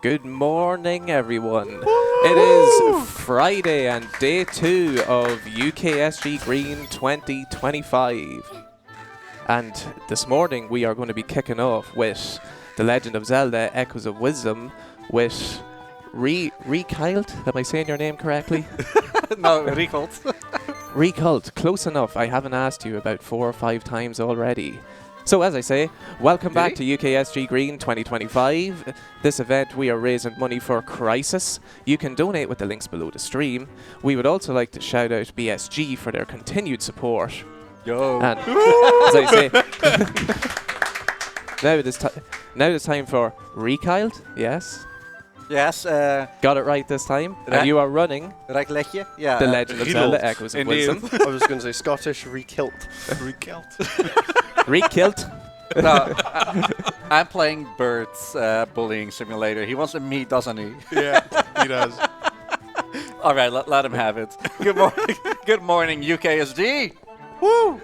Good morning, everyone. It is Friday and day 2 of UKSG Green 2025. And this morning we are going to be kicking off with The Legend of Zelda Echoes of Wisdom with Riekelt. Am I saying your name correctly? No, Riekelt. Riekelt, close enough. I haven't asked you about 4 or 5 times already. So as I say, welcome back to UKSG Green 2025. This event we are raising money for Crisis. You can donate with the links below the stream. We would also like to shout out BSG for their continued support. Yo. And as I say, now it's time for Riekelt. Yes, Yes, got it right this time. Right. And you are running Rijkletje. Yeah. The Legend of Riekelt. Zelda Echoes of Wisdom. I was going to say Scottish Riekelt. Riekelt. No, I'm playing Bird's bullying simulator. He wants to meet, doesn't he? Yeah, he does. All right, let him have it. Good morning, good morning, UKSG. Woo!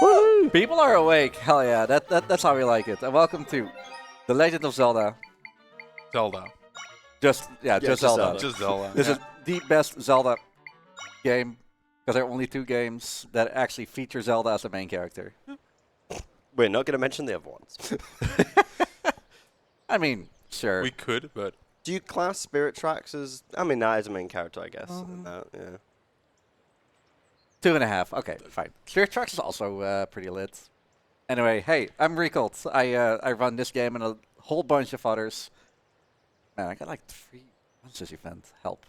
Woo! People are awake. Hell yeah, that's how we like it. And welcome to The Legend of Zelda. Zelda. Just Zelda. Just Zelda. This is the best Zelda game because there are only 2 games that actually feature Zelda as the main character. We're not going to mention the other ones. I mean, sure. We could, but... Do you class Spirit Tracks as... I mean, that is a main character, I guess. Yeah. 2.5. Okay, fine. Spirit Tracks is also pretty lit. Anyway, hey, I'm Riekelt. I run this game and a whole bunch of others. Man, I got like 3 months this event. Help.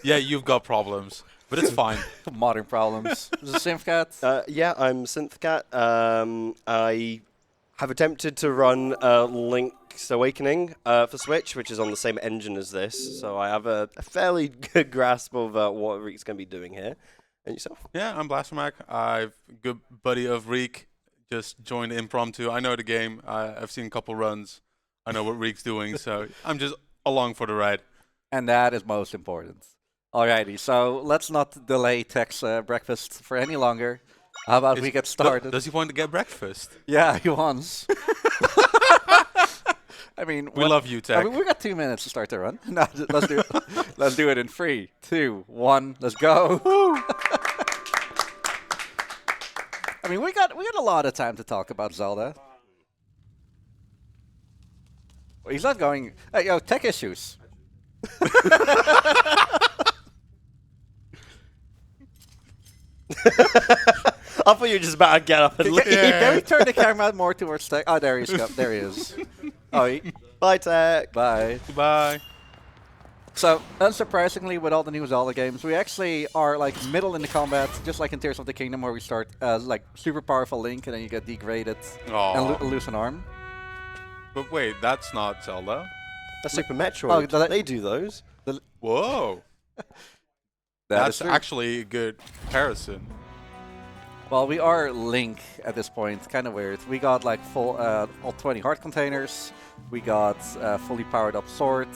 Yeah, you've got problems, but it's fine. Modern problems. Is it Synthcat? Yeah, I'm Synthcat. I have attempted to run Link's Awakening for Switch, which is on the same engine as this. So I have a fairly good grasp of what Reek's going to be doing here. And yourself? Yeah, I'm Blastomac. I'm a good buddy of Reek. Just joined impromptu. I know the game. I've seen a couple runs. I know what Reek's doing, so I'm just along for the ride. And that is most important. Alrighty, so let's not delay Tech's breakfast for any longer. How about we get started? Does he want to get breakfast? Yeah, he wants. I mean, we love you, Tech. I mean, we got 2 minutes to start the run. No, let's do it. Let's do it in 3, 2, 1. Let's go. I mean, we got a lot of time to talk about Zelda. Well, he's not going. Hey, yo, tech issues. I thought you were just about to get up and leave. Can we turn the camera more towards Tech? Oh, there he is. There he is. Oh, Bye, Tech. bye. Goodbye. So, unsurprisingly, with all the new Zelda games, we actually are like middle in the combat, just like in Tears of the Kingdom, where we start like super powerful Link, and then you get degraded and lose an arm. But wait, that's not Zelda. That's Super Metroid. Oh, they do those. Whoa. That's actually a good comparison. Well, we are Link at this point. Kind of weird. We got like full all 20 heart containers. We got fully powered up sword,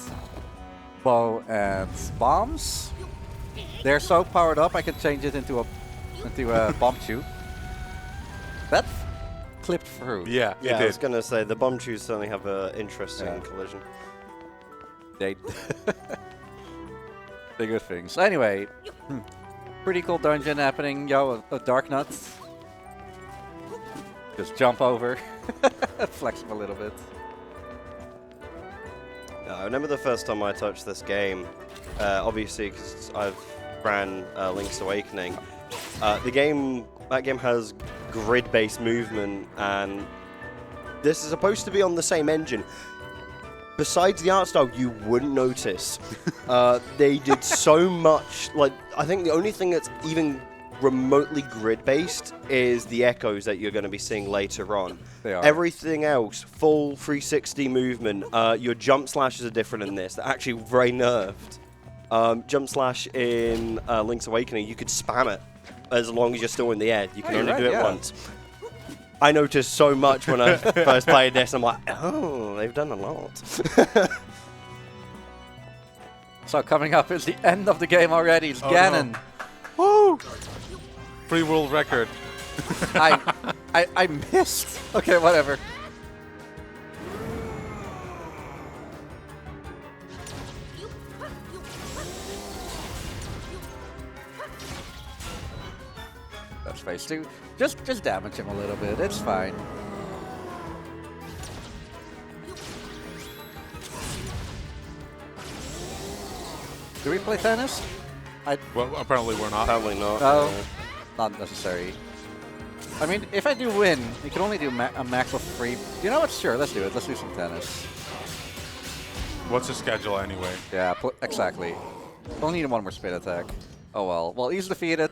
bow, and bombs. They're so powered up, I can change it into a bomb tube. That clipped through. Yeah, Yeah, it I was did. going to say, the bomb chews certainly have an interesting collision. They they're good things. Anyway, pretty cool dungeon happening. Yo, a Dark Nuts. Just jump over, flex him a little bit. I remember the first time I touched this game, obviously because I've ran Link's Awakening. That game has grid-based movement, and this is supposed to be on the same engine. Besides the art style, you wouldn't notice. They did so much. Like, I think the only thing that's even remotely grid-based is the echoes that you're going to be seeing later on. They are. Everything else, full 360 movement. Your jump slashes are different in this. They're actually very nerfed. Jump slash in Link's Awakening, you could spam it as long as you're still in the air. You can only do it once. I noticed so much when I first played this. I'm like, oh, they've done a lot. So coming up is the end of the game already. It's Ganon. No. Woo! Free world record. I missed. Okay, whatever. phase 2. Just damage him a little bit. It's fine. Do we play tennis? Well, apparently we're not. Apparently not. No, not necessary. I mean, if I do win, you can only do a max of 3. You know what? Sure, let's do it. Let's do some tennis. What's the schedule anyway? Yeah, exactly. Only need one more spin attack. Oh well. Well, he's defeated.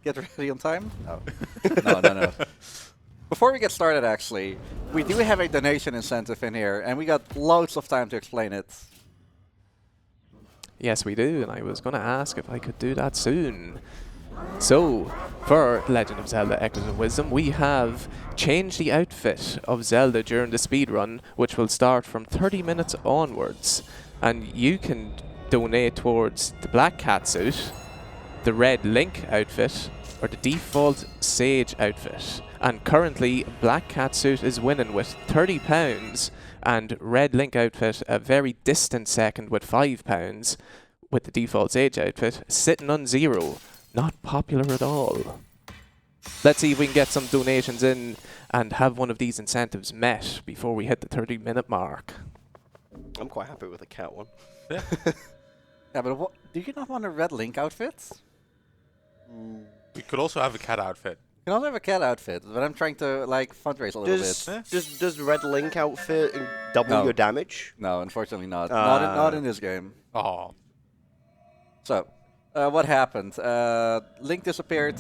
Get ready on time? No. No. Before we get started, actually, we do have a donation incentive in here, and we got loads of time to explain it. Yes, we do, and I was going to ask if I could do that soon. So, for Legend of Zelda Echoes of Wisdom, we have changed the outfit of Zelda during the speedrun, which will start from 30 minutes onwards. And you can donate towards the black cat suit, the red Link outfit, or the default Sage outfit. And currently, black cat suit is winning with £30, and red Link outfit a very distant second with £5, with the default Sage outfit sitting on 0. Not popular at all. Let's see if we can get some donations in and have one of these incentives met before we hit the 30-minute mark. I'm quite happy with the cat one. Yeah. Yeah, but do you not want a red Link outfit? We could also have a cat outfit. You can also have a cat outfit, but I'm trying to like fundraise a little bit. Does red Link outfit double your damage? No, unfortunately not. Not in this game. Oh. So, what happened? Link disappeared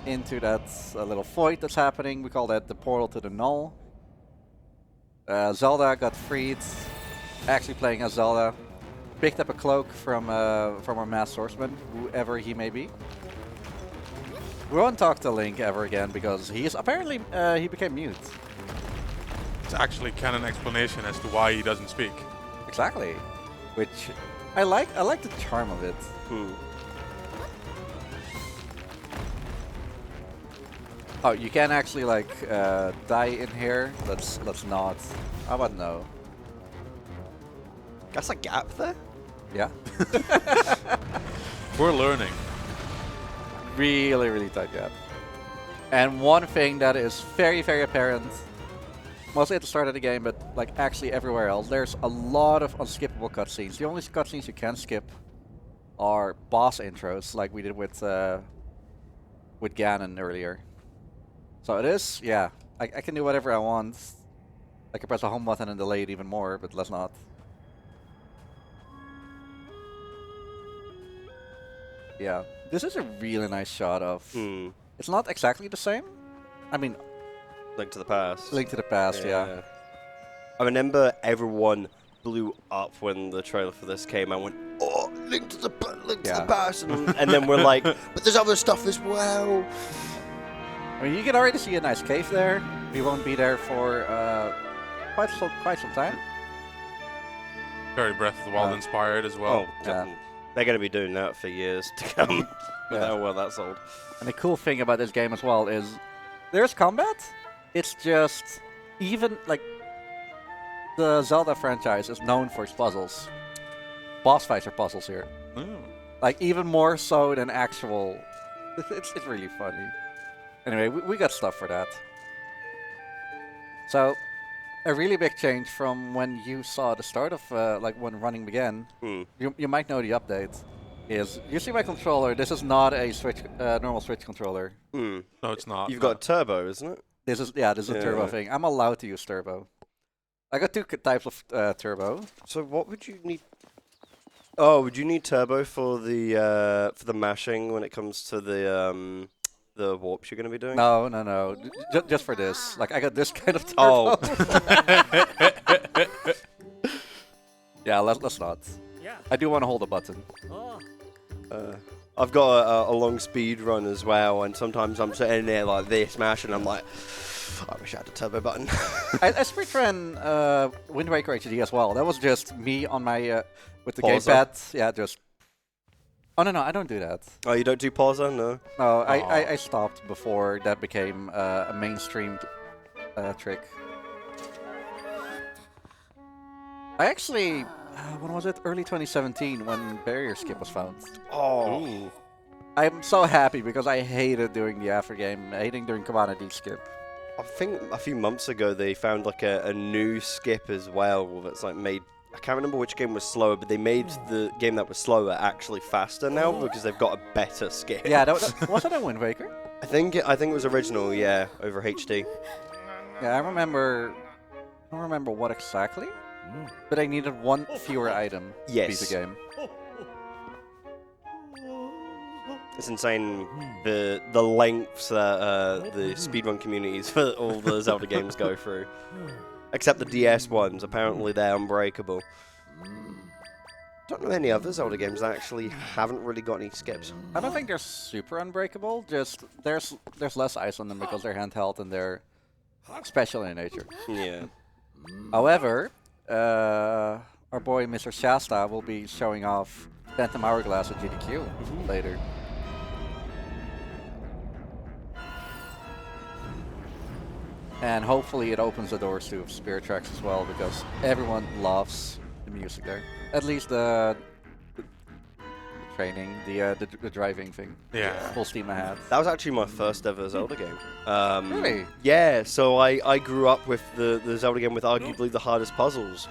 into that little void that's happening. We call that the portal to the null. Zelda got freed, actually playing as Zelda. Picked up a cloak from our mass swordsman, whoever he may be. We won't talk to Link ever again because he is apparently he became mute. It's actually canon explanation as to why he doesn't speak. Exactly, which I like. I like the charm of it. Oh, you can actually like die in here. Let's not. How about no? That's a gap there. Yeah. We're learning. Really, really tight gap. And one thing that is very, very apparent, mostly at the start of the game, but like actually everywhere else, there's a lot of unskippable cutscenes. The only cutscenes you can skip are boss intros, like we did with Ganon earlier. So it is, yeah. I can do whatever I want. I can press the home button and delay it even more, but let's not. Yeah, this is a really nice shot of. It's not exactly the same. I mean, Link to the Past. Link to the Past, yeah. I remember everyone blew up when the trailer for this came out. Went, oh, Link to the Past, and then we're like, but there's other stuff as well. I mean, you can already see a nice cave there. We won't be there for quite some time. Very Breath of the Wild inspired as well. Oh, yeah. They're going to be doing that for years to come. With how well that's old. And the cool thing about this game as well is there's combat. It's just even like the Zelda franchise is known for its puzzles. Boss fights are puzzles here. Like even more so than actual. It's really funny. Anyway, we got stuff for that. So a really big change from when you saw the start of like when running began. You might know the update. Is you see my controller? This is not a Switch normal Switch controller. No, it's not. You've got turbo, isn't it? This is a turbo thing. I'm allowed to use turbo. I got two types of turbo. So what would you need? Oh, would you need turbo for the mashing when it comes to the warps you're going to be doing? No. Just for this. Like I got this kind of turbo. Oh. Yeah, let's not. Yeah. I do want to hold a button. Oh. I've got a long speed run as well, and sometimes I'm sitting there like this, mashing, and I'm like, I wish I had a turbo button. I speedran Wind Waker HD as well. That was just me on my with the Pauser. gamepad. Yeah, just. Oh no, I don't do that. Oh, you don't do pauser? No. No, I stopped before that became a mainstream trick. I actually, when was it? Early 2017 when barrier skip was found. Oh. I'm so happy because I hated doing the after game, hating doing commodity skip. I think a few months ago they found like a new skip as well that's like made. I can't remember which game was slower, but they made the game that was slower actually faster now because they've got a better skip. Yeah, was it a Wind Waker? I think it was original, yeah, over HD. Yeah, I remember. I don't remember what exactly, but I needed one fewer item to beat Yes. the game. It's insane the lengths that the speedrun communities for all the Zelda games go through. Except the DS ones, apparently they're unbreakable. Don't know any other Zelda games that actually haven't really got any skips. I don't think they're super unbreakable. Just there's less ice on them because they're handheld and they're special in nature. Yeah. However, our boy Mr. Shasta will be showing off Phantom Hourglass at GDQ later. And hopefully it opens the doors to Spirit Tracks as well because everyone loves the music there. At least the training, the driving thing. Yeah. Full steam ahead. That was actually my first ever Zelda game. Really? Yeah, so I grew up with the Zelda game with arguably the hardest puzzles.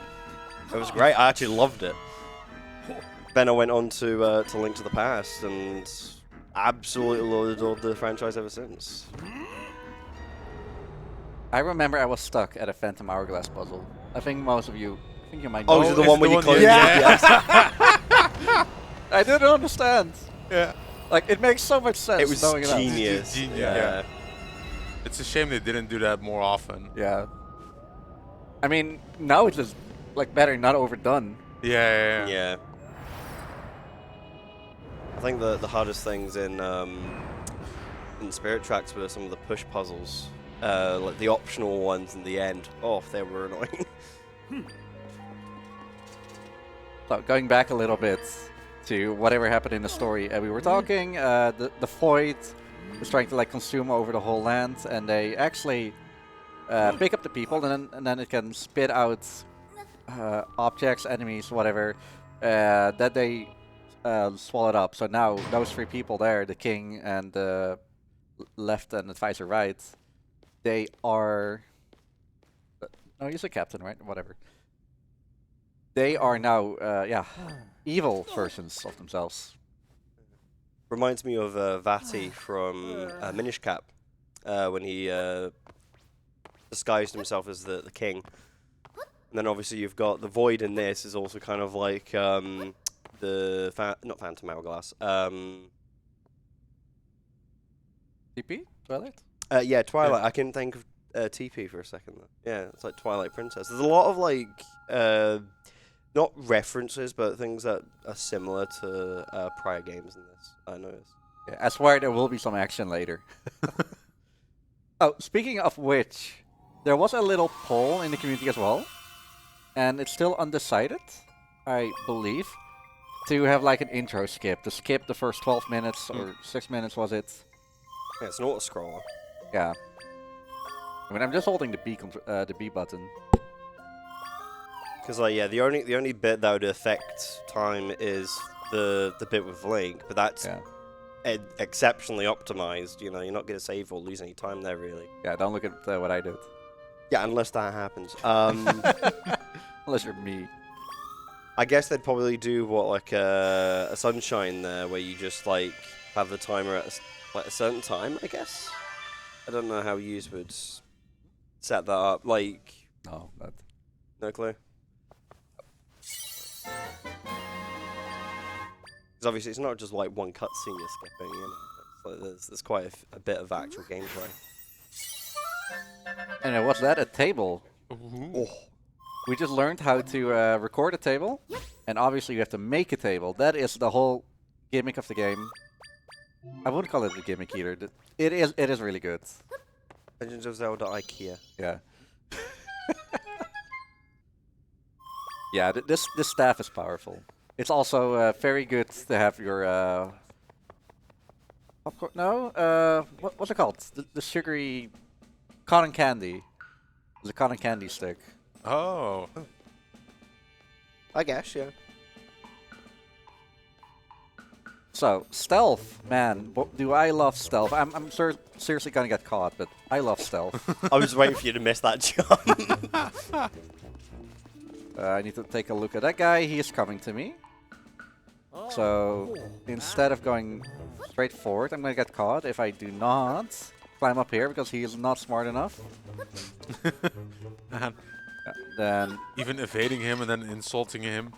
It was great. I actually loved it. Then I went on to Link to the Past and absolutely adored the franchise ever since. I remember I was stuck at a Phantom Hourglass puzzle. I think most of you, might know. Oh, is it the one where you close? Yeah. I didn't understand. Yeah. Like, it makes so much sense. It was knowing it out. genius. Genius. Yeah. It's a shame they didn't do that more often. Yeah. I mean, now it's just like better not overdone. Yeah. Yeah. I think the hardest things in Spirit Tracks were some of the push puzzles. Like the optional ones in the end. Oh, they were annoying. So going back a little bit to whatever happened in the story, we were talking. The Void is trying to like consume over the whole land, and they actually pick up the people, and then it can spit out objects, enemies, whatever that they swallowed up. So now those three people there, the king and the left and advisor right. They are... no, he's a captain, right? Whatever. They are now, evil versions of themselves. Reminds me of Vati from Minish Cap when he disguised himself as the king. And then obviously you've got the Void in this is also kind of like not Phantom Hourglass. TP? Twilight? Yeah, Twilight. Yeah. I can think of TP for a second. Though. Yeah, it's like Twilight Princess. There's a lot of like, not references, but things that are similar to prior games in this. I noticed. Yeah, I swear there will be some action later. Oh, speaking of which, there was a little poll in the community as well, and it's still undecided, I believe, to have like an intro skip, to skip the first 12 minutes or 6 minutes, was it? Yeah, it's an auto-scroller. Yeah. I mean, I'm just holding the B button. Because like yeah, the only bit that would affect time is the bit with Link, but that's exceptionally optimized. You know, you're not going to save or lose any time there really. Yeah, don't look at what I did. Yeah, unless that happens. Unless you're me. I guess they'd probably do what like a Sunshine there, where you just like have the timer at a certain time. I guess. I don't know how you would set that up. Like, No, but no clue. Because obviously it's not just like one cutscene you're skipping. You know, it's like there's quite a bit of actual gameplay. and what's that? A table. Oh. We just learned how to record a table, and obviously you have to make a table. That is the whole gimmick of the game. I wouldn't call it a gimmick either. It is really good. Legends of Zelda IKEA. Yeah. Yeah, this staff is powerful. It's also very good to have your popcorn. No, what's it called? The sugary cotton candy. The cotton candy stick. Oh. I guess, yeah. So, stealth, man, do I love stealth. I'm seriously gonna get caught, but I love stealth. I was waiting for you to miss that jump. I need to take a look at that guy. He is coming to me. So, instead of going straight forward, I'm gonna get caught if I do not climb up here because he is not smart enough. Man, Then even evading him and then insulting him.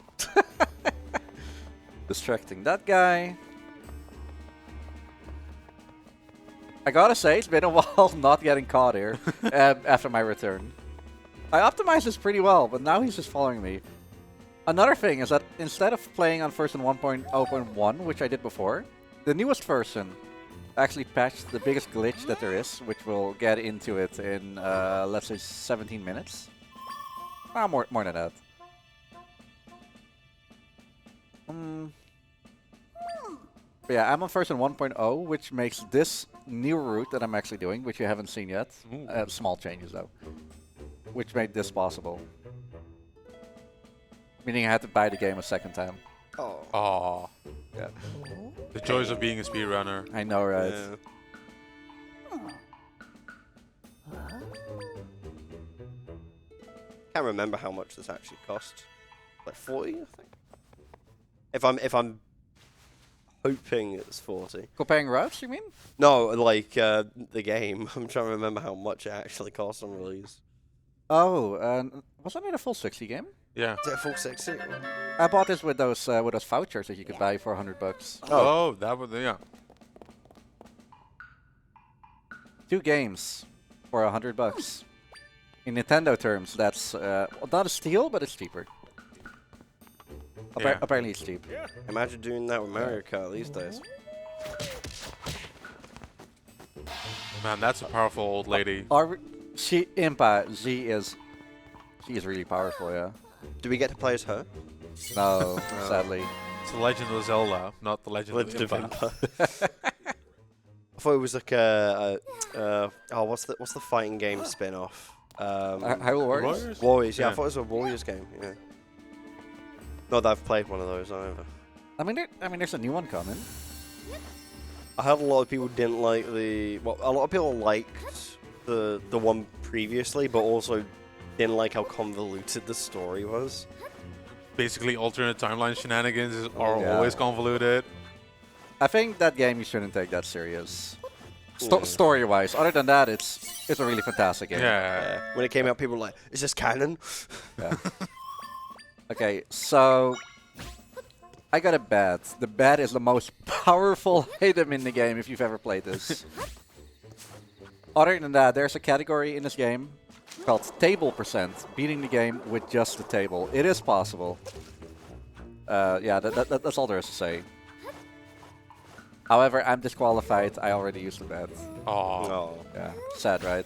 distracting that guy. I gotta say, it's been a while not getting caught here after my return. I optimized this pretty well, but now he's just following me. Another thing is that instead of playing on version 1.0.1, which I did before, the newest version actually patched the biggest glitch that there is, which we'll get into it in, let's say, 17 minutes. More than that. But yeah, I'm on version 1.0, which makes this new route that I'm actually doing, which you haven't seen yet. Small changes, though. Which made this possible. Meaning I had to buy the game a second time. Oh. Aw. Yeah. The joys of being a speedrunner. I know, right? Yeah. Can't remember how much this actually cost. Like 40, I think. If I'm hoping it's 40. Comparing routes, you mean? No, like the game. I'm trying to remember how much it actually cost on release. Oh, wasn't it a full 60 game? Yeah. Is it a full 60? I bought this with those vouchers that you could buy for $100. Oh, that would, yeah. 2 games for $100. In Nintendo terms, that's not a steal, but it's cheaper. Yeah. Apparently, it's cheap. Imagine doing that with Mario Kart these days. Man, that's a powerful old lady. She is really powerful, yeah. Do we get to play as her? No, sadly. It's the Legend of Zelda, not the Legend of Impa. Impa. I thought it was like what's the fighting game spin-off? Hyrule Warriors? Warriors, yeah, I Yeah. thought it was a Warriors game, yeah. Not that I've played one of those either. I mean, there's a new one coming. I heard a lot of people didn't like a lot of people liked the one previously, but also didn't like how convoluted the story was. Basically, alternate timeline shenanigans are Yeah. always convoluted. I think that game you shouldn't take that serious. Story-wise, other than that, it's a really fantastic game. Yeah. When it came out, people were like, "Is this canon?" Yeah. Okay, so I got a bat. The bat is the most powerful item in the game if you've ever played this. Other than that, there's a category in this game called table percent, beating the game with just the table. It is possible. Yeah, that's all there is to say. However, I'm disqualified. I already used the bat. Oh. Oh, Yeah, sad, right?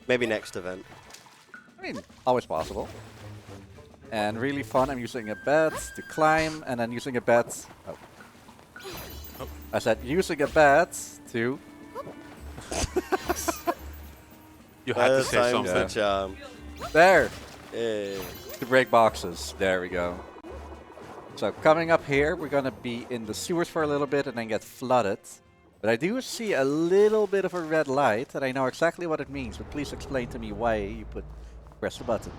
maybe next event. I mean, always possible. And really fun, I'm using a bat to climb, and then using a bat... Oh. I said using a bat to... You had to First say time's the something. charm. There! Yeah. To break boxes. There we go. So coming up here, we're going to be in the sewers for a little bit and then get flooded. But I do see a little bit of a red light, and I know exactly what it means. But please explain to me why you press the button.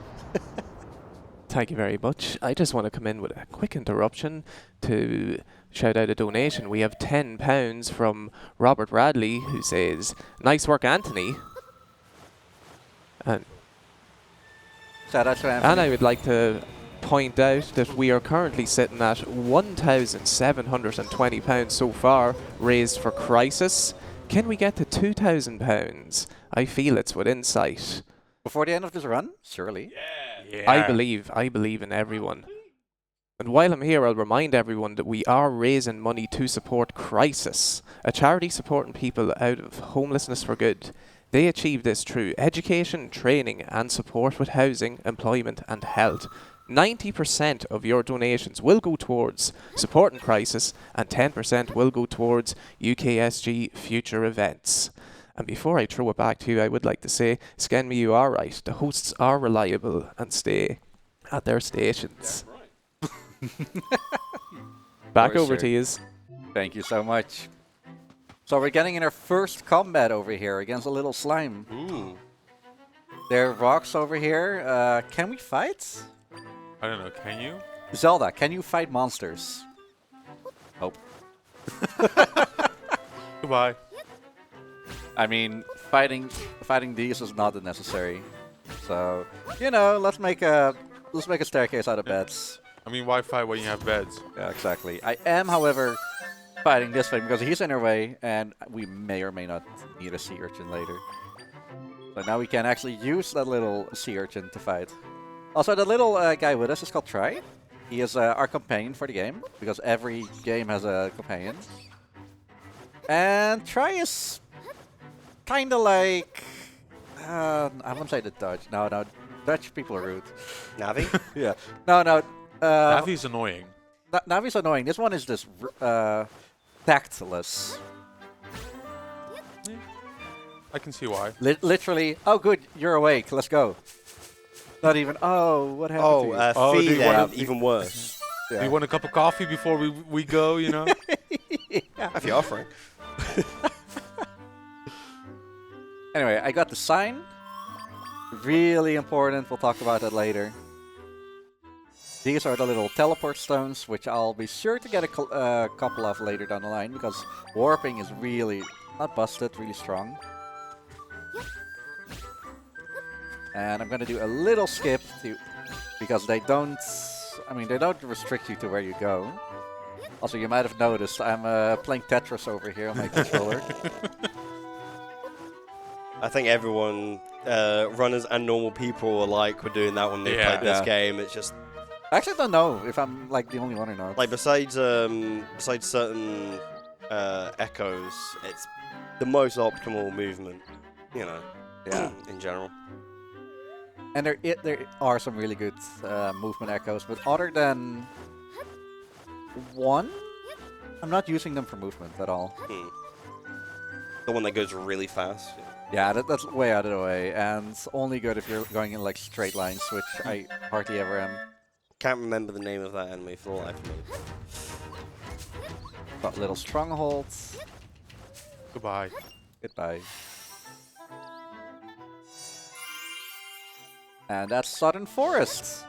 Thank you very much. I just want to come in with a quick interruption to shout out a donation. We have £10 from Robert Radley, who says, "Nice work, Anthony." And So that's what And I would like to point out that we are currently sitting at £1,720 so far raised for Crisis. Can we get to £2,000? I feel it's within sight. Before the end of this run? Surely. Yeah. I believe in everyone. And while I'm here, I'll remind everyone that we are raising money to support Crisis, a charity supporting people out of homelessness for good. They achieve this through education, training, and support with housing, employment, and health. 90% of your donations will go towards supporting Crisis, and 10% will go towards UKSG future events. And before I throw it back to you, I would like to say, Skenme, you are right. The hosts are reliable and stay at their stations. Back over to yous. Thank you so much. So we're getting in our first combat over here against a little slime. Ooh. There are rocks over here. Can we fight? I don't know. Can you? Zelda, can you fight monsters? Nope. Goodbye. I mean, fighting these is not necessary. So, you know, let's make a staircase out of beds. I mean, why fight when you have beds? Yeah, exactly. I am, however, fighting this thing because he's in our way, and we may or may not need a sea urchin later. So now we can actually use that little sea urchin to fight. Also, the little guy with us is called Try. He is our companion for the game, because every game has a companion. And Try is kind of like... I wouldn't say the Dutch. No, Dutch people are rude. Navi? Yeah. No. Navi's annoying. Navi's annoying. This one is just tactless. I can see why. Literally, oh good, you're awake, let's go. Not even, oh, what happened to you? Oh, do you wanna- even worse. Yeah. Do you want a cup of coffee before we go, you know? If you're offering. Anyway, I got the sign. Really important, we'll talk about that later. These are the little teleport stones, which I'll be sure to get a couple of later down the line, because warping is really, not busted, really strong. And I'm gonna do a little skip to, because they don't restrict you to where you go. Also, you might have noticed I'm playing Tetris over here on my controller. I think everyone, runners and normal people alike, were doing that when they played this game. It's just I actually don't know if I'm like the only one or not. like besides certain echoes, it's the most optimal movement, you know. Yeah. In general. And there are some really good movement echoes, but other than one, I'm not using them for movement at all. The one that goes really fast. Yeah, that's way out of the way, and it's only good if you're going in like straight lines, which I hardly ever am. Can't remember the name of that enemy for the life of me. Got little strongholds. Goodbye. Goodbye. And that's Southern Forest.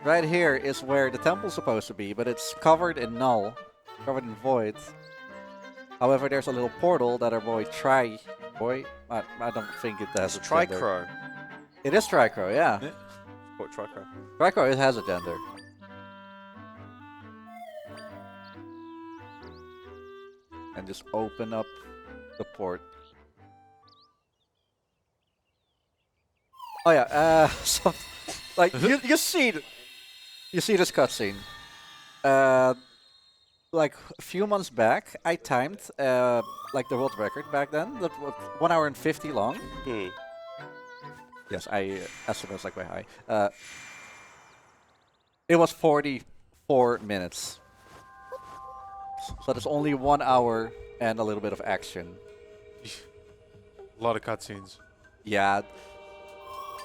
Right here is where the temple's supposed to be, but it's covered in null, covered in void. However, there's a little portal that our boy I don't think it has It's a a gender. Tricro. It is Tricro, yeah. What Tricro? Tricro, it has a gender. And just open up the port. Oh yeah, so like you see this cutscene. Like a few months back, I timed like the world record back then. That was 1 hour and 50 long. Yes, I estimate like way high. It was 44 minutes. So there's only 1 hour and a little bit of action. A lot of cutscenes. Yeah.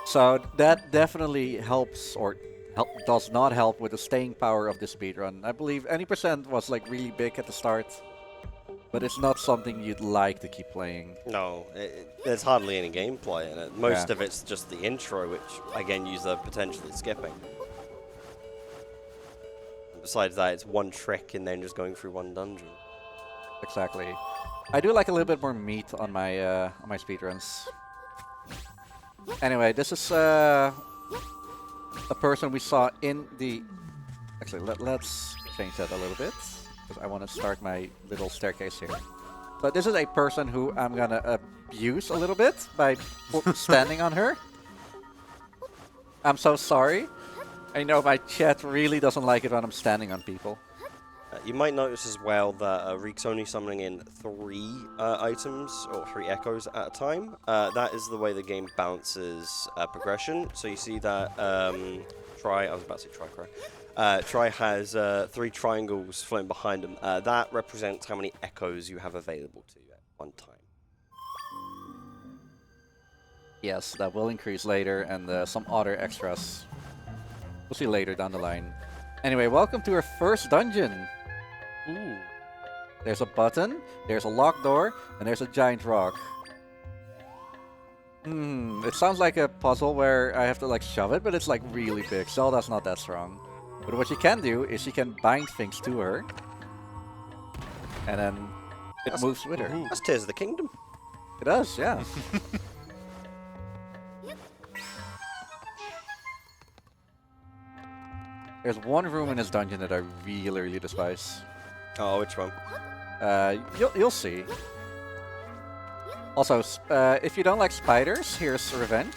So that definitely helps, or does not help with the staying power of the speedrun. I believe any percent was like really big at the start, but it's not something you'd like to keep playing. No, there's hardly any gameplay in it. Most of it's just the intro, which again use the potentially skipping. And besides that, it's one trick and then just going through one dungeon. Exactly. I do like a little bit more meat on my speedruns. Anyway, this is a person we saw in the... Actually, let's change that a little bit, because I want to start my little staircase here. So this is a person who I'm going to abuse a little bit by standing on her. I'm so sorry. I know my chat really doesn't like it when I'm standing on people. You might notice as well that Riek's only summoning in 3 items, or 3 echoes at a time. That is the way the game balances progression. So you see that I was about to say Tri has 3 triangles floating behind him. That represents how many echoes you have available to you at one time. Yes, that will increase later, and some other extras. We'll see later down the line. Anyway, welcome to our first dungeon. Ooh. There's a button, there's a locked door, and there's a giant rock. It sounds like a puzzle where I have to like shove it, but it's like really big. Zelda's not that strong. But what you can do is you can bind things to her. And then it moves with her. That's Tears of the Kingdom. It does, yeah. There's one room in this dungeon that I really, really despise. Oh, which one? You'll see. Also, if you don't like spiders, here's revenge.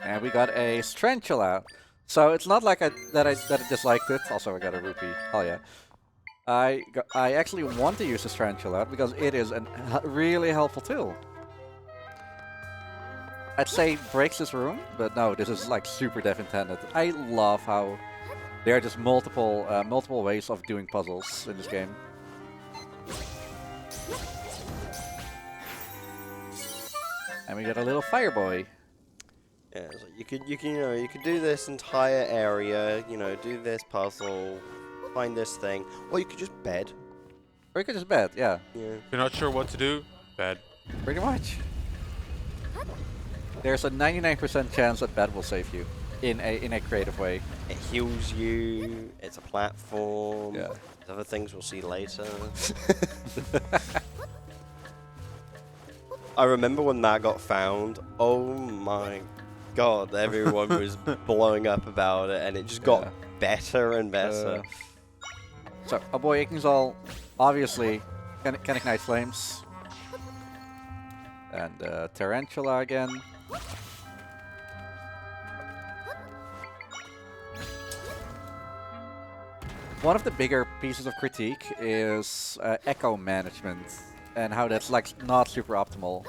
And we got a Strantula. So it's not like that I disliked it. Also, I got a rupee. Oh yeah. I actually want to use the Strantula because it is a really helpful tool. I'd say breaks this room, but no, this is like super dev intended. I love how there are just multiple ways of doing puzzles in this game. And we got a little fire boy. Yeah, so you could do this entire area, do this puzzle, find this thing, or you could just bed. Or you could just bed, yeah. Yeah. If you're not sure what to do, bed. Pretty much. There's a 99% chance that bed will save you in a creative way. It heals you. It's a platform. Yeah. There's other things we'll see later. I remember when that got found. Oh my god, everyone was blowing up about it, and it just got better and better. So, our boy Ikenzal obviously can ignite flames. And Tarantula again. One of the bigger pieces of critique is echo management and how that's like not super optimal.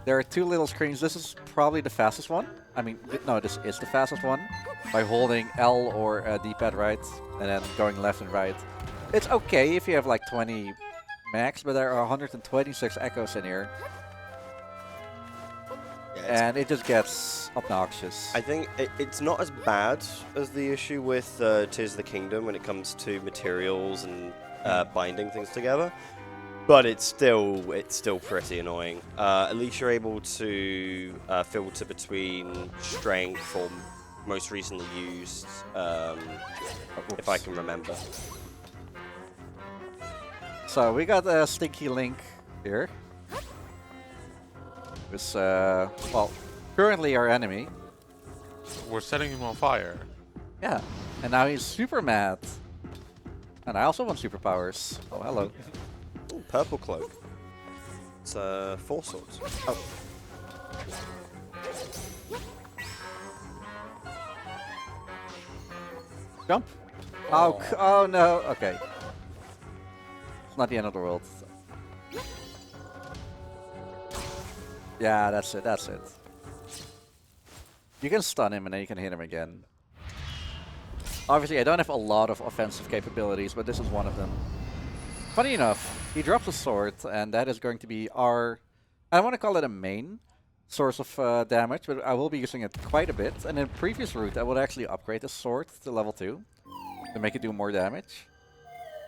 There are two little screens. This is probably the fastest one. I mean, no, this is the fastest one by holding L or D-pad right and then going left and right. It's okay if you have like 20 max, but there are 126 echoes in here. Yeah, And it just gets obnoxious. I think it's not as bad as the issue with Tears of the Kingdom when it comes to materials and binding things together, but it's still pretty annoying. At least you're able to filter between strength or most recently used, if I can remember. So we got a Stinky Link here. Who's, well, currently our enemy. We're setting him on fire. Yeah, and now he's super mad. And I also want superpowers. Oh, hello. Ooh, purple cloak. It's 4 swords. Oh. Jump. Oh, oh no. Okay. It's not the end of the world. Yeah, that's it. That's it. You can stun him and then you can hit him again. Obviously, I don't have a lot of offensive capabilities, but this is one of them. Funny enough, he drops a sword, and that is going to be our... I don't want to call it a main source of damage, but I will be using it quite a bit. And in the previous route, I would actually upgrade the sword to level 2 to make it do more damage.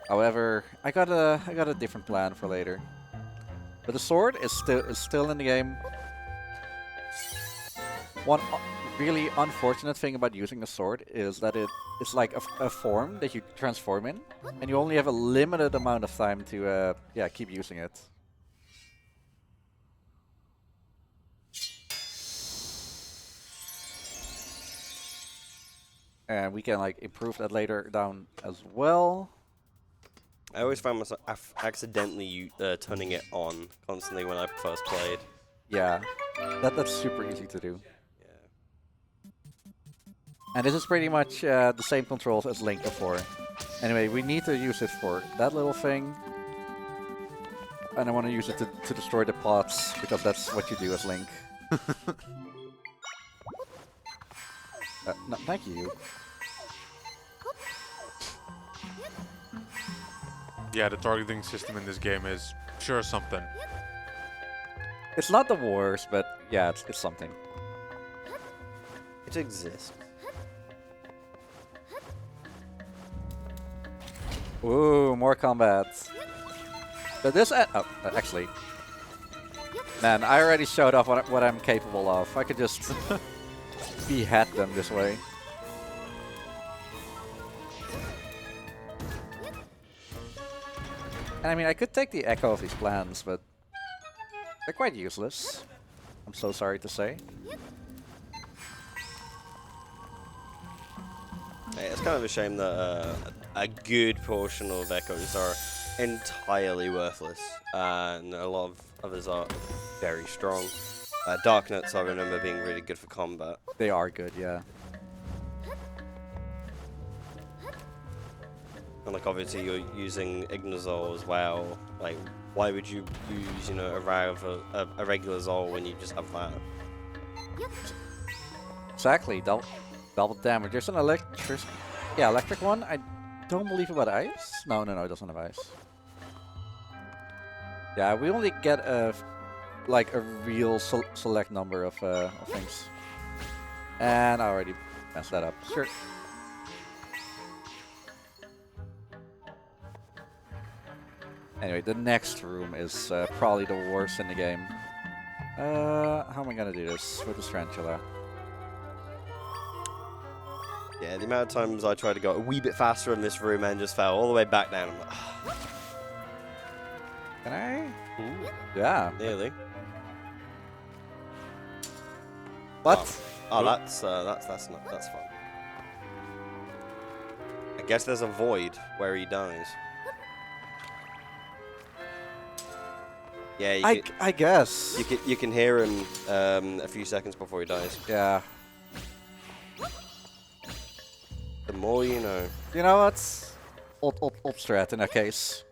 However, I got a different plan for later. But the sword is still in the game. One really unfortunate thing about using the sword is that it's like a form that you transform in, and you only have a limited amount of time to keep using it. And we can like improve that later down as well. I always found myself accidentally turning it on constantly when I first played. Yeah, that's super easy to do. Yeah. And this is pretty much the same controls as Link before. Anyway, we need to use it for that little thing. And I want to use it to destroy the pots, because that's what you do as Link. No, thank you. Yeah, the targeting system in this game is sure something. It's not the worst, but yeah, it's something. It exists. Ooh, more combat. But this, actually, man, I already showed off what I'm capable of. I could just behead them this way. And I mean, I could take the echo of these plans, but they're quite useless. I'm so sorry to say. Hey, it's kind of a shame that a good portion of echoes are entirely worthless, and a lot of others are very strong. Dark Nuts, I remember being really good for combat. They are good, yeah. And like obviously you're using Ignazol as well. Like, why would you use, you know, a regular Zol when you just have that? Exactly, double damage. There's an electric one. I don't believe about ice. No, it doesn't have ice. Yeah, we only get a real select number of things. And I already messed that up. Sure. Anyway, the next room is probably the worst in the game. How am I gonna do this with this tarantula? Yeah, the amount of times I tried to go a wee bit faster in this room and just fell all the way back down. I'm like, "Ah." Can I? Ooh, Yeah. nearly. What? Oh, that's fun. I guess there's a void where he dies. Yeah, I guess. you can hear him a few seconds before he dies. Yeah. The more you know. You know what? Old strat in that case.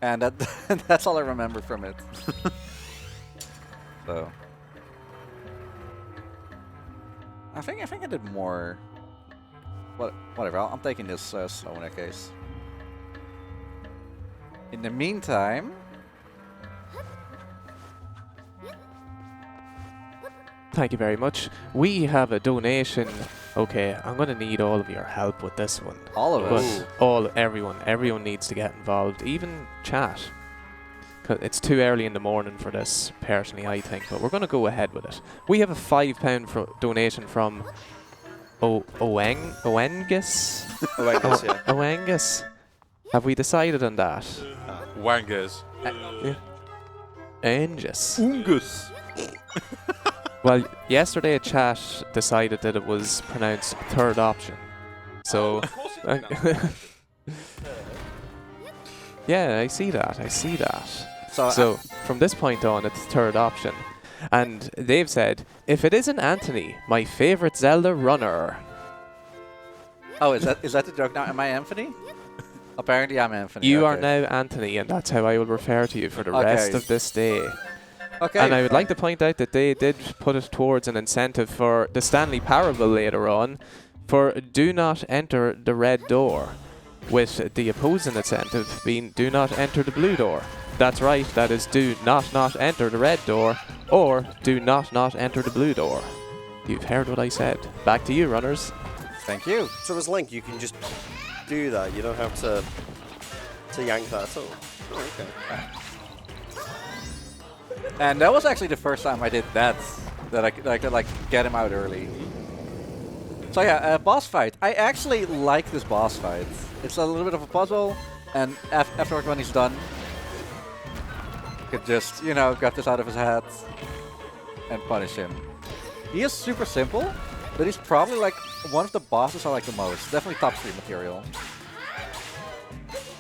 And that's all I remember from it. So I think I did more. Whatever. I'm taking this slow in that case. In the meantime. Thank you very much. We have a donation. Okay, I'm gonna need all of your help with this one. All of us. But everyone needs to get involved, even chat. 'Cause it's too early in the morning for this, personally, I think. But we're gonna go ahead with it. We have a £5 donation from Oengus. Oengus, yeah. Oengus. Have we decided on that? Wangers. Angus. Ungus. Well, yesterday chat decided that it was pronounced third option. So, yeah, I see that. So from this point on, it's third option. And they've said, if it isn't Anthony, my favorite Zelda runner. Oh, is that the joke now? Am I Anthony? Apparently I'm Anthony. You are okay. now Anthony, and that's how I will refer to you for the rest of this day. Okay. And I would like to point out that they did put it towards an incentive for the Stanley Parable later on for do not enter the red door, with the opposing incentive being do not enter the blue door. That's right, that is do not enter the red door, or do not enter the blue door. You've heard what I said. Back to you, runners. Thank you. So as Link, you can just do that. You don't have to yank that at all. Oh, okay. And that was actually the first time I did that I could like get him out early. So yeah, boss fight. I actually like this boss fight. It's a little bit of a puzzle, and afterward when he's done, you could just, you know, get this out of his head and punish him. He is super simple, but he's probably like one of the bosses I like the most. Definitely top 3 material.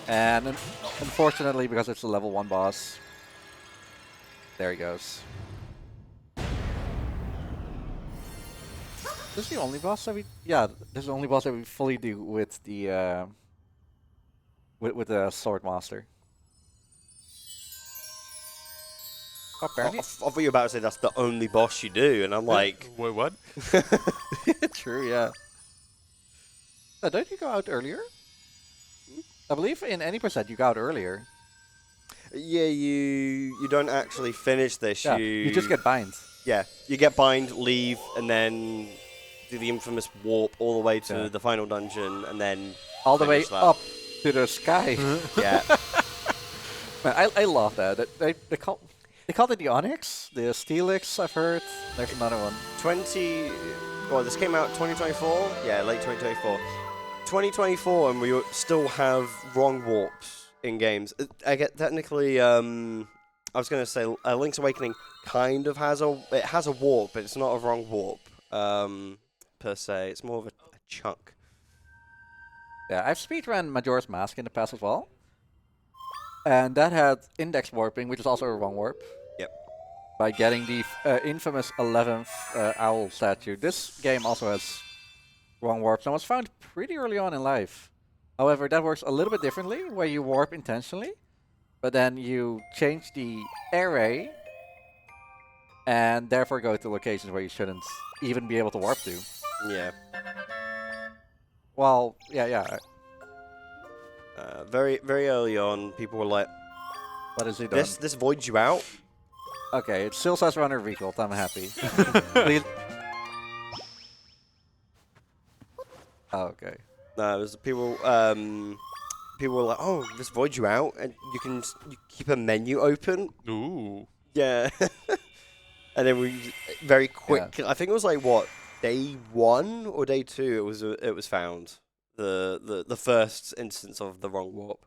And unfortunately, because it's a level 1 boss, there he goes. This is the only boss that this is the only boss that we fully do with the with the Sword Master. Apparently, I thought you were about to say that's the only boss you do, and I'm like, Wait, what? true, yeah. Don't you go out earlier? I believe in any percent you go out earlier. yeah, you don't actually finish this. Yeah, you just get bind. Yeah, you get bind, leave, and then do the infamous warp all the way to the final dungeon, and then all the way finish that. up to the sky. Yeah. Man, I love that. They called it the Onyx, the Steelix. I've heard. There's another one. Well, this came out 2024. Yeah, late 2024. 2024, and we still have wrong warps in games. I get technically. I was gonna say Link's Awakening kind of has a warp, but it's not a wrong warp per se. It's more of a chunk. Yeah, I've speedrun Majora's Mask in the past as well. And that had index warping, which is also a wrong warp. Yep. By getting the infamous 11th owl statue. This game also has wrong warps and was found pretty early on in life. However, that works a little bit differently, where you warp intentionally, but then you change the array and therefore go to locations where you shouldn't even be able to warp to. Yeah. Well, yeah. Very early on, people were like, What is he doing? This voids you out. Okay, it still says runner Riekelt. I'm happy. Please. Oh, okay. No, it was people. People were like, "Oh, this voids you out, and you keep a menu open." Ooh. Yeah. And then we very quick. I think it was like what, day 1 or day 2. It was found the first instance of the wrong warp.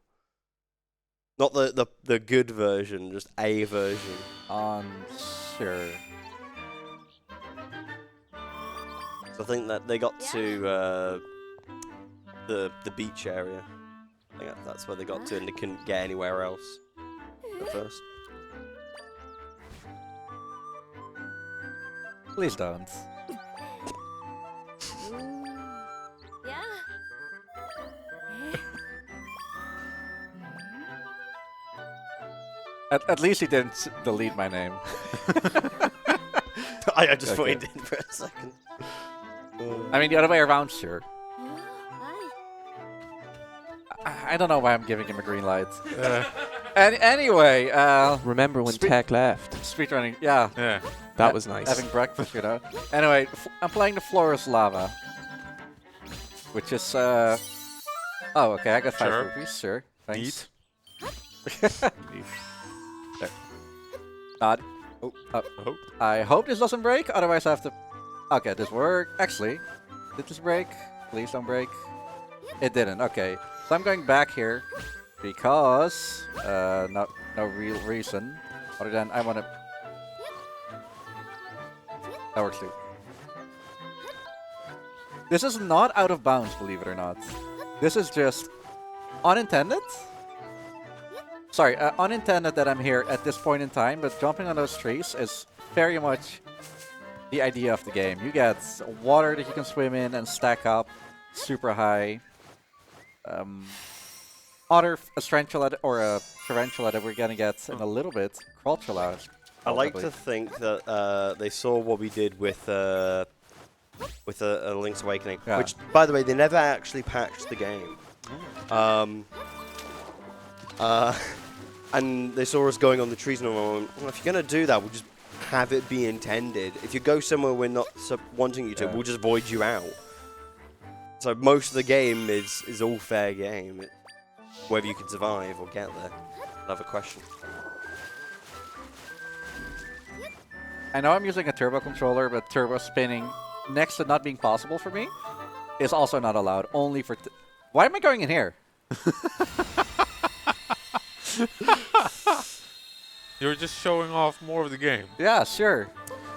Not the good version, just a version. Sure. So I think that they got to the beach area. I think that's where they got to, and they couldn't get anywhere else at first. Please don't. At least he didn't delete my name. I just thought Okay. he did for a second. I mean, the other way around, sure. I don't know why I'm giving him a green light. Anyway, Remember when Tech left? speedrunning, yeah. Yeah. That was nice. Having breakfast, you know. Anyway, I'm playing the Florus Lava. Which is, Oh, okay, I got 5 Sure. rupees, sure. Thanks. Neat. There. Not. Oh, Oh. I hope this doesn't break, otherwise I have to... Okay, this worked. Actually, did this break? Please don't break. It didn't, okay. So I'm going back here because... no real reason other than I want to... That works too. This is not out of bounds, believe it or not. This is just unintended. Sorry, unintended that I'm here at this point in time, but jumping on those trees is very much the idea of the game. You get water that you can swim in and stack up super high. A tarantula or a tarantula that we're gonna get in a little bit. Crawltula. I like to think that they saw what we did with a Link's Awakening, Yeah. which, by the way, they never actually patched the game. And they saw us going on the trees, and they went, well, if you're gonna do that, we'll just have it be intended. If you go somewhere we're not wanting you to, we'll just void you out. So most of the game is all fair game. Whether you can survive or get there, another question. I know I'm using a turbo controller, but turbo spinning, next to not being possible for me, is also not allowed. Only for... Why am I going in here? You're just showing off more of the game. Yeah, sure.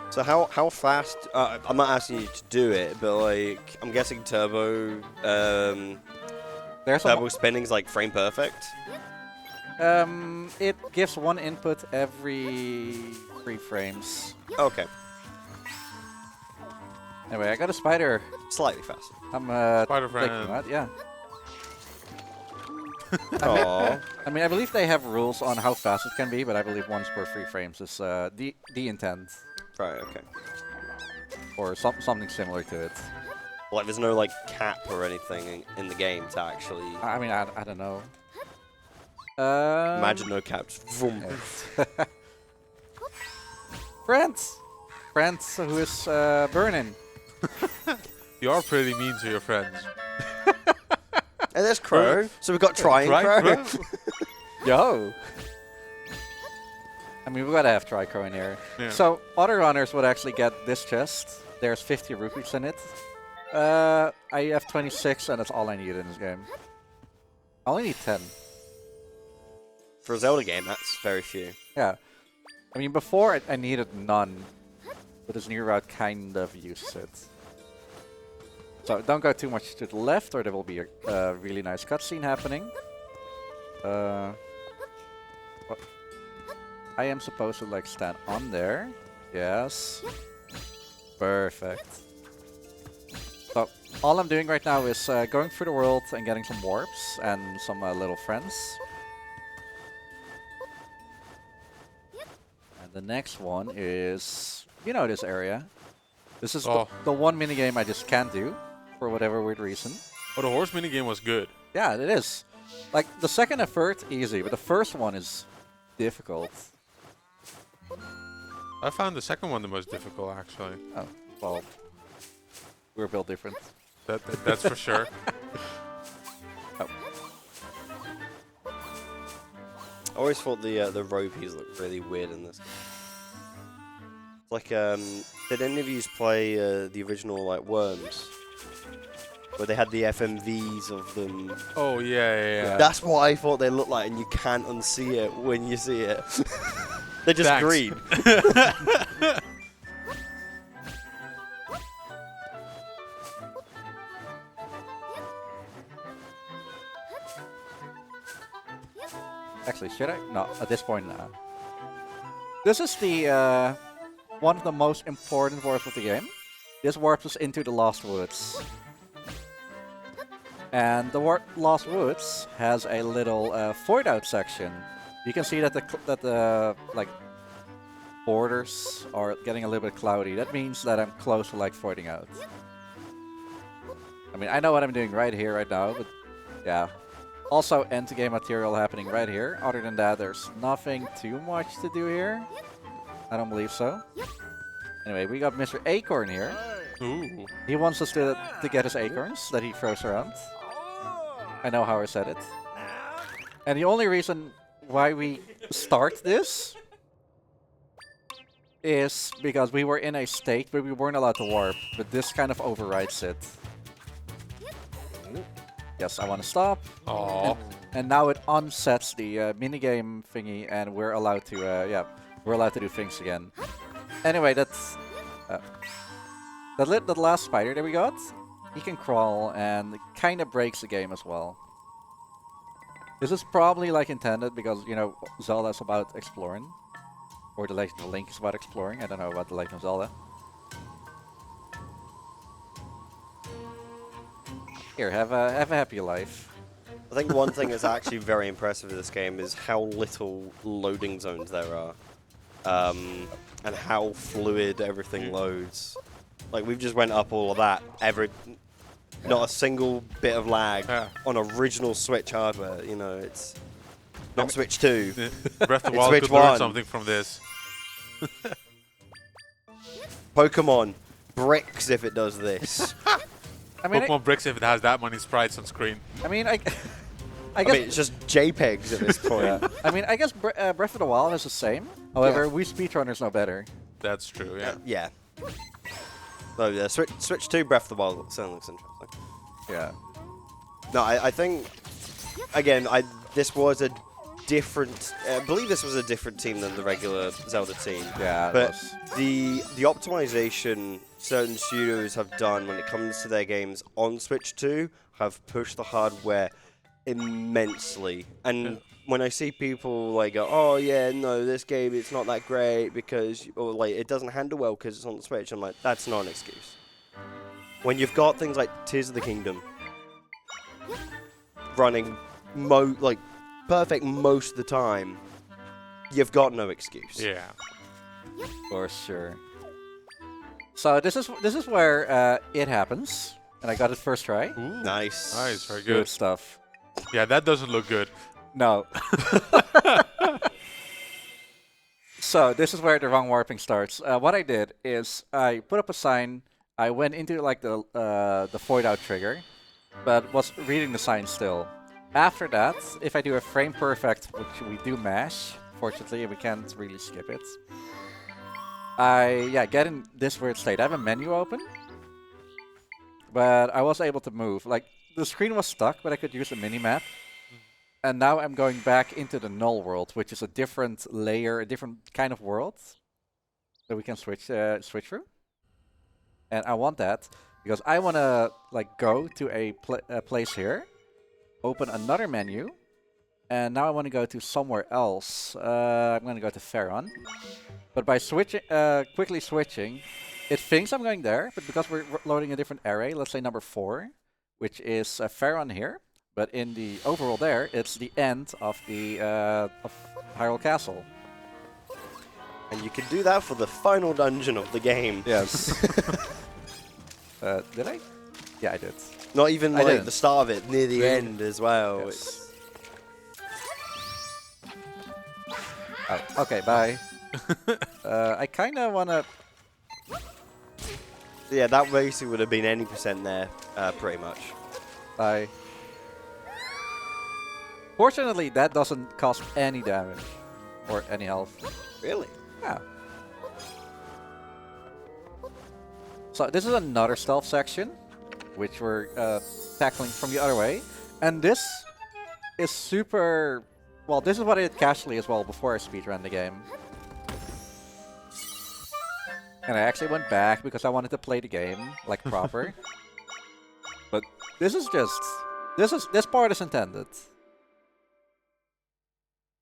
So how fast? I'm not asking you to do it, but like I'm guessing turbo There's turbo spinning's like frame perfect. It gives one input every 3 frames. Okay, Anyway, I got a spider. slightly faster. I'm Spider taking friend. that, yeah. Aww. I mean, I believe they have rules on how fast it can be, but I believe once per 3 frames is the intent, Right. Okay. or something similar to it. Like there's no like cap or anything in the game to actually. I mean, I don't know. Imagine no caps. Vroom. Friends, who is burning. You are pretty mean to your friends. And there's Crow. So we've got Try and Crow. Yo! I mean, we gotta have Trico in here. Yeah. So, other runners would actually get this chest. There's 50 rupees in it. I have 26, and that's all I need in this game. I only need 10. For a Zelda game, that's very few. Yeah. I mean, before I needed none, but this new route kind of uses it. So don't go too much to the left, or there will be a really nice cutscene happening. What? I am supposed to like stand on there. Yes. Perfect. So all I'm doing right now is going through the world and getting some warps and some little friends. And the next one is, you know, this area. This is the one minigame I just can't do for whatever weird reason. Oh, the horse minigame was good. Yeah, it is. Like, the second and third, easy, but the first one is difficult. I found the second one the most difficult, actually. Oh, well, we're built different. That's for sure. Oh. I always thought the ropies looked really weird in this. Like, did any of you play the original like Worms, where they had the FMVs of them? Oh yeah. That's what I thought they looked like, and you can't unsee it when you see it. They're just Thanks. green. Actually, should I? No, at this point, no. This is the one of the most important warps of the game. This warps us into the Lost Woods. And the Lost Woods has a little void out section. You can see that the like borders are getting a little bit cloudy. That means that I'm close to like voiding out. I mean, I know what I'm doing right here, right now, but yeah. Also, end game material happening right here. Other than that, there's nothing too much to do here. I don't believe so. Anyway, we got Mr. Acorn here. Ooh. He wants us to get his acorns that he throws around. I know how I said it. And the only reason why we start this is because we were in a state where we weren't allowed to warp, but this kind of overrides it. Yes, I want to stop. Aww. And now it unsets the minigame thingy, and we're allowed to, we're allowed to do things again. Anyway, that's that last spider that we got. He can crawl, and it kind of breaks the game as well. This is probably like intended because, you know, Zelda is about exploring, or the Legend of Link is about exploring. I don't know about the Legend of Zelda. Here, have a happy life. I think one thing that's actually very impressive with this game is how little loading zones there are, and how fluid everything loads. Like, we've just went up all of that. Not a single bit of lag on original Switch hardware. You know, it's not Switch 2. Breath of the It's Wild Switch could learn 1. something from this. Pokemon bricks if it does this. I mean, Pokemon bricks if it has that many sprites on screen. I mean, I I guess. mean, it's just JPEGs at this point. Yeah. I mean, I guess Breath of the Wild is the same. However, we speedrunners know better. That's true, yeah. Yeah. So yeah, Switch 2 Breath of the Wild certainly looks interesting. Yeah. No, I think again, this was a different. I believe this was a different team than the regular Zelda team. Yeah. It But was. the optimization certain studios have done when it comes to their games on Switch 2 have pushed the hardware immensely. And when I see people like go, oh yeah, no, this game it's not that great because, or like it doesn't handle well because it's on the Switch, I'm like, that's not an excuse. When you've got things like Tears of the Kingdom running perfect most of the time, you've got no excuse. Yeah. For sure. So this is where it happens, and I got it first try. Ooh. Nice. Nice, very Good good. stuff. Yeah, that doesn't look good. No. So this is where the wrong warping starts. What I did is I put up a sign. I went into like the void out trigger, but was reading the signs still. After that, if I do a frame perfect, which we do mash, fortunately we can't really skip it, I get in this weird state. I have a menu open, but I was able to move. Like, the screen was stuck, but I could use the mini-map. And now I'm going back into the null world, which is a different layer, a different kind of world that we can switch through. And I want that because I want to like go to a place here, open another menu, and now I want to go to somewhere else. I'm going to go to Pharaon. But by switching, quickly switching, it thinks I'm going there, but because we're loading a different array, let's say number 4, which is Pharaon here, but in the overall there, it's the end of the of Hyrule Castle. And you can do that for the final dungeon of the game. Yes. Did I? Yeah, I did. Not even I like didn't. the start of it, near the Really? end as well. Yes. Oh, okay, bye. I kind of want to... Yeah, that basically would have been any percent there, pretty much. Bye. Fortunately, that doesn't cost any damage or any health. Really? Yeah. So this is another stealth section, which we're tackling from the other way. And this is super... Well, this is what I did casually as well before I speedran the game. And I actually went back because I wanted to play the game like proper. But this is just... This part is intended.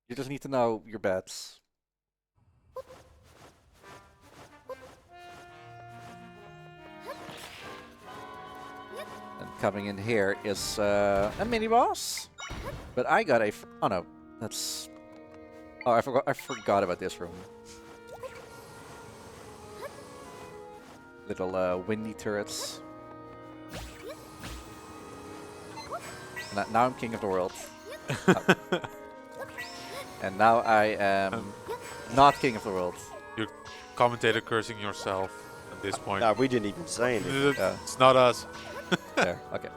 You just need to know your bets. And coming in here is a mini boss. But I got a... Oh no, that's... Oh, I forgot about this room. Little windy turrets. Now I'm king of the world. Oh. And now I am not king of the world. You're commentator cursing yourself at this point. We didn't even say anything. Yeah. It's not us. There, okay.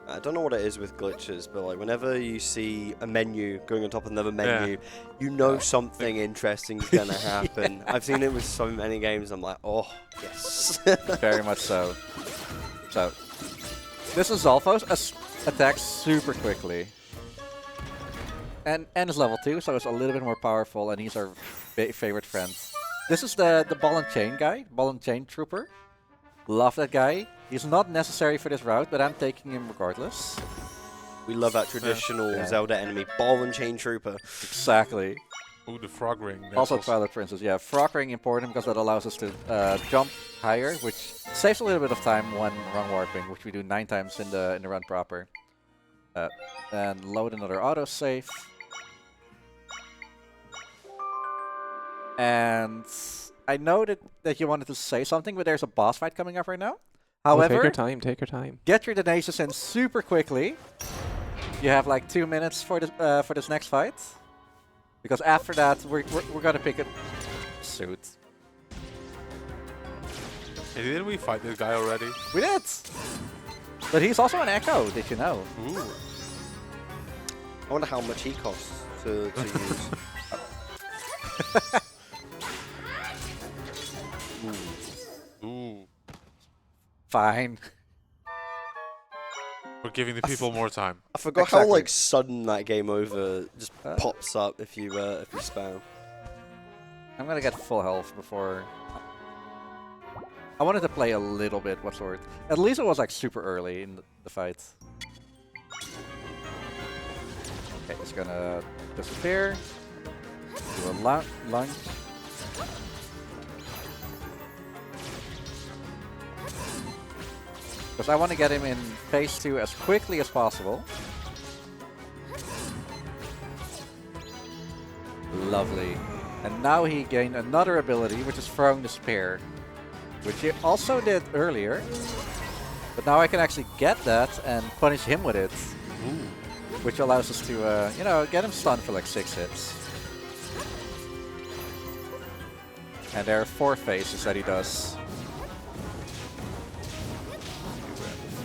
I don't know what it is with glitches, but like whenever you see a menu going on top of another menu, you know something interesting is gonna happen. I've seen it with so many games. I'm like, oh yes. Very much so. So, this is Zolfo's attacks super quickly. And is level 2, so it's a little bit more powerful, and he's our favorite friend. This is the ball and chain guy, ball and chain trooper. Love that guy. He's not necessary for this route, but I'm taking him regardless. We love that traditional Zelda enemy, ball and chain trooper. Exactly. Ooh, the frog ring. Also Twilight Princess, yeah. Frog ring important because that allows us to jump higher, which saves a little bit of time when run warping, which we do 9 times in the run proper. And load another autosave. And I know that you wanted to say something, but there's a boss fight coming up right now. However, take your time, take your time. Get your donations in super quickly. You have like 2 minutes for this next fight. Because after that, we're gonna pick a suit. Hey, didn't we fight this guy already? We did! But he's also an Echo, did you know? Ooh. I wonder how much he costs to use. Ooh. Fine. We're giving the people more time. I forgot how like sudden that game over just pops up if you spam. I'm gonna get full health before... I wanted to play a little bit, what sort. At least it was like super early in the fight. Okay, it's gonna disappear. Do a lunge. Because I want to get him in phase 2 as quickly as possible. Lovely. And now he gained another ability, which is throwing the spear. Which he also did earlier. But now I can actually get that and punish him with it. Which allows us to, you know, get him stunned for like 6 hits. And there are 4 phases that he does.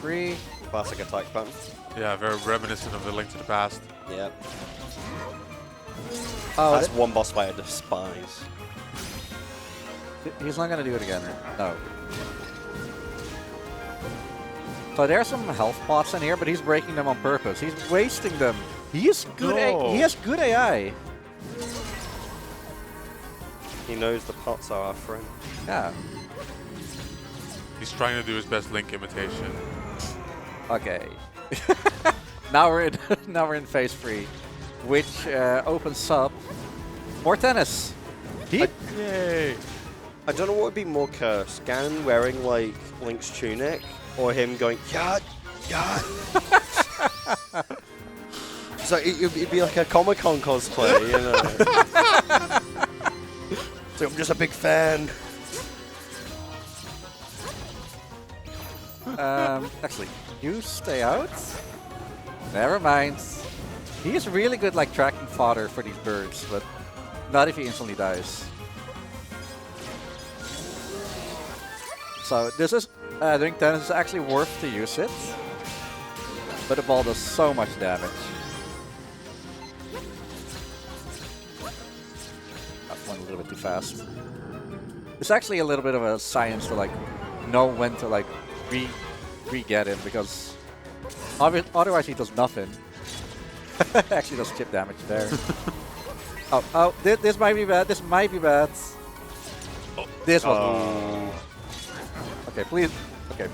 3. Classic attack pattern. Yeah, very reminiscent of the Link to the Past. Yep. Oh, That's one boss fight I despise. he's not gonna do it again. No. So there's some health pots in here, but he's breaking them on purpose. He's wasting them. He has good AI. He knows the pots are our friend. Yeah. He's trying to do his best Link imitation. Okay. now we're in phase 3, which opens up more tennis. Yay! I don't know what would be more cursed, Ganon wearing like Link's tunic, or him going yeah. So it'd be like a Comic-Con cosplay, you know. So I'm just a big fan. Actually, you stay out. Never mind. He is really good like tracking fodder for these birds, but not if he instantly dies. So this is during tennis is actually worth to use it, but the ball does so much damage. That went a little bit too fast. It's actually a little bit of a science to like know when to like re-get him, because otherwise he does nothing. Actually does chip damage there. oh, this might be bad. This might be bad. Oh, this was. Okay, please. Okay.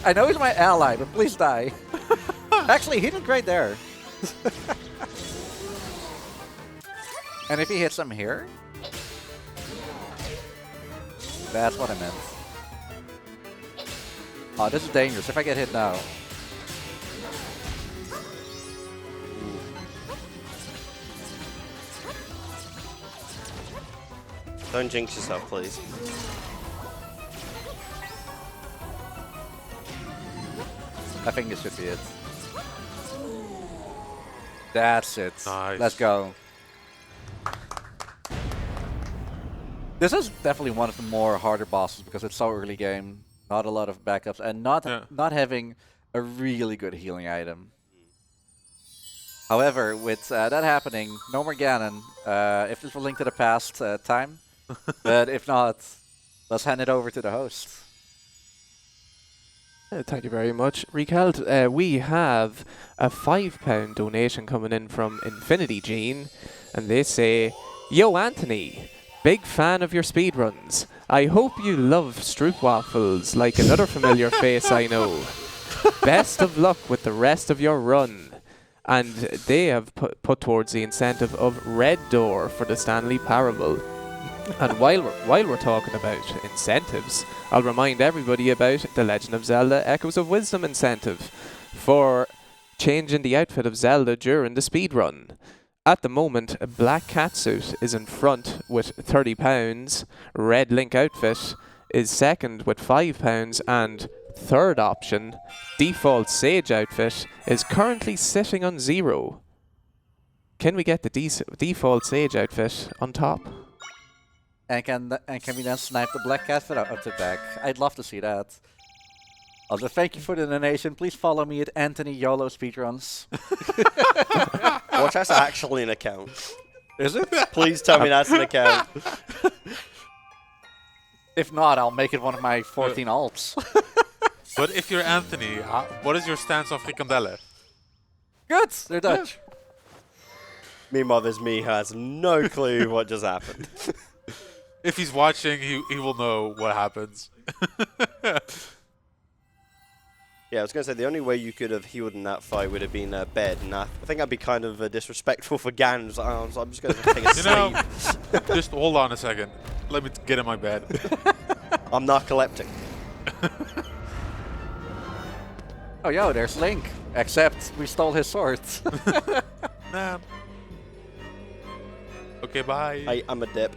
I know he's my ally, but please die. Actually, he did great there. And if he hits him here, that's what I meant. Oh, this is dangerous if I get hit now. Don't jinx yourself, please. I think this should be it. That's it. Nice. Let's go. This is definitely one of the more harder bosses because it's so early game. Not a lot of backups and not having a really good healing item. However, with that happening, no more Ganon. If this will Link to the Past time, but if not, let's hand it over to the host. Thank you very much, Riekelt. We have a £5 donation coming in from Infinity Gene, and they say, "Yo, Anthony, big fan of your speedruns. I hope you love stroopwafels like another familiar face I know. Best of luck with the rest of your run." And they have put towards the incentive of Red Door for the Stanley Parable. And while we're talking about incentives, I'll remind everybody about the Legend of Zelda Echoes of Wisdom incentive for changing the outfit of Zelda during the speedrun. At the moment, a black catsuit is in front with £30, red Link outfit is second with £5, and third option, default Sage outfit, is currently sitting on 0. Can we get the default Sage outfit on top? And can we then snipe the black cat out the back? I'd love to see that. Also, thank you for the donation. Please follow me at Anthony YOLO Speedruns. Watch, that's actually an account. Is it? Please tell me that's an account. If not, I'll make it one of my 14 alts. But if you're Anthony, what is your stance on frikandellen? Good, they're Dutch. Meanwhile, there's me who has no clue what just happened. If he's watching, he will know what happens. Yeah, I was going to say, the only way you could have healed in that fight would have been bed, and I think that'd be kind of disrespectful for Ganon, so I'm just going to take a sleep. Just hold on a second. Let me get in my bed. I'm narcoleptic. Oh, yo, there's Link. Except we stole his sword. Nah. Okay, bye. I'm a dip.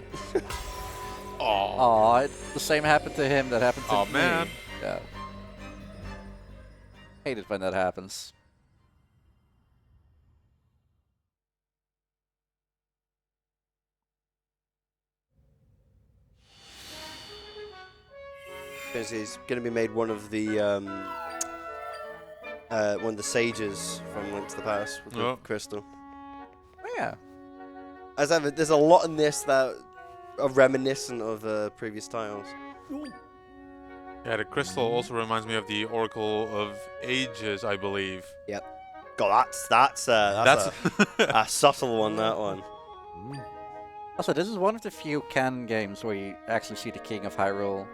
Aw, the same happened to him that happened to me. Oh, man. Yeah. Hate it when that happens. He's going to be made one of the sages from Link to the Past with the crystal. Oh, yeah. As ever, there's a lot in this that are reminiscent of previous titles. Yeah, the crystal also reminds me of the Oracle of Ages, I believe. Yep. God, that's a subtle one. That one. Also, this is one of the few canon games where you actually see the King of Hyrule.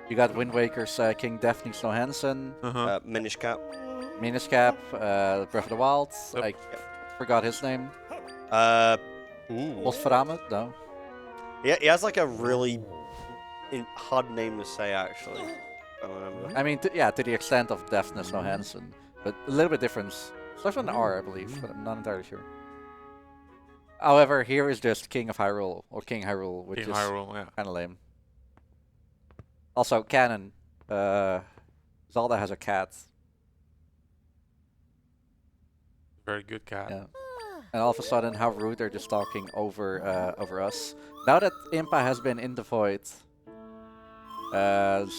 You got Wind Waker's King Daphne Snow Hansen, Minish Cap. Minish Cap, Breath of the Wild. Yep. I forgot his name. Ooh. Osframet? No. Yeah, he has like a really hard name to say, actually. I don't remember. I mean, to the extent of Daphne Snow Hansen, but a little bit different. Starts with an R, I believe, but I'm not entirely sure. However, here is just King of Hyrule, or King Hyrule, which King is Hyrule, yeah. kind of lame. Also, canon. Zelda has a cat. Very good cat. Yeah. And all of a sudden, how rude, they're just talking over us. Now that Impa has been in the void,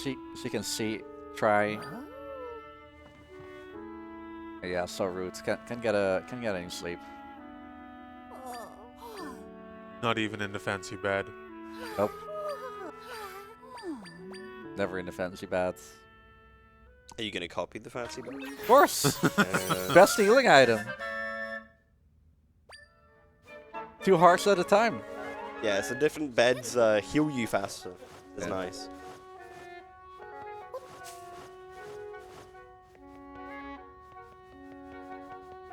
she can try. Yeah, so rude. Can't get any sleep. Not even in the fancy bed. Nope. Never in the fancy bed. Are you gonna copy the fancy bed? Of course. Best healing item. 2 hearts at a time. Yeah, so different beds heal you faster. It's nice.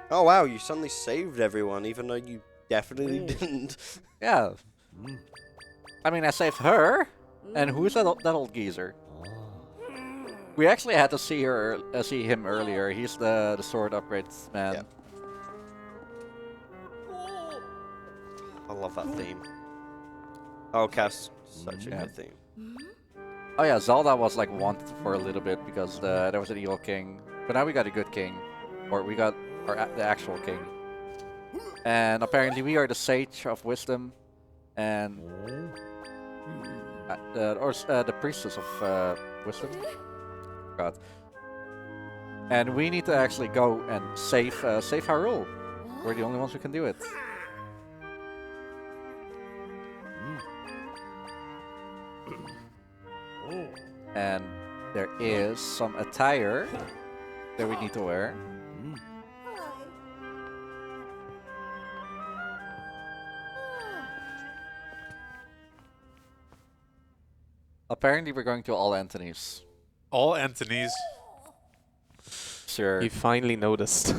Oh wow, you suddenly saved everyone, even though you definitely didn't. Yeah. I mean, I saved her. And who's that old geezer? We actually had to see him earlier. He's the sword upgrades man. Yep. I love that theme. Oh, Cass, such a good theme. Oh yeah, Zelda was like wanted for a little bit because there was an evil king, but now we got a good king, or we got the actual king. And apparently we are the Sage of Wisdom, and the Priestess of Wisdom. God. And we need to actually go and save Hyrule. We're the only ones who can do it. And there is some attire that we need to wear. Apparently we're going to all Anthony's. All Anthony's. Sure. You finally noticed.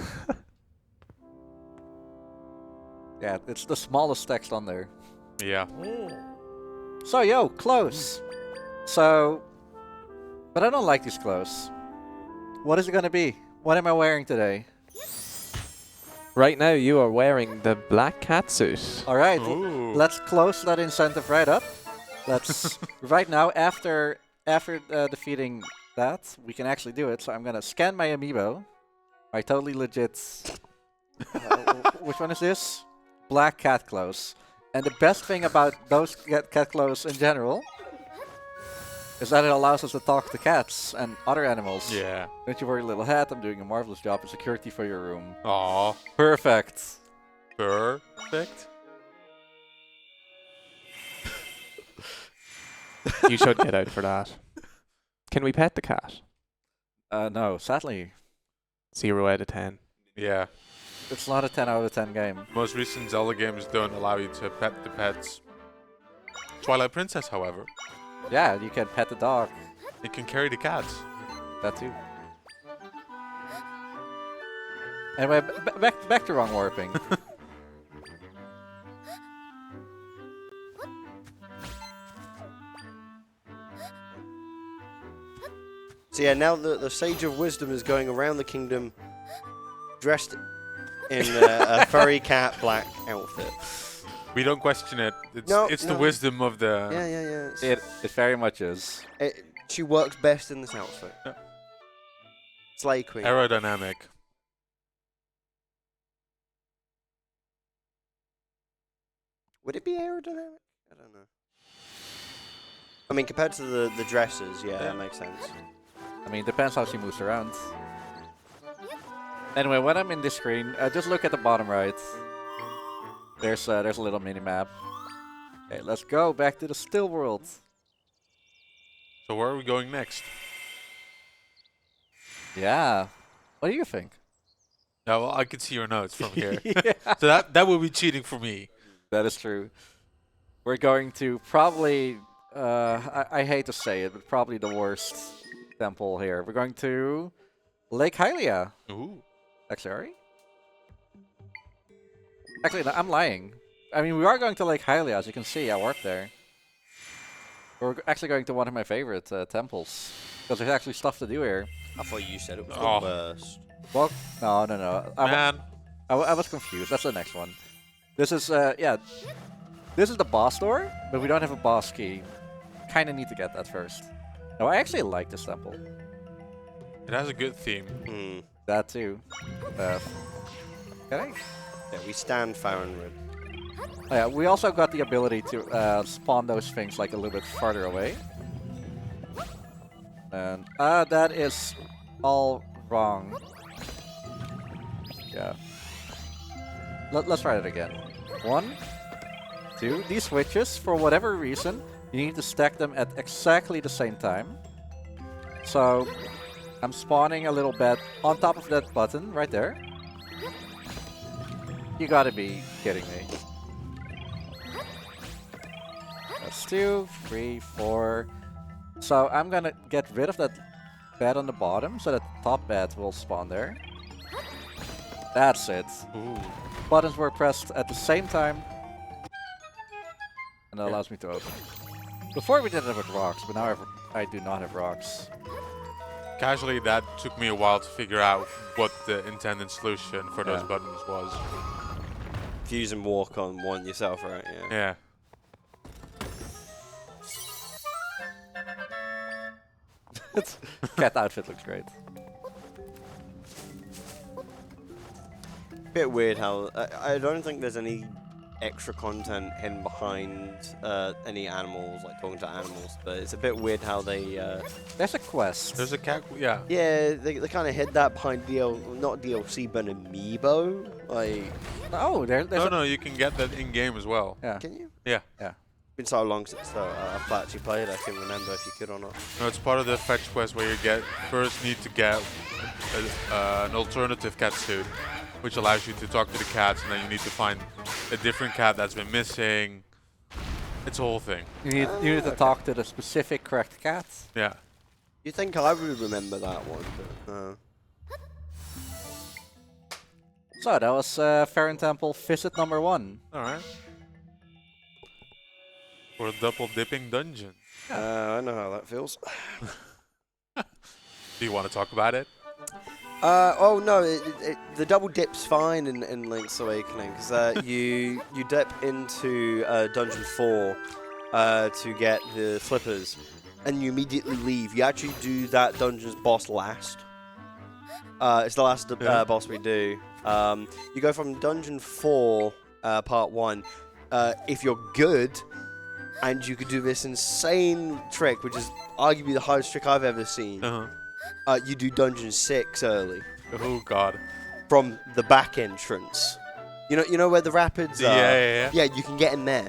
Yeah, it's the smallest text on there. Yeah. So, yo, clothes. So, but I don't like these clothes. What is it gonna be? What am I wearing today? Right now, you are wearing the black catsuit. All right, Ooh. let's close that incentive right up. Let's right now after defeating that, we can actually do it. So I'm gonna scan my amiibo, my totally legit. Which one is this? Black cat clothes. And the best thing about those cat clothes in general is that it allows us to talk to cats and other animals. Yeah. Don't you worry, little hat. I'm doing a marvelous job in security for your room. Aw. Perfect. Perfect. You should get out for that. Can we pet the cat? No, sadly, 0 out of 10. Yeah. it's not a 10 out of 10 game. Most recent Zelda games don't allow you to pet the pets. Twilight Princess, however, Yeah, you can pet the dog. it can carry the cats. That too. Anyway, back to wrong warping. So yeah, now the Sage of Wisdom is going around the kingdom dressed in a furry cat black outfit. We don't question it. It's No, the no. wisdom of the. Yeah. It very much is. She works best in this outfit. Yeah. Slay Queen. Aerodynamic. Would it be aerodynamic? I don't know. I mean, compared to the dresses, yeah, that makes sense. I mean, depends how she moves around. Anyway, when I'm in this screen, just look at the bottom right. There's a little mini map. Okay, let's go back to the still world. So where are we going next? Yeah. What do you think? Yeah, well, I can see your notes from here. Yeah. So that will be cheating for me. That is true. We're going to probably, I hate to say it, but probably the worst temple here. We're going to Lake Hylia. Ooh. Actually, are we? Actually, no, I'm lying. I mean, we are going to Lake Hylia, as you can see. I warped there. We're actually going to one of my favorite temples, because there's actually stuff to do here. I thought you said it was Oh. the worst. Well, no. Man. I was confused. That's the next one. This is, yeah. This is the boss door, but we don't have a boss key. Kind of need to get that first. No, I actually like this temple. It has a good theme. Hmm. That too. Can I? Yeah, we stand Farronwood. Oh, yeah, we also got the ability to spawn those things like a little bit farther away. And that is all wrong. Yeah. Let's try it again. 1, 2. These switches, for whatever reason, you need to stack them at exactly the same time. So I'm spawning a little bit on top of that button right there. You gotta be kidding me. That's 2, 3, 4. So I'm gonna get rid of that bed on the bottom so that the top bed will spawn there. That's it. Ooh. Buttons were pressed at the same time. And that allows me to open. Before we did it with rocks, but now I do not have rocks. Casually, that took me a while to figure out what the intended solution for those Yeah. buttons was. Fuse and walk on one yourself, right? Yeah. Yeah. Cat outfit looks great. Bit weird how I don't think there's any extra content hidden behind any animals, like talking to animals, but it's a bit weird how they There's a quest. There's a cat. Yeah. yeah, they kind of hid that behind not DLC but amiibo. Like, Oh, there's No, you can get that in game as well. Yeah. can you? Yeah. Been so long since I've actually played. I can't remember if you could or not. No, it's part of the fetch quest where you first need to get an alternative cat suit, which allows you to talk to the cats, and then you need to find a different cat that's been missing. It's a whole thing. You need to talk to the specific correct cat. Yeah. You think I would remember that one? But, So that was Farron Temple visit number 1. All right. For a double dipping dungeon. I know how that feels. Do you want to talk about it? Oh no, the double dip's fine in Link's Awakening because you dip into Dungeon 4 to get the flippers, and you immediately leave. You actually do that dungeon's boss last. It's the last boss we do. You go from Dungeon 4, Part 1. If you're good, and you could do this insane trick, which is arguably the hardest trick I've ever seen. You do Dungeon 6 early. Oh God. From the back entrance. You know where the rapids are? Yeah. Yeah, you can get in there.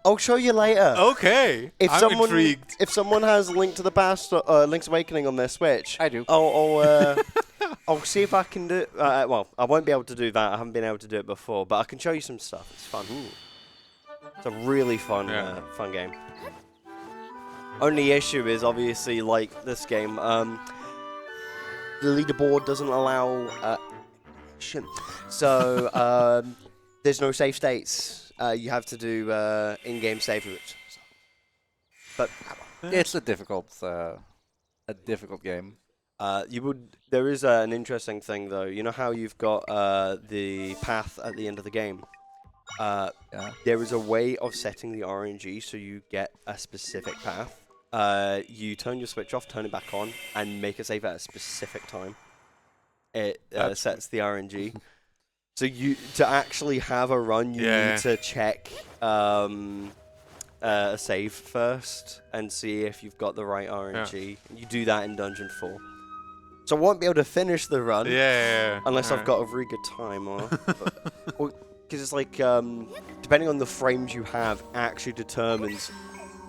I'll show you later. Okay. I'm intrigued. If someone has Link to the Past, Link's Awakening on their Switch, I do. I'll see if I can do. Well, I won't be able to do that. I haven't been able to do it before, but I can show you some stuff. It's fun. It's a really fun, fun game. Only issue is obviously like this game. The leaderboard doesn't allow so there's no save states. You have to do in-game save routes. But It's a difficult game. There is an interesting thing though. You know how you've got the path at the end of the game. There is a way of setting the RNG so you get a specific path. You turn your Switch off, turn it back on, and make it save at a specific time. It sets the RNG. So to actually have a run, you need to check a save first and see if you've got the right RNG. You do that in Dungeon 4. So I won't be able to finish the run unless I've got a really good timer. Because it's like, depending on the frames you have, actually determines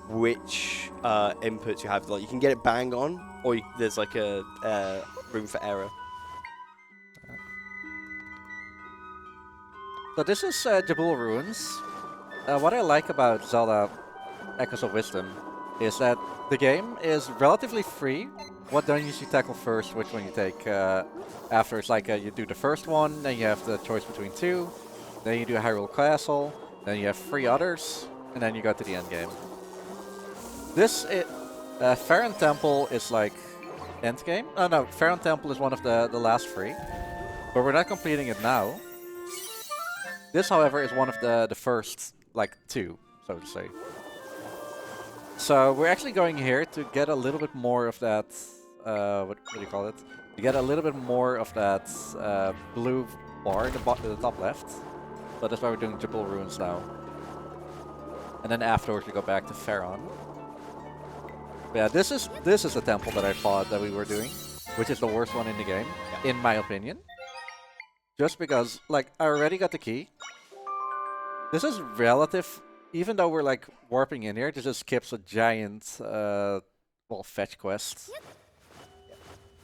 which inputs you have. Like, you can get it bang on, or there's like a room for error. So this is Jabul Ruins. What I like about Zelda Echoes of Wisdom is that the game is relatively free. What dungeons you tackle first, which one you take after. It's like you do the first one, then you have the choice between two, then you do Hyrule Castle, then you have 3 others, and then you go to the end game. This, Farron Temple is like end game. Oh no, Farron Temple is one of the last 3, but we're not completing it now. This, however, is one of the first, like, 2, so to say. So we're actually going here to get a little bit more of that, what do you call it? To get a little bit more of that blue bar in the top left. So that's why we're doing Jabul Ruins now. And then afterwards we go back to Farron. But yeah, this is the temple that I thought that we were doing, which is the worst one in the game, in my opinion. Just because, like, I already got the key. This is relative, even though we're like warping in here, this just skips a giant, well, fetch quest.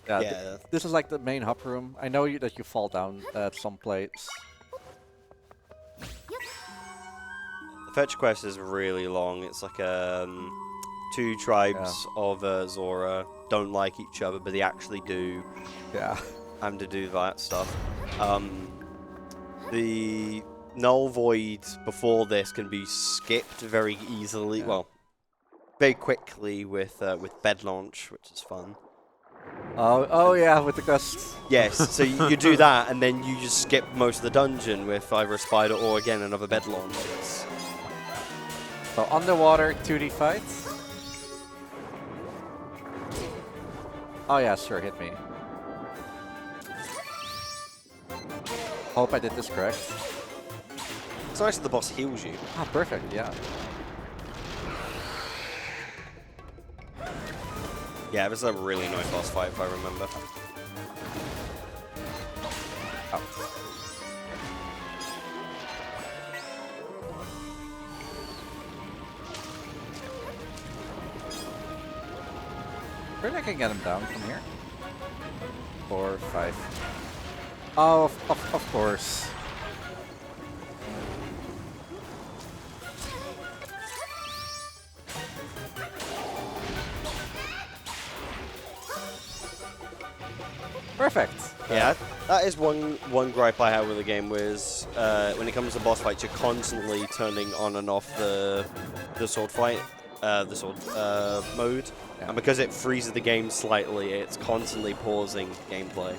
Yeah, this is like the main hub room. I know that you fall down at some place. The fetch quest is really long. It's like 2 tribes of Zora don't like each other, but they actually do. Yeah. Having to do that stuff. The Null Void before this can be skipped very easily. Well, very quickly with bed launch, which is fun. Oh yeah, with the ghosts. Yes, so you do that, and then you just skip most of the dungeon with either a spider or again another bed launch. So underwater 2D fights. Oh yeah, sure, hit me. Hope I did this correct. It's nice that the boss heals you. Ah, perfect, yeah. Yeah, this is a really nice boss fight if I remember. Oh. Where I can get him down from here? 4, 5. Oh, of course. Perfect. Yeah, that is one gripe I have with the game was when it comes to boss fights, you're constantly turning on and off the sword fight, the sword mode, and because it freezes the game slightly, it's constantly pausing gameplay.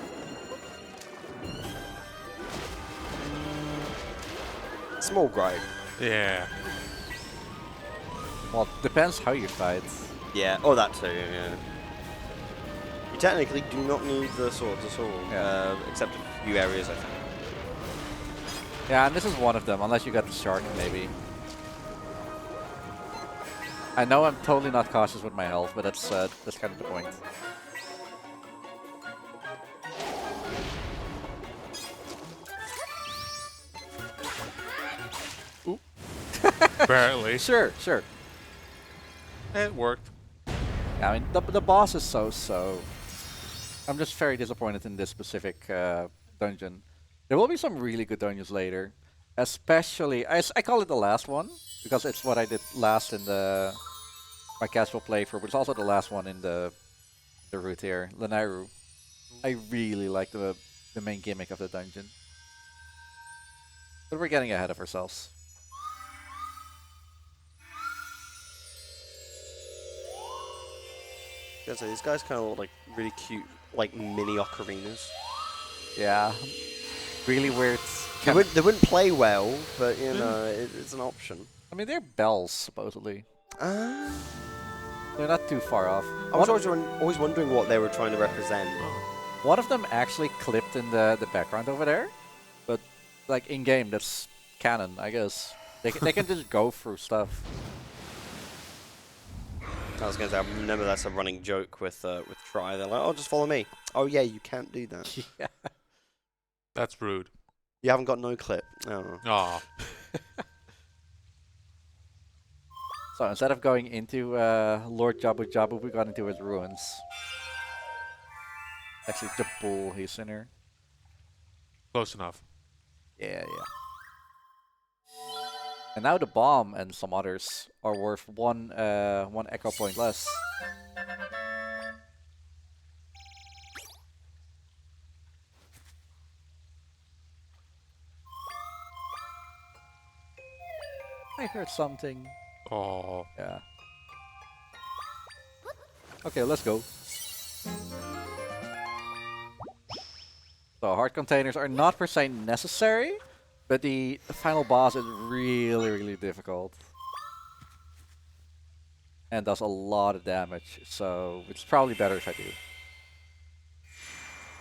Small gripe. Yeah. Well, depends how you fight. Yeah, oh that too, yeah. You technically do not need the swords at all, except a few areas, I think. Yeah, and this is one of them, unless you got the shark, maybe. I know I'm totally not cautious with my health, but that's kind of the point. Apparently. Sure. It worked. Yeah, I mean, the boss is so. I'm just very disappointed in this specific dungeon. There will be some really good dungeons later. Especially, I call it the last one, because it's what I did last in my casual playthrough, but it's also the last one in the route here, Lanairu. I really like the main gimmick of the dungeon. But we're getting ahead of ourselves. Yeah, so these guys kind of look like really cute, like mini ocarinas. Yeah, really weird. They wouldn't play well, but you know, it's an option. I mean, they're bells, supposedly. They're not too far off. I was always wondering what they were trying to represent. One of them actually clipped in the background over there, but like in game, that's canon, I guess. They can just go through stuff. I was going to say, I remember that's a running joke with Try. They're like, oh, just follow me. Oh, yeah, you can't do that. Yeah. That's rude. You haven't got no clip. Oh. Aw. So instead of going into Lord Jabu Jabu, we got into his ruins. Actually, Jabul, he's in here. Close enough. Yeah, yeah. And now the bomb and some others are worth one echo point less. I heard something. Oh. Yeah. Okay, let's go. So heart containers are not per se necessary, but the final boss is really, really difficult. And does a lot of damage, so it's probably better if I do.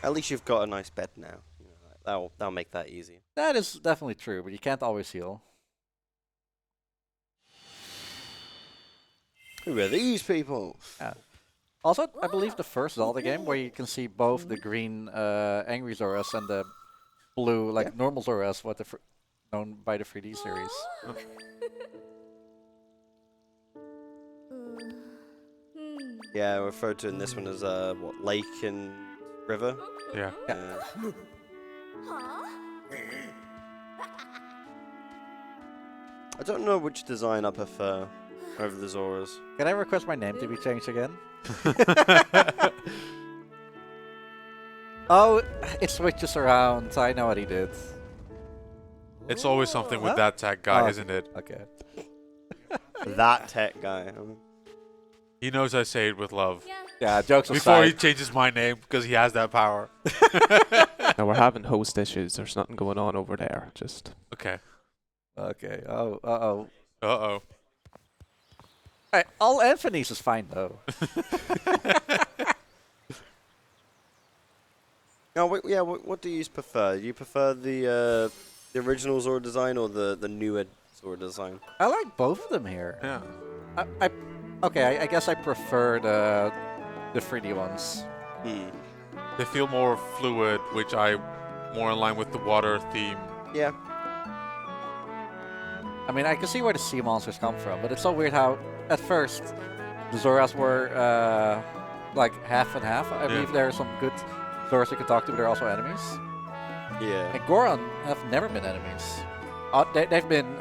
At least you've got a nice bed now. You know, that'll make that easy. That is definitely true, but you can't always heal. Who are these people? Yeah. Also, I believe the first Zelda game where you can see both the green angry Zoras and the blue, like normal Zoras, what known by the 3D series. Yeah, referred to in this one as what, lake and river? Yeah. I don't know which design I prefer over the Zoras. Can I request my name to be changed again? Oh, it switches around. I know what he did. It's always something with Huh? that tag guy, Oh. isn't it? Okay. That tech guy. He knows I say it with love. Yeah, jokes Before he aside. changes my name, because he has that power. Now we're having host issues. There's nothing going on over there. Just Okay. Okay. Oh, uh-oh. Uh-oh. Alright, all Anthony's is fine, though. No, yeah. What do you prefer? Do you prefer the original Zora design or the newer Zora design? I like both of them here. Yeah. I guess I prefer the 3D ones. Hmm. They feel more fluid, which more in line with the water theme. Yeah. I mean, I can see where the sea monsters come from, but it's so weird how, at first, the Zoras were like half and half. I believe there are some good Zoras you can talk to, but they're also enemies. Yeah. And Goron have never been enemies. They've been...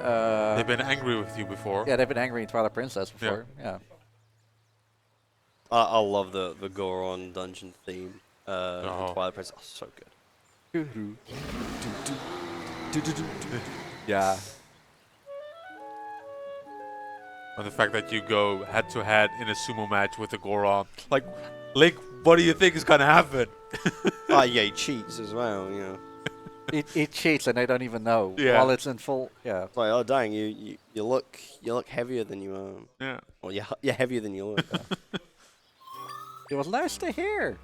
They've been angry with you before. Yeah, they've been angry in Twilight Princess before. Yeah. I love the Goron dungeon theme. In Twilight Princess. Oh, so good. Yeah. And the fact that you go head to head in a sumo match with a Goron. Like, Link, what do you think is gonna happen? Oh yeah, he cheats as well. You know. It cheats and they don't even know Yeah. while it's in full. Yeah. It's like, oh dang, you look heavier than you are. Yeah. Well, you're heavier than you look. It was nice to hear.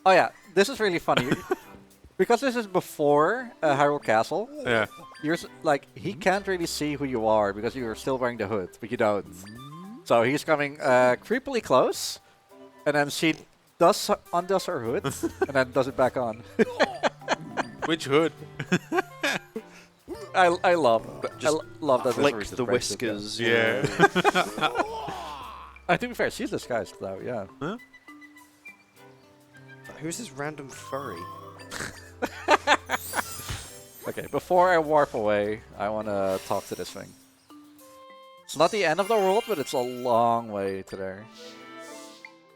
Oh yeah, this is really funny. Because this is before Hyrule Castle, Yeah. like, he can't really see who you are because you're still wearing the hood, but you don't. So he's coming creepily close, and then she undoes her hood, and then does it back on. Which hood? I love Just love that. Flick reference the to Brexit, yeah. whiskers. you Yeah. know. To be fair, she's disguised though, yeah. Huh? Who's this random furry? Okay, before I warp away, I want to talk to this thing. It's not the end of the world, but it's a long way to there.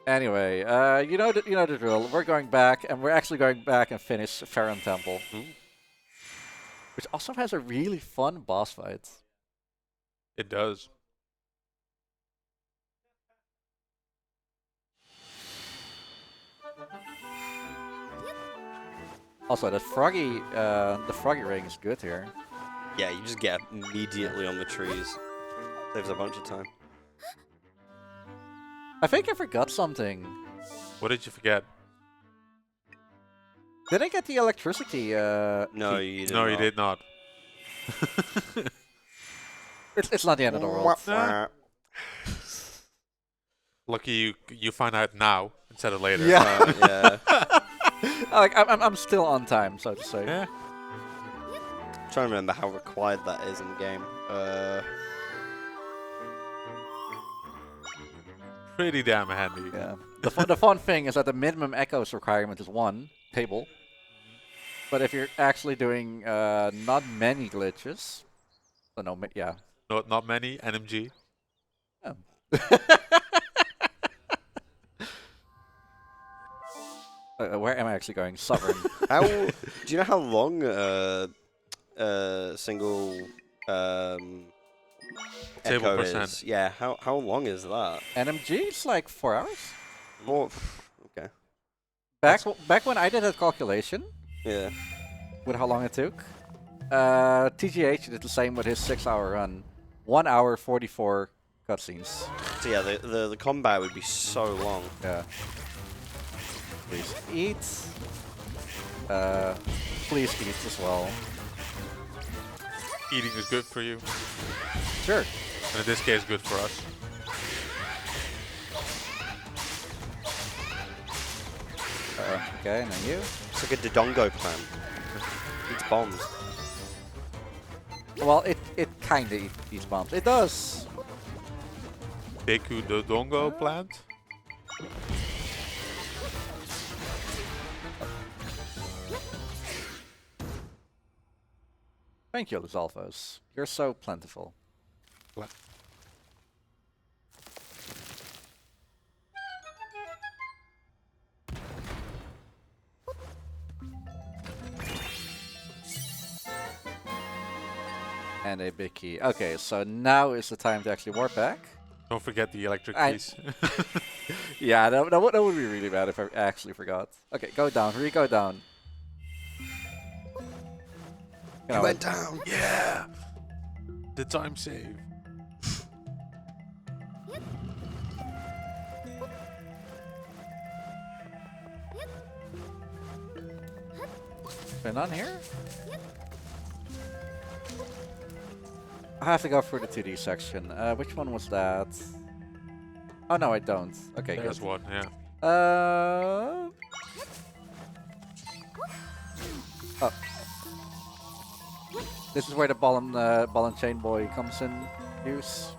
Anyway, you know the drill. We're going back, and we're actually going back and finish Farron Temple, which also has a really fun boss fight. It does. Also, the froggy ring is good here. Yeah, you just get immediately on the trees. Saves a bunch of time. I think I forgot something. What did you forget? Did I get the electricity? No, key? you did No, not. you did not. It's not the end of the world. Wah, wah. Lucky you find out now instead of later. Yeah. Yeah. Like I'm still on time, so to say. Yeah. Trying to remember how required that is in the game. Pretty damn handy. Yeah. The fun thing is that the minimum echoes requirement is 1 table. But if you're actually doing not many glitches, so no, yeah. Not many. NMG. Oh. Where am I actually going? Sovereign. How do you know how long single Table echo percent. is? Yeah. How long is that? NMG is like 4 hours. Oh, okay. Back when I did that calculation, Yeah. with how long it took, TGH did the same with his 6-hour run. 1 hour 44 cutscenes. So yeah, the combat would be so long. Yeah. Please eat. Please eat as well. Eating is good for you. Sure. And in this case, good for us. Okay, and then you. It's like a Dodongo plan. Eats bombs. Well, it kinda eats bombs. It does. Beku Dodongo plant. Thank you, Lizalfos. You're so plentiful. And a big key. Okay, so now is the time to actually warp back. Don't forget the electric I- keys. Yeah, that would be really bad if I actually forgot. Okay, go down. Go down. You know, down. Yeah. The time save. been on here? I have to go through the 2D section. Which one was that? Oh no, I don't. Okay, There's good. one, yeah. Oh. This is where the ball and chain boy comes in use.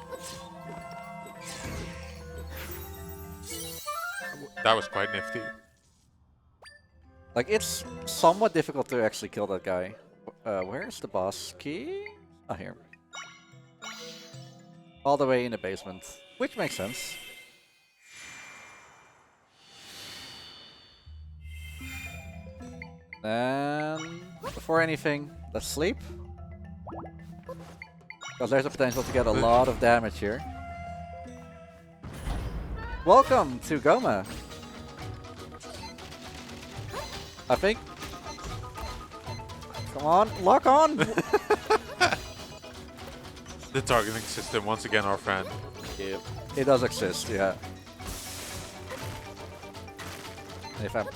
That was quite nifty. Like, it's somewhat difficult to actually kill that guy. Where's the boss key? Oh, here. All the way in the basement. Which makes sense. And before anything, let's sleep. Because there's a potential to get a lot of damage here. Welcome to Goma. I think. Come on, lock on! The targeting system, once again, our friend. Yep. It does exist, yeah. And if I'm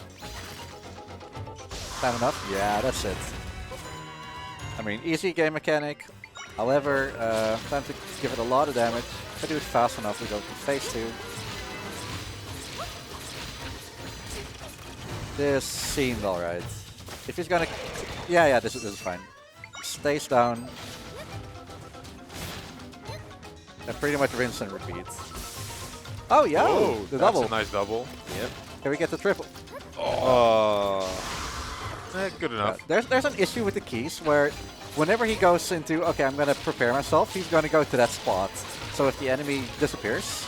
time enough, yeah, that's it. I mean, easy game mechanic. However, time to give it a lot of damage. If I do it fast enough, we go to phase 2. This seemed alright. If he's gonna, yeah, this is fine. Stays down. And pretty much rinse and repeat. Oh yeah, the That's double. a nice double. Yep. Can we get the triple? Oh. Good enough. There's an issue with the keys where whenever he goes into, okay, I'm gonna prepare myself, he's gonna go to that spot. So if the enemy disappears,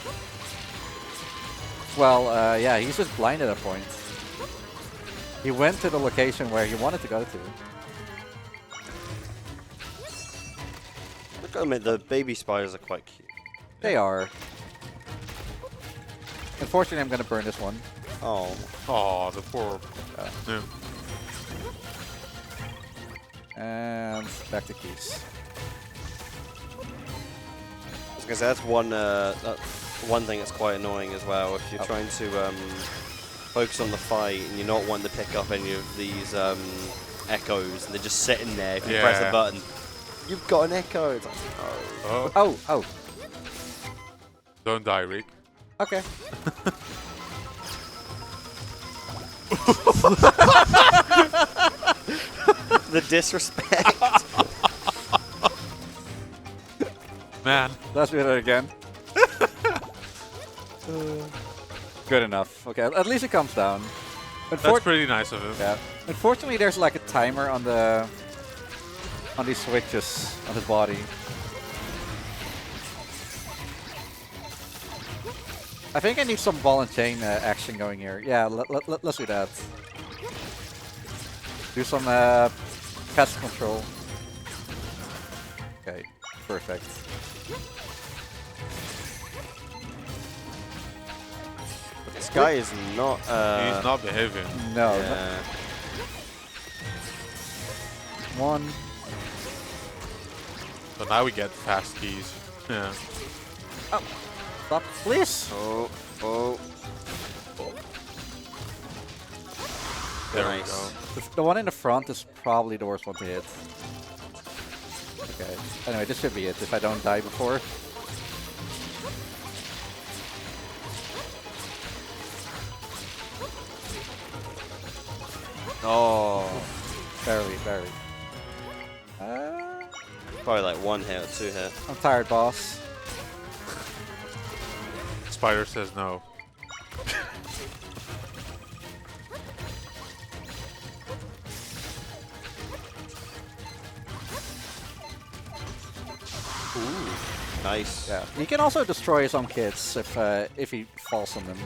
well, yeah, he's just blind at a point. He went to the location where he wanted to go to. Look, I mean, the baby spiders are quite cute. They are. Unfortunately, I'm gonna burn this one. Oh. Oh, the poor. Yeah. And back to keys. Because that's one one thing that's quite annoying as well. If you're trying to focus on the fight and you're not wanting to pick up any of these echoes, and they're just sitting there. If you press the button, you've got an echo. It's like, oh. Oh, Oh. don't die, Rick. Okay. The disrespect. Man, Let's do that again. Good enough. Okay, at least it comes down. that's pretty nice of him. Yeah. Unfortunately, there's like a timer on these switches on his body. I think I need some ball and chain action going here. Yeah, let's do that. Do some pest control. Okay, perfect. This guy is not. He's not behaving. No. Yeah. One. So now we get fast keys. Yeah. Stop, please. Oh. Oh. There Nice. we go. The one in the front is probably the worst one to hit. Okay. Anyway, this should be it if I don't die before. Oh. Barely. Probably like 1 hit or 2 hit. I'm tired, boss. Spider says no. Nice. Yeah. He can also destroy his own kids if he falls on them.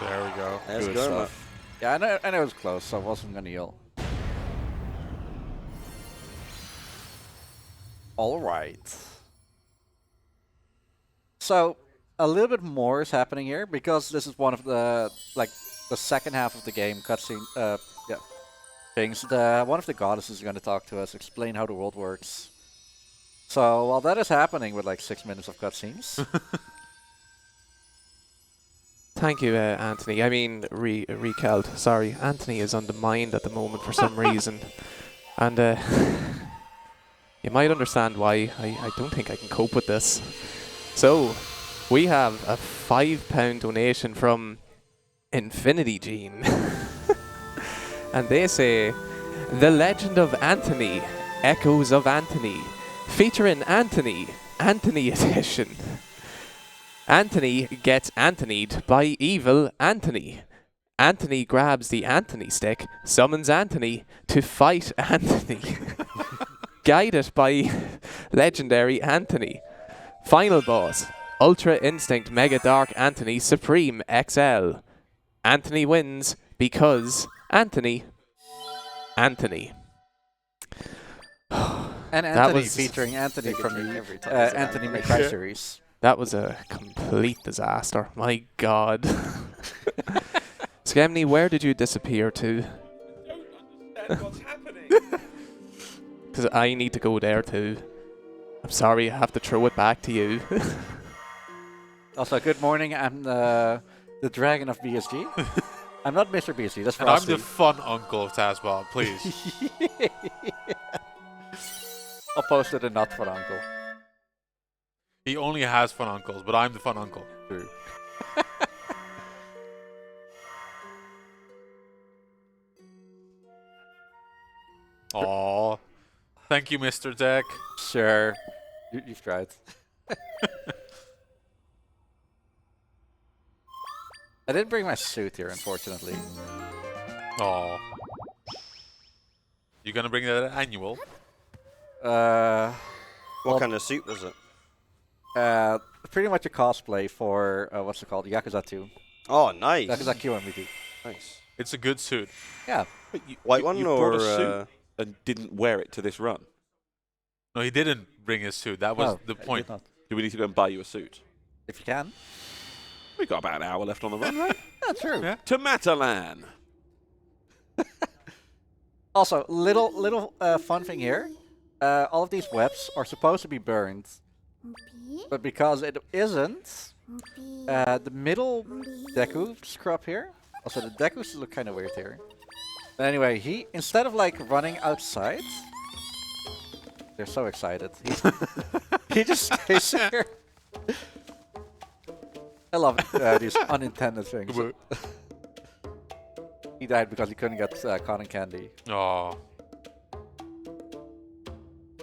There we go. That's Good good stuff. enough. Yeah, I know it was close, so I wasn't gonna yell. All right. So a little bit more is happening here because this is one of the the second half of the game cutscene. Yeah, things. One of the goddesses is going to talk to us, explain how the world works. So while that is happening with like 6 minutes of cutscenes. Thank you, Anthony. I mean, Riekelt. Sorry, Anthony is undermined at the moment for some reason. And you might understand why. I don't think I can cope with this. So, we have a £5 donation from Infinity Gene. And they say, The Legend of Anthony, Echoes of Anthony, featuring Anthony, Anthony Edition. Anthony gets Anthony'd by evil Anthony. Anthony grabs the Anthony stick, summons Anthony to fight Anthony. Guided by legendary Anthony. Final boss, Ultra Instinct Mega Dark Anthony Supreme XL. Anthony wins because Anthony. And That Anthony was- featuring Anthony from the every time I say Anthony Anthony. McCry series. That was a complete disaster. My God. Skemny, where did you disappear to? What's happening? Because I need to go there too. I'm sorry, I have to throw it back to you. Also, good morning. I'm the dragon of BSG. I'm not Mr. BSG. That's And I'm Frosty. the fun uncle of Tazbot, please. Opposed to the not fun uncle. He only has fun uncles, but I'm the fun uncle. True. Aww. Thank you, Mr. Deck. Sure. You've tried. I didn't bring my suit here, unfortunately. Aww. You gonna bring that at annual? What kind of suit was it? Pretty much a cosplay for what's it called? Yakuza 2. Oh, nice. Yakuza QMVD. Nice. It's a good suit. Yeah. But White one you or brought a suit and didn't wear it to this run. No, he didn't bring his suit. That was Oh, the I did point. not. Do we need to go and buy you a suit? If you can. We've got about an hour left on the run, right? Yeah, true. Yeah. To Matalan. Also, little fun thing here. All of these webs are supposed to be burned, but because it isn't, the middle Deku scrub here. Also, the Dekus look kind of weird here. But anyway, he instead of like running outside, they're so excited. He just stays here. I love these unintended things. He died because he couldn't get cotton candy. Oh.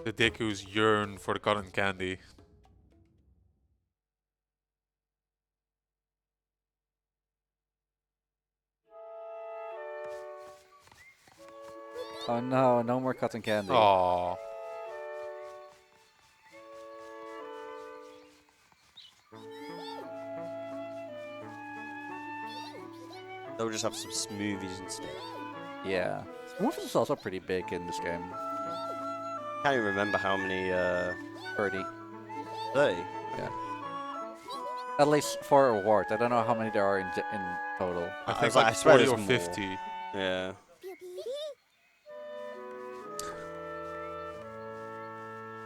The Dekus yearn for the cotton candy. Oh no, no more cotton candy. Oh. They'll just have some smoothies instead. Yeah. Smoothies is also pretty big in this game. Can't even remember how many. 30. 30. Yeah. At least 4 awards. I don't know how many there are in total. I I think was like, like I swear 40 or there's more. 50. Yeah.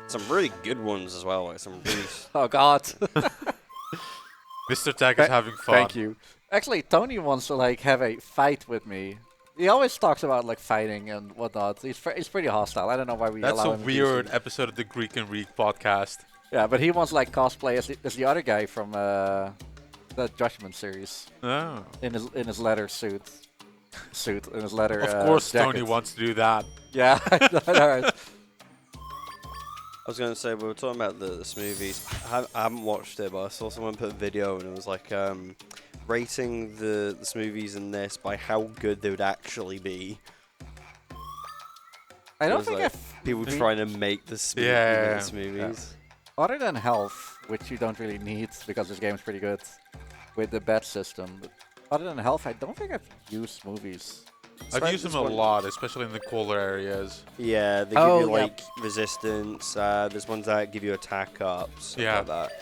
Some really good ones as well. Like some really. Oh god. Mr. Tag is having fun. Thank you. Actually, Tony wants to like have a fight with me. He always talks about like fighting and whatnot. He's pretty hostile. I don't know why we That's allow a him to weird do so. episode of the Greek and Reek podcast. Yeah, but he wants like cosplay as the other guy from the Judgment series Oh. in his leather suit. In his leather. Of course, jacket. Tony wants to do that. Yeah. Alright. I was gonna say we were talking about the smoothies. I haven't watched it, but I saw someone put a video and it was like rating the smoothies in this by how good they would actually be. I It don't was think like people trying to make the smoothies. Other than health, which you don't really need because this game's pretty good with the bet system. But other than health, I don't think I've used smoothies. I've used them a lot, especially in the colder areas. Yeah, they give you like resistance. There's ones that give you attack ups. Stuff Yeah. like that.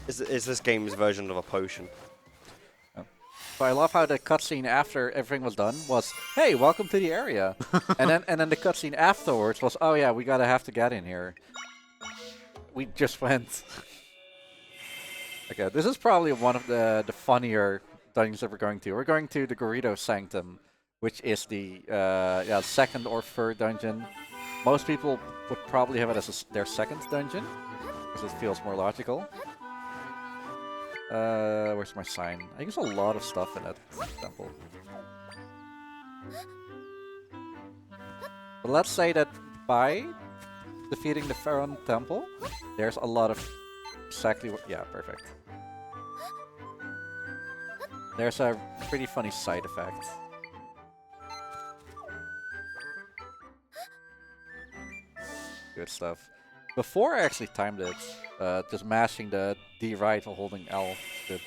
Is this game's version of a potion? But I love how the cutscene after everything was done was, "Hey, welcome to the area," and then the cutscene afterwards was, "Oh yeah, we have to get in here." We just went. Okay, this is probably one of the funnier dungeons that we're going to. We're going to the Gorito Sanctum, which is the second or third dungeon. Most people would probably have it as their second dungeon, because it feels more logical. Where's my sign? I use a lot of stuff in that temple. But let's say that by defeating the Pharaoh Temple, there's a lot of exactly what. Yeah, perfect. There's a pretty funny side effect. Good stuff. Before I actually timed it, just mashing the D right while holding L is good.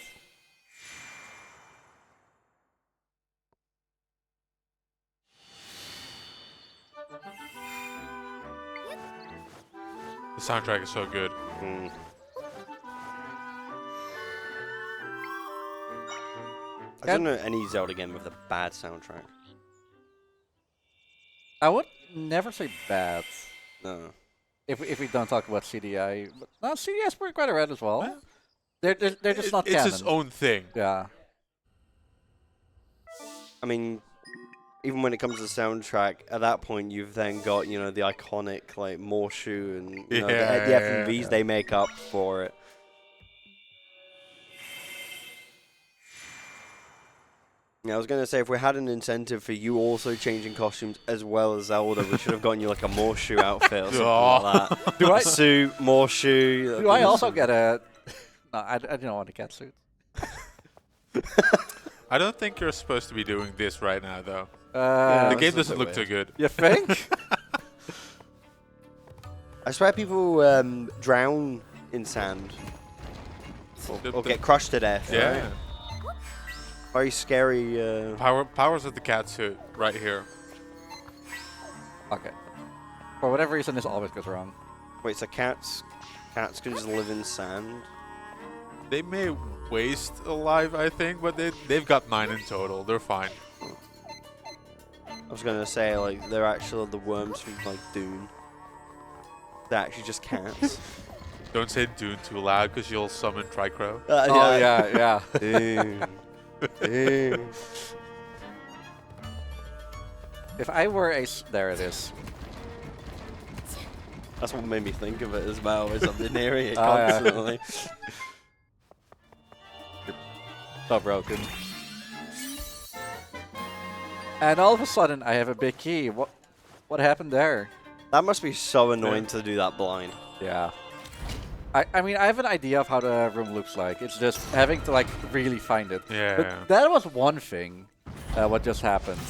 The soundtrack is so good. Mm. I don't know any Zelda game with a bad soundtrack. I would never say bad No. if we don't talk about CDI. But no, CDI is quite alright as well. They're just not It's canon. its own thing. Yeah. I mean, even when it comes to the soundtrack, at that point you've then got, you know, the iconic like Morshu and you know, the FMVs they make up for it. Yeah, I was going to say, if we had an incentive for you also changing costumes as well as Zelda, we should have gotten you like a Morshu outfit or something like that. Do I Suit, Morshu. do I also get a? No, I don't want a cat suit. I don't think you're supposed to be doing this right now, though. The The this game is doesn't a look bit too good. You think? I swear people drown in sand or get crushed to death. Yeah. Right? Very scary. Powers of the cat suit right here. Okay. For whatever reason, this always goes wrong. Wait, so cats can just live in sand? They may waste alive, I think, but they've got 9 in total. They're fine. I was gonna say, like, they're actually the worms from, like, Dune. They're actually just cats. Don't say Dune too loud, because you'll summon Tricro. Oh yeah, yeah. Dune. Dune. If I were a... There it is. That's what made me think of it as well, is I've been hearing it Oh, yeah. constantly. So broken. And all of a sudden, I have a big key. What happened there? That must be so annoying to do that blind. Yeah. I mean, I have an idea of how the room looks like. It's just having to, like, really find it. Yeah. But that was one thing, what just happened.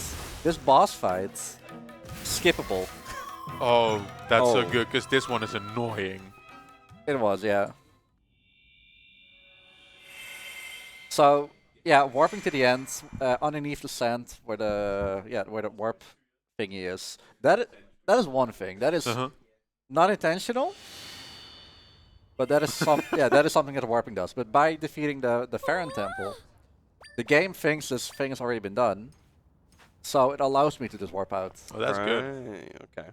This boss fight, skippable. Oh, that's so Oh. good, because this one is annoying. It was, yeah. So, yeah, warping to the end, underneath the sand where the warp thingy is. That is one thing. That is not intentional, but that is that is something that warping does. But by defeating the Farron Temple, the game thinks this thing has already been done, so it allows me to just warp out. Oh, that's good. Okay.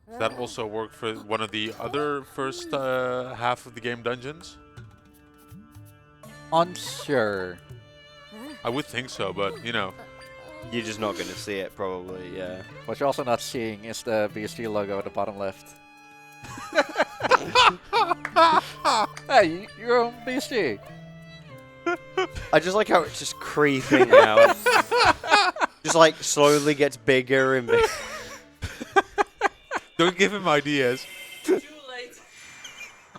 Does that also work for one of the other first half of the game dungeons? Unsure. I would think so, but you know. You're just not going to see it, probably, yeah. What you're also not seeing is the BSG logo at the bottom left. Hey, you're on BSG. I just like how it's just creeping out. Just like slowly gets bigger and bigger. Don't give him ideas.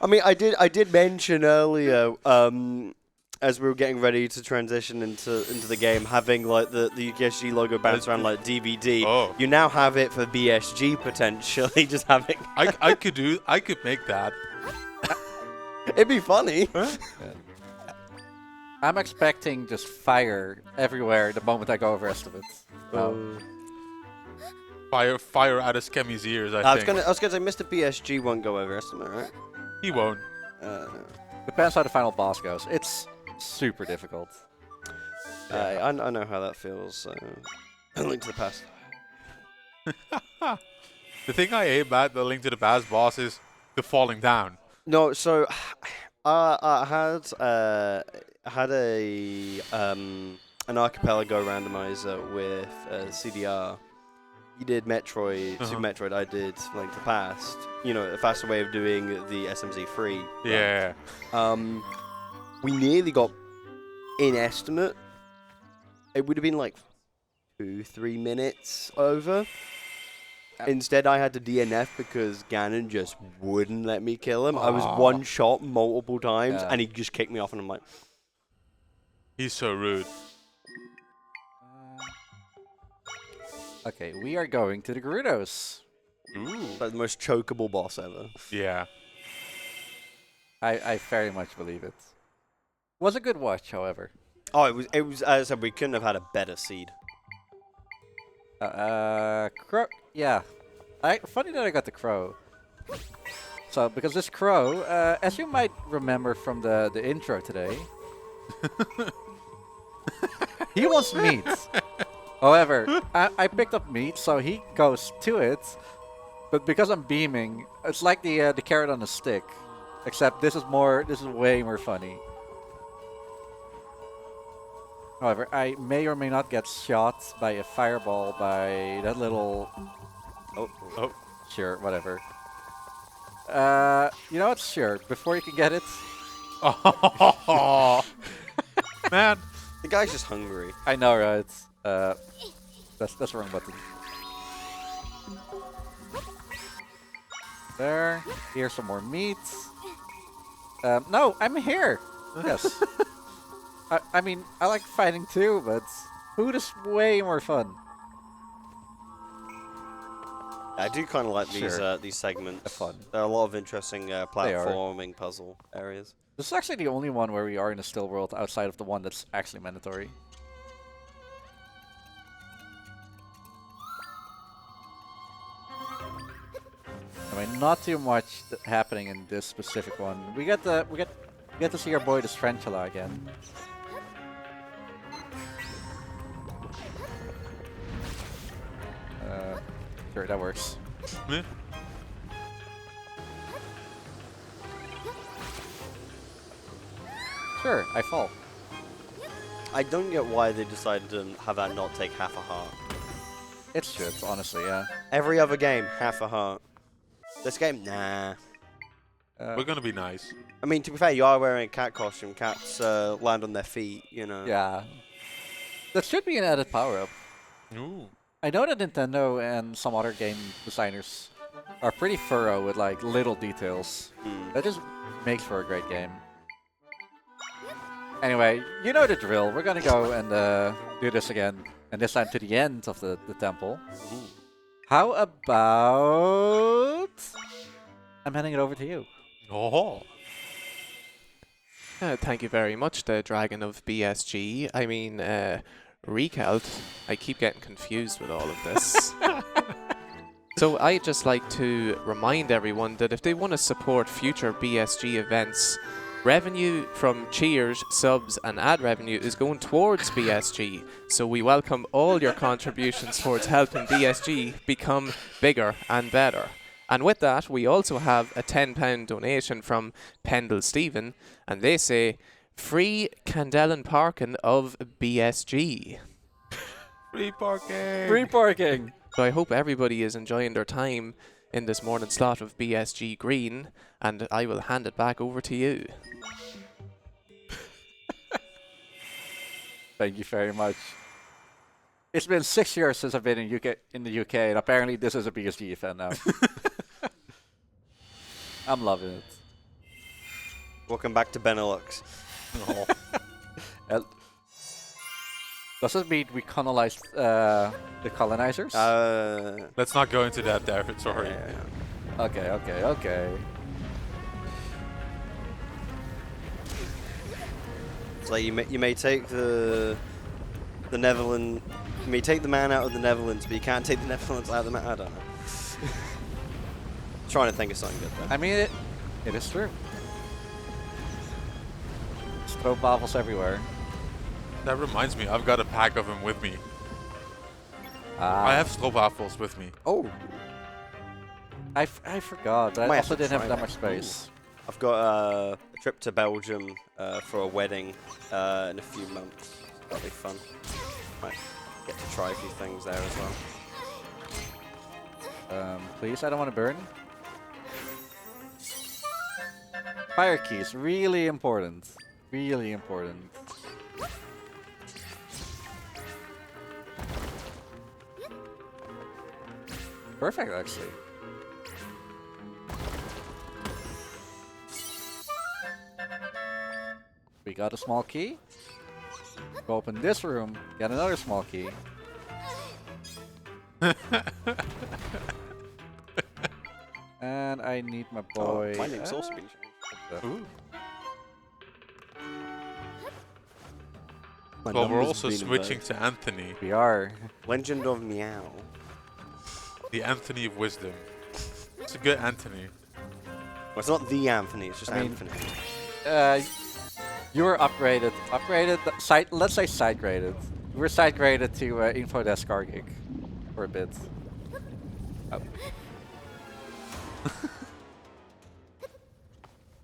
I mean, I did mention earlier, as we were getting ready to transition into the game, having like the UKSG logo bounce around like DVD. Oh. You now have it for BSG potentially. Just having. I could make that. It'd be funny. I'm expecting just fire everywhere the moment I go over estimates. Fire out of Skemmy's ears, I was think. gonna say Mr. BSG won't go over estimate, right? He won't. Depends how the final boss goes. It's super difficult. I know how that feels. So. Link to the Past. The thing I hate about the Link to the Past boss is the falling down. No, so I had an archipelago randomizer with CDR. He did Metroid, Super Metroid. I did Link to the Past. You know, a faster way of doing the SMZ free. Yeah. We nearly got in estimate. It would have been like 2-3 minutes over. Instead, I had to DNF because Ganon just wouldn't let me kill him. I was one shot multiple times, and he just kicked me off, and I'm like... He's so rude. Okay, we are going to the Gerudos. Ooh. Like the most chokeable boss ever. Yeah. I very much believe it. Was a good watch, however. Oh, it was. As I said, we couldn't have had a better seed. Crow. Yeah. Funny that I got the crow. So, because this crow, as you might remember from the intro today, he wants meat. However, I picked up meat, so he goes to it. But because I'm beaming, it's like the carrot on a stick, except this is way more funny. However, I may or may not get shot by a fireball by that little... Oh, sure, whatever. You know what? Sure, before you can get it... Oh, man. The guy's just hungry. I know, right? That's the wrong button. There. Here's some more meat. No, I'm here. Yes. I mean, I like fighting too, but food is way more fun. I do kind of like Sure. these segments. They're fun. There are a lot of interesting platforming puzzle areas. This is actually the only one where we are in a still world outside of the one that's actually mandatory. I mean, not too much happening in this specific one. We get to see our boy the Tarantula again. Sure, that works. Yeah. Sure, I fall. I don't get why they decided to have that not take half a heart. It should, honestly, yeah. Every other game, half a heart. This game, nah. We're gonna be nice. I mean, to be fair, you are wearing a cat costume. Cats land on their feet, you know. Yeah. That should be an added power-up. Ooh. I know that Nintendo and some other game designers are pretty thorough with like little details. That just makes for a great game. Anyway, you know the drill. We're gonna go and do this again, and this time to the end of the temple. How about I'm handing it over to you? Oh. Thank you very much, the Dragon of BSG. I mean, Riekelt. I keep getting confused with all of this. So I'd just like to remind everyone that if they want to support future BSG events, revenue from cheers, subs and ad revenue is going towards BSG. So we welcome all your contributions towards helping BSG become bigger and better. And with that, we also have a £10 donation from Pendle Stephen, and they say, free Candelen parking of BSG. Free parking. Free parking. So I hope everybody is enjoying their time in this morning slot of BSG Green, and I will hand it back over to you. Thank you very much. It's been 6 years since I've been in the UK, and apparently this is a BSG event now. I'm loving it. Welcome back to Benelux. Does this mean we colonized the colonizers? Let's not go into that territory. Yeah. Okay. It's like you may take the Netherlands, you may take the man out of the Netherlands, but you can't take the Netherlands out of the man. I don't know. Trying to think of something good there. I mean, it is true. Stroopwafels everywhere. That reminds me, I've got a pack of them with me. I have stroopwafels with me. Oh, I forgot, but I Might also have to didn't have try that that. much space. I've got a trip to Belgium for a wedding in a few months. That'll be fun. Might get to try a few things there as well. Please, I don't want to burn. Fire keys, really important. Really important. Perfect, actually. We got a small key. Go open this room, get another small key. And I need my boy. Oh, my name's also been changed. Ooh. My Well, we're number's also been switching invoked. to Anthony, We are. Legend of Meow. the Anthony of Wisdom. It's a good Anthony. Well, it's not the Anthony, it's just I mean- Anthony. You were upgraded. Let's say side graded. You were side graded to Info Desk Car Gig for a bit. Oh.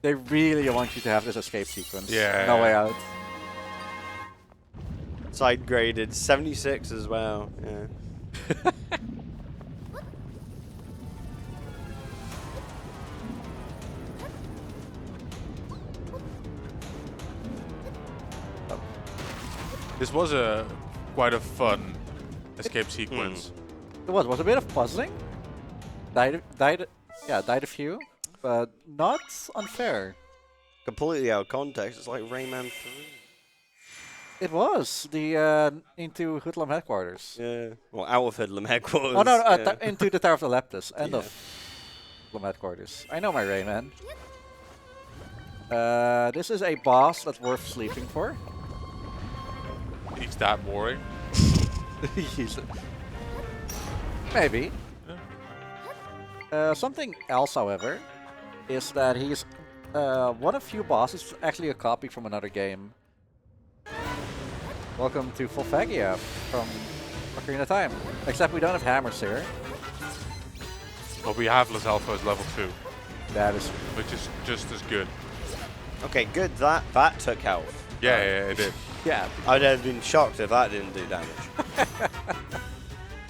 They really want you to have this escape sequence. Yeah. No way out. Side graded 76 as well. Yeah. This was quite a fun escape sequence. It was a bit of puzzling. Died a few, but not unfair. Completely out of context. It's like Rayman 3. It was the into Hoodlum headquarters. Yeah. Well, out of Hoodlum headquarters. Oh no, yeah. into the Tower of the Leptus. End Yeah. of Hoodlum headquarters. I know my Rayman. This is a boss that's worth sleeping for. He's that boring. Maybe. Something else, however, is that he's one of few bosses actually a copy from another game. Welcome to Fulfagia from Ocarina of Time. Except we don't have hammers here. But we have Lizalfo as level 2, That is which is just as good. Okay, good. That took health. Yeah, it did. Yeah. I'd have been shocked if that didn't do damage.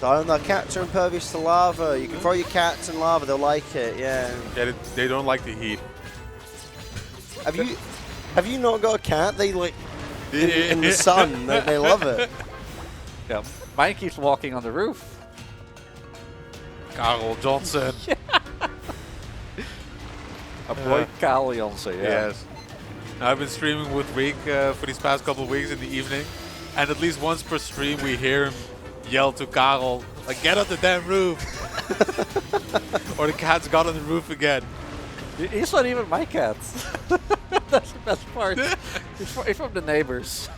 So the cats are impervious to lava. You can throw your cats in lava, they'll like it, yeah. Yeah, they don't like the heat. Have you not got a cat? They like in the sun, they love it. Yeah. Mine keeps walking on the roof. Karel Johnson. A boy Karel Jansen, yeah. Yes. Now, I've been streaming with Riek for these past couple of weeks in the evening, and at least once per stream we hear him yell to Karel, like, get up the damn roof! Or the cat's got on the roof again. He's not even my cat. That's the best part. He's from the neighbors.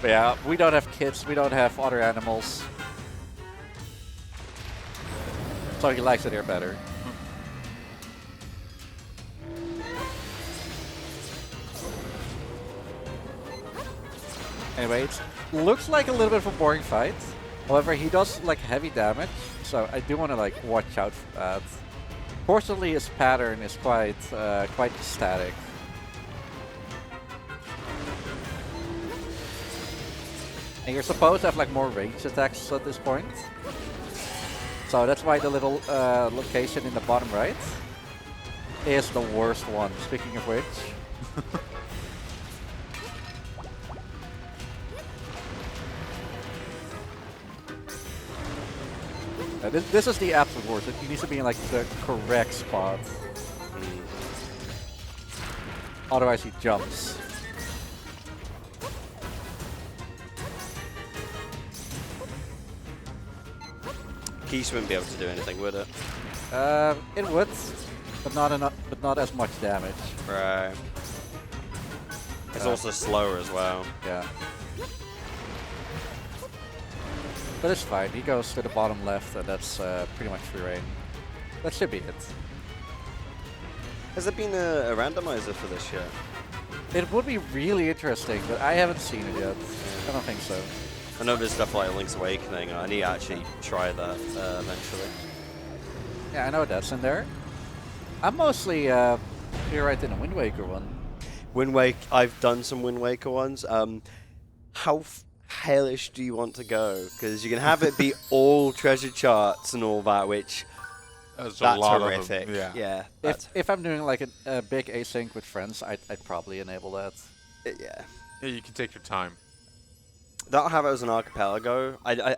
But yeah, we don't have kids, we don't have other animals. So he likes it here better. Anyway, it looks like a little bit of a boring fight. However, he does like heavy damage, so I do want to like watch out for that. Fortunately, his pattern is quite static. And you're supposed to have like more ranged attacks at this point. So that's why the little location in the bottom right is the worst one, speaking of which. This is the absolute worst. It needs to be in like the correct spot. Otherwise he jumps. Keys wouldn't be able to do anything, would it? It would, but not enough, but not as much damage. Right. It's also slower as well. Yeah. But it's fine. He goes to the bottom left, and that's pretty much free reign. That should be it. Has there been a randomizer for this yet? It would be really interesting, but I haven't seen it yet. I don't think so. I know there's stuff like Link's Awakening. I need to actually try that eventually. Yeah, I know that's in there. I'm mostly here right in the Wind Waker one. Wind Waker. I've done some Wind Waker ones. How hellish do you want to go? Because you can have it be all treasure charts and all that, which That's that's a lot horrific. Of them. Yeah. Yeah. If I'm doing like a big async with friends, I'd probably enable that. Yeah. Yeah, you can take your time. That'll have it as an archipelago. I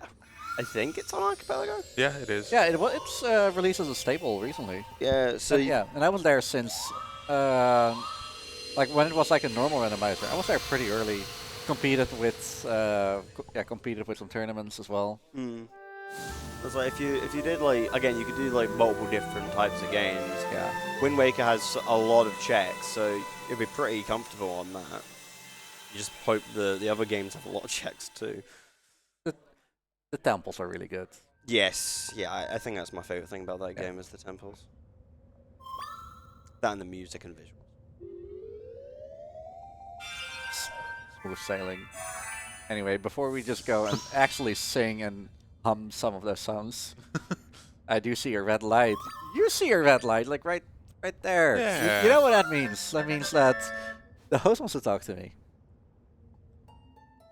think it's on archipelago. Yeah, it is. Yeah, it's released as a stable recently. Yeah. So Yeah, and I was there since like when it was like a normal randomizer. I was there pretty early. Competed with some tournaments as well. It's like if you did like again, you could do like multiple different types of games. Yeah. Wind Waker has a lot of checks, so it'd be pretty comfortable on that. You just hope the other games have a lot of checks too. The temples are really good. Yes, yeah, I think that's my favorite thing about that game is the temples. That and the music and visuals. Smooth sailing. Anyway, before we just go and actually sing and hum some of those songs, I do see a red light. You see a red light, like right there. Yeah. You know what that means? That means that the host wants to talk to me.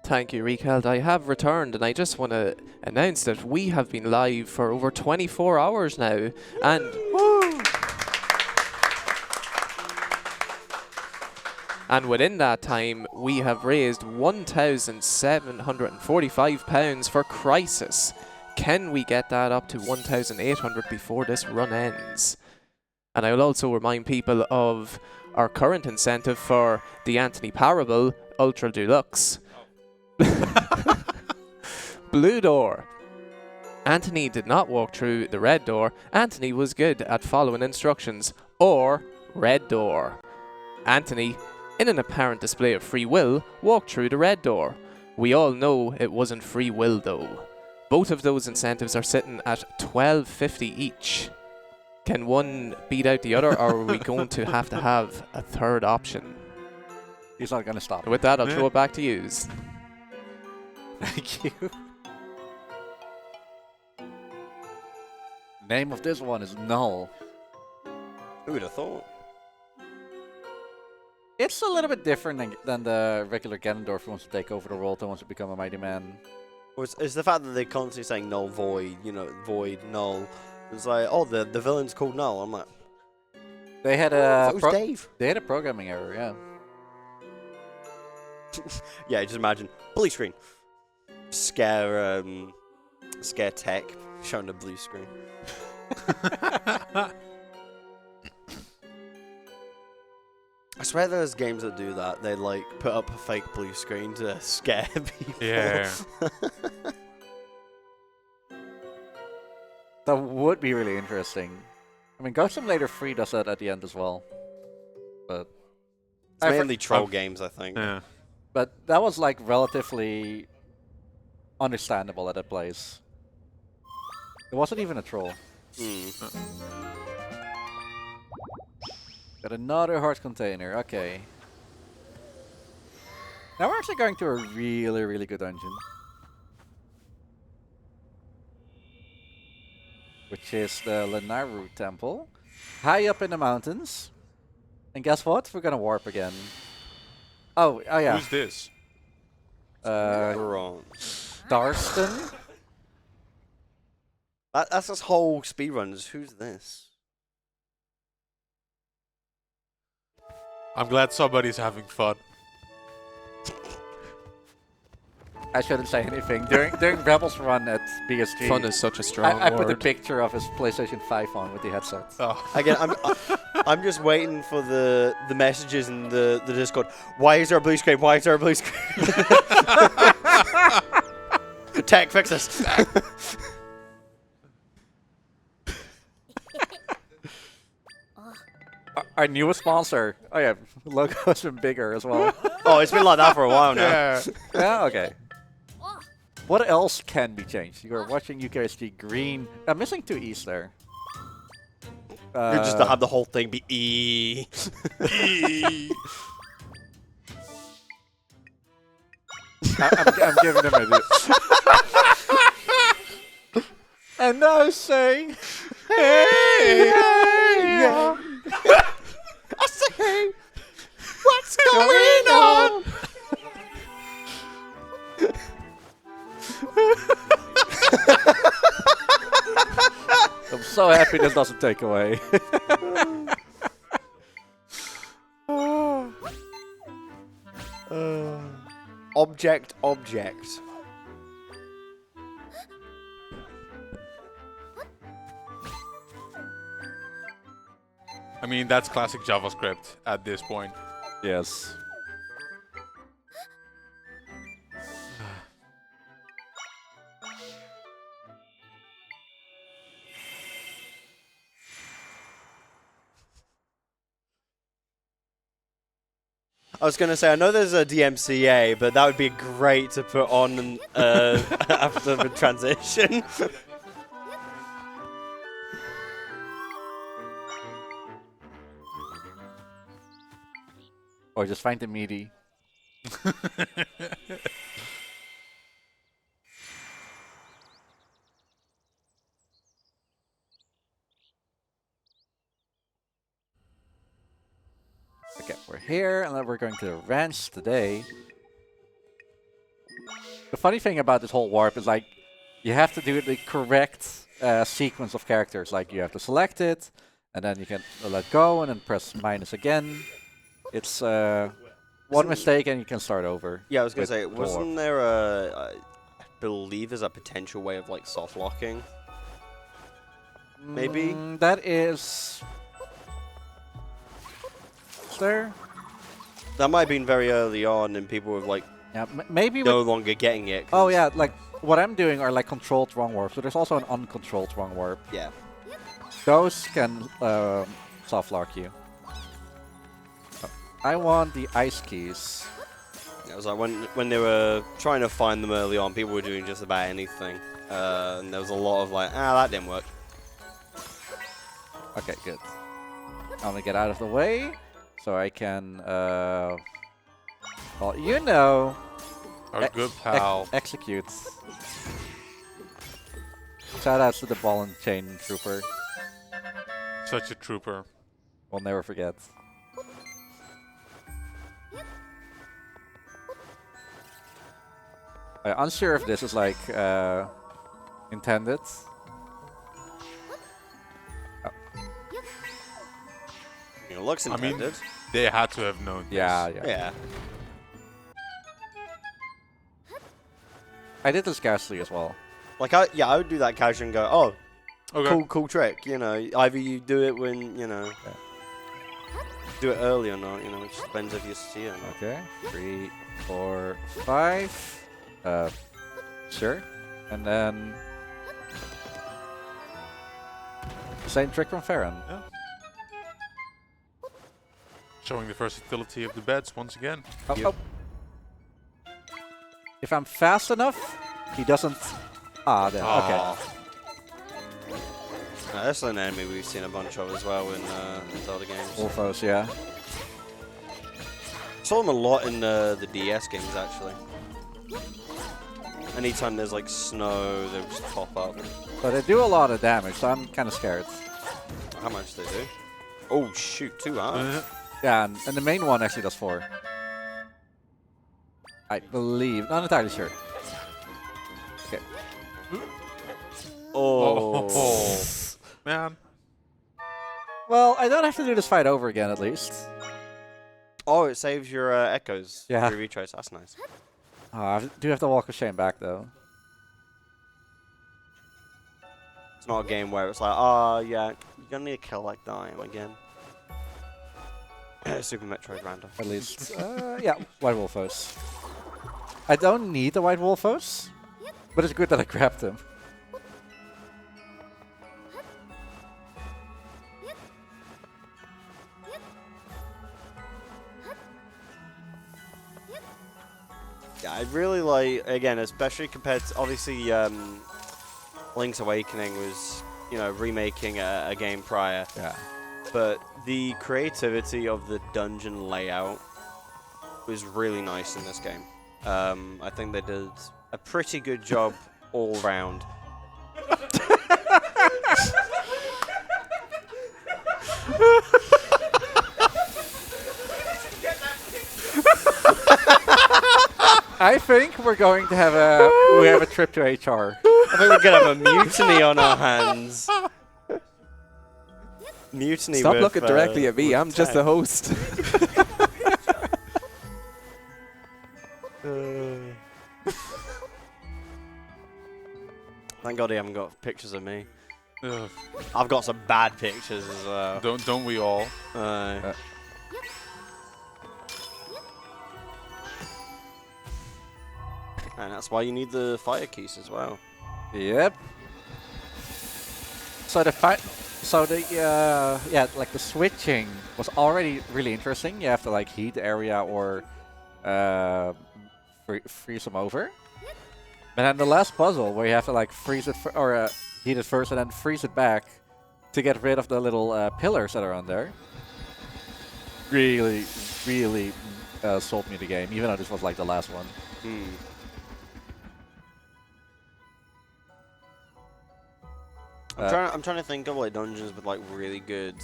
Thank you, Riekelt. I have returned, and I just want to announce that we have been live for over 24 hours now, and and within that time, we have raised £1,745 for Crisis. Can we get that up to 1,800 before this run ends? And I will also remind people of our current incentive for the Anthony Parable Ultra Deluxe. Blue door. Anthony did not walk through the red door. Anthony was good at following instructions. Or red door. Anthony, in an apparent display of free will, walked through the red door. We all know it wasn't free will though. Both of those incentives are sitting at $12.50 each. Can one beat out the other, or are we going to have a third option? He's not going to stop. With that, I'll throw it back to you. Thank you. Name of this one is Null. Who would have thought? It's a little bit different than the regular Ganondorf who wants to take over the world and wants to become a mighty man. Or it's the fact that they're constantly saying null void, you know, void, null. It's like, oh, the villain's called Null. I'm like, They had who's a Dave? they had a programming error, yeah. Yeah, just imagine blue screen, scare tech showing the blue screen. I swear there's games that do that. They like put up a fake blue screen to scare people. Yeah. That would be really interesting. I mean, Goat Simulator 3 does that at the end as well. But It's mainly troll games, I think. Yeah. but that was like relatively understandable at that place. It wasn't even a troll. Got another heart container, okay. Now we're actually going to a really, really good dungeon. Which is the Lenaru Temple. High up in the mountains. And guess what? We're gonna warp again. Oh yeah. Who's this? Wrong. Darston? That's this whole speedruns. Who's this? I'm glad somebody's having fun. I shouldn't say anything. During Rebel's run at BSG, Fun is such a strong I put a word. picture of his PlayStation 5 on with the headset. Oh. Again, I'm just waiting for the messages in the Discord. Why is there a blue screen? Why is there a blue screen? Tech, fix this. Our newest sponsor. Oh yeah, logo has been bigger as well. Oh, it's been like that for a while now. Yeah. Yeah, okay. What else can be changed? You are watching UKSG Green. I'm missing 2 E's there. You're just to have the whole thing be E. I'm giving them a and now saying, hey, yeah. I say, what's going on? I'm so happy this doesn't take away. Object. I mean, that's classic JavaScript at this point. Yes. I was going to say, I know there's a DMCA, but that would be great to put on after the transition. Or just find the meaty. Okay, we're here, and then we're going to the ranch today. The funny thing about this whole warp is, like, you have to do the correct sequence of characters. Like, you have to select it, and then you can let go, and then press minus again. It's one mistake, and you can start over. Yeah, I was going with to say, the wasn't warp. there I believe there's a potential way of, like, soft locking? Maybe? That is... there? That might have been very early on, and people were, like, Yeah, maybe no with... longer getting it. Oh 'cause- yeah, like, what I'm doing are, like, controlled wrong warp. So there's also an uncontrolled wrong warp. Yeah. Those can soft lock you. I want the ice keys. It was like when they were trying to find them early on, people were doing just about anything. And there was a lot of like, that didn't work. Okay, good. I'm gonna get out of the way so I can, well, you know, Our good pal. execute. Shout outs to the ball and chain trooper. Such a trooper. We'll never forget. Unsure if this is like intended. It looks I mean, intended. they had to have known. Yeah, this. yeah. Yeah. I did this casually as well. Like, I would do that casual and go, oh, Okay. cool trick. You know, either you do it when, you know, do it early or not. You know, it just depends if you see it or not. Okay. 3, 4, 5. Sure. And then same trick from Farron. Yeah. Showing the versatility of the beds once again. Oh, oh. If I'm fast enough, he doesn't. Ah, there. Okay. That's an enemy we've seen a bunch of as well in Zelda games. Wolfos, yeah. Saw them a lot in the DS games actually. Anytime there's like snow, they just pop up. But they do a lot of damage, so I'm kind of scared. How much they do? Oh shoot, 2 hours. Yeah, and the main one actually does 4. I believe. Not entirely sure. Okay. Oh. Man. Well, I don't have to do this fight over again, at least. Oh, it saves your echoes. Yeah. Your retrace. That's nice. I do have to walk of shame back, though. It's not a game where it's like, oh yeah, you're gonna need to kill like Dime again. Super Metroid random. At least. Yeah, White Wolfos. I don't need the White Wolfos, but it's good that I grabbed them. Yeah, I really like, again, especially compared to, obviously, Link's Awakening was, you know, remaking a game prior. Yeah. But the creativity of the dungeon layout was really nice in this game. I think they did a pretty good job all round. I think we're going to have a trip to HR. I think we're gonna have a mutiny on our hands. Mutiny. Stop with, looking directly at me. with I'm just the tech. host. Thank God he haven't got pictures of me. Ugh. I've got some bad pictures as well. Don't we all? And that's why you need the fire keys as well. Yep. So yeah, like the switching was already really interesting. You have to like heat the area or freeze them over. But then the last puzzle where you have to like freeze it or heat it first and then freeze it back to get rid of the little pillars that are on there. Really, really sold me the game, even though this was like the last one. I'm trying to think of like dungeons with like really good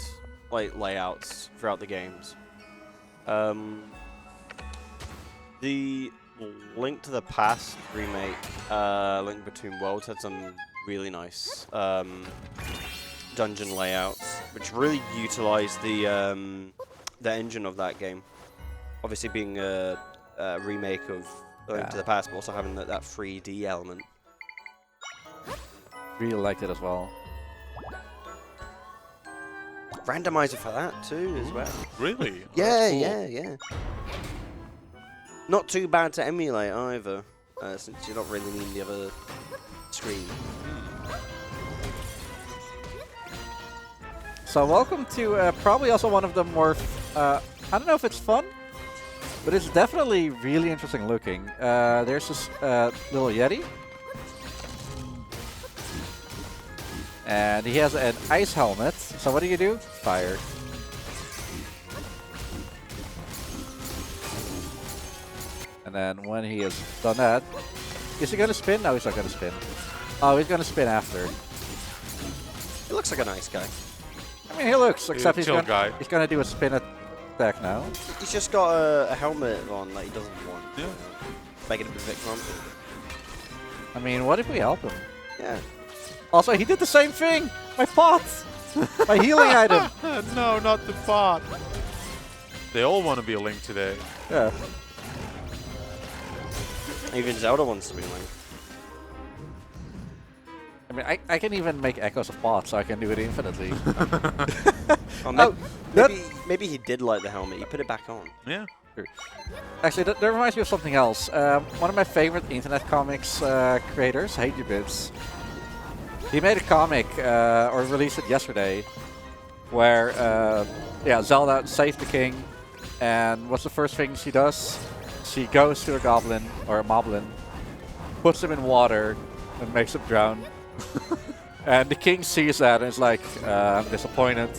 like layouts throughout the games. The Link to the Past remake, Link Between Worlds, had some really nice dungeon layouts, which really utilized the engine of that game. Obviously, being a remake of Link to the Past, but also having that 3D element. Really liked it as well. Randomizer for that too, as well. Really? Yeah, That's cool. yeah. Not too bad to emulate either, since you're not really needing the other screen. So welcome to probably also one of the more, I don't know if it's fun, but it's definitely really interesting looking. There's this little Yeti. And he has an ice helmet. So what do? Fire. And then when he has done that, is he going to spin? No, he's not going to spin. Oh, he's going to spin after. He looks like a nice guy. I mean, he looks, except he's chill going guy. to do a spin attack now. He's just got a helmet on that he doesn't want. Yeah. Making him a bit grumpy. I mean, what if we help him? Yeah. Also, he did the same thing! My pot! My healing item! No, not the bot. They all want to be a Link today. Yeah. Even Zelda wants to be Link. I mean, I can even make echoes of pots, so I can do it infinitely. Oh, that- maybe he did like the helmet. He put it back on. Yeah. Actually, that reminds me of something else. One of my favorite internet comics creators, HateYouBits, he made a comic, or released it yesterday, where Zelda saved the king, and what's the first thing she does? She goes to a goblin, or a moblin, puts him in water, and makes him drown. And the king sees that and is like, I'm disappointed.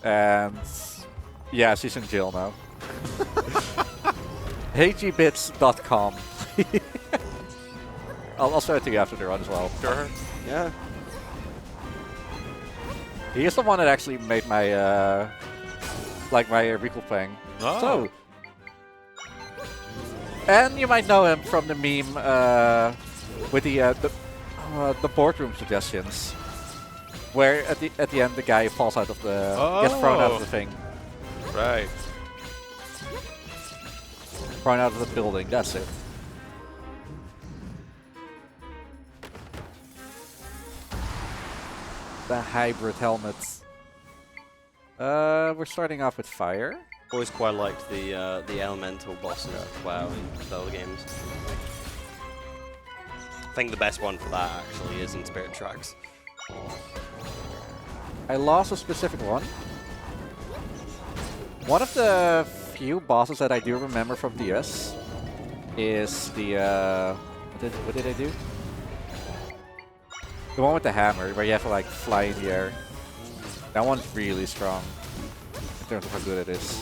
And yeah, she's in jail now. HateYouBits.com. I'll show it to you after the run as well. Sure. Yeah. He is the one that actually made my my Riekelt thing. Oh. So, and you might know him from the meme with the boardroom suggestions, where at the end the guy falls out of the gets thrown out of the thing, Right. thrown out of the building. That's it. The hybrid helmets. We're starting off with fire. Always quite liked the elemental bosses as well in Zelda games. I think the best one for that actually is in Spirit Tracks. I lost a specific one. One of the few bosses that I do remember from DS is the what did I do? The one with the hammer, where you have to like fly in the air. That one's really strong in terms of how good it is.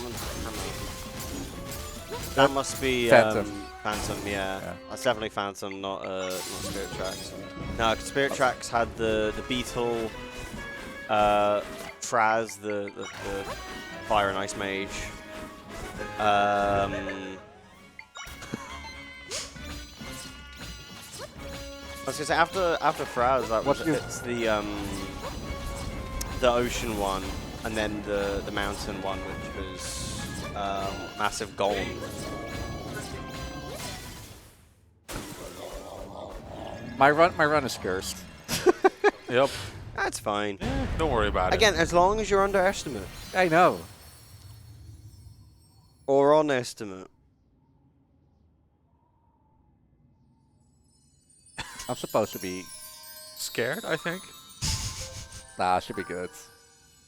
That must be Phantom. Phantom, yeah. Yeah. That's definitely Phantom, not Spirit Tracks. No, 'cause Spirit Tracks had the Beetle, Traz, the Fire and Ice Mage. I was gonna say after Fraz, that was it's the ocean one, and then the mountain one, which was Massive Golem. My run is cursed. Yep. That's fine. Don't worry about it. Again, as long as you're under estimate I know. or on estimate. I'm supposed to be. Scared, I think. Nah, should be good.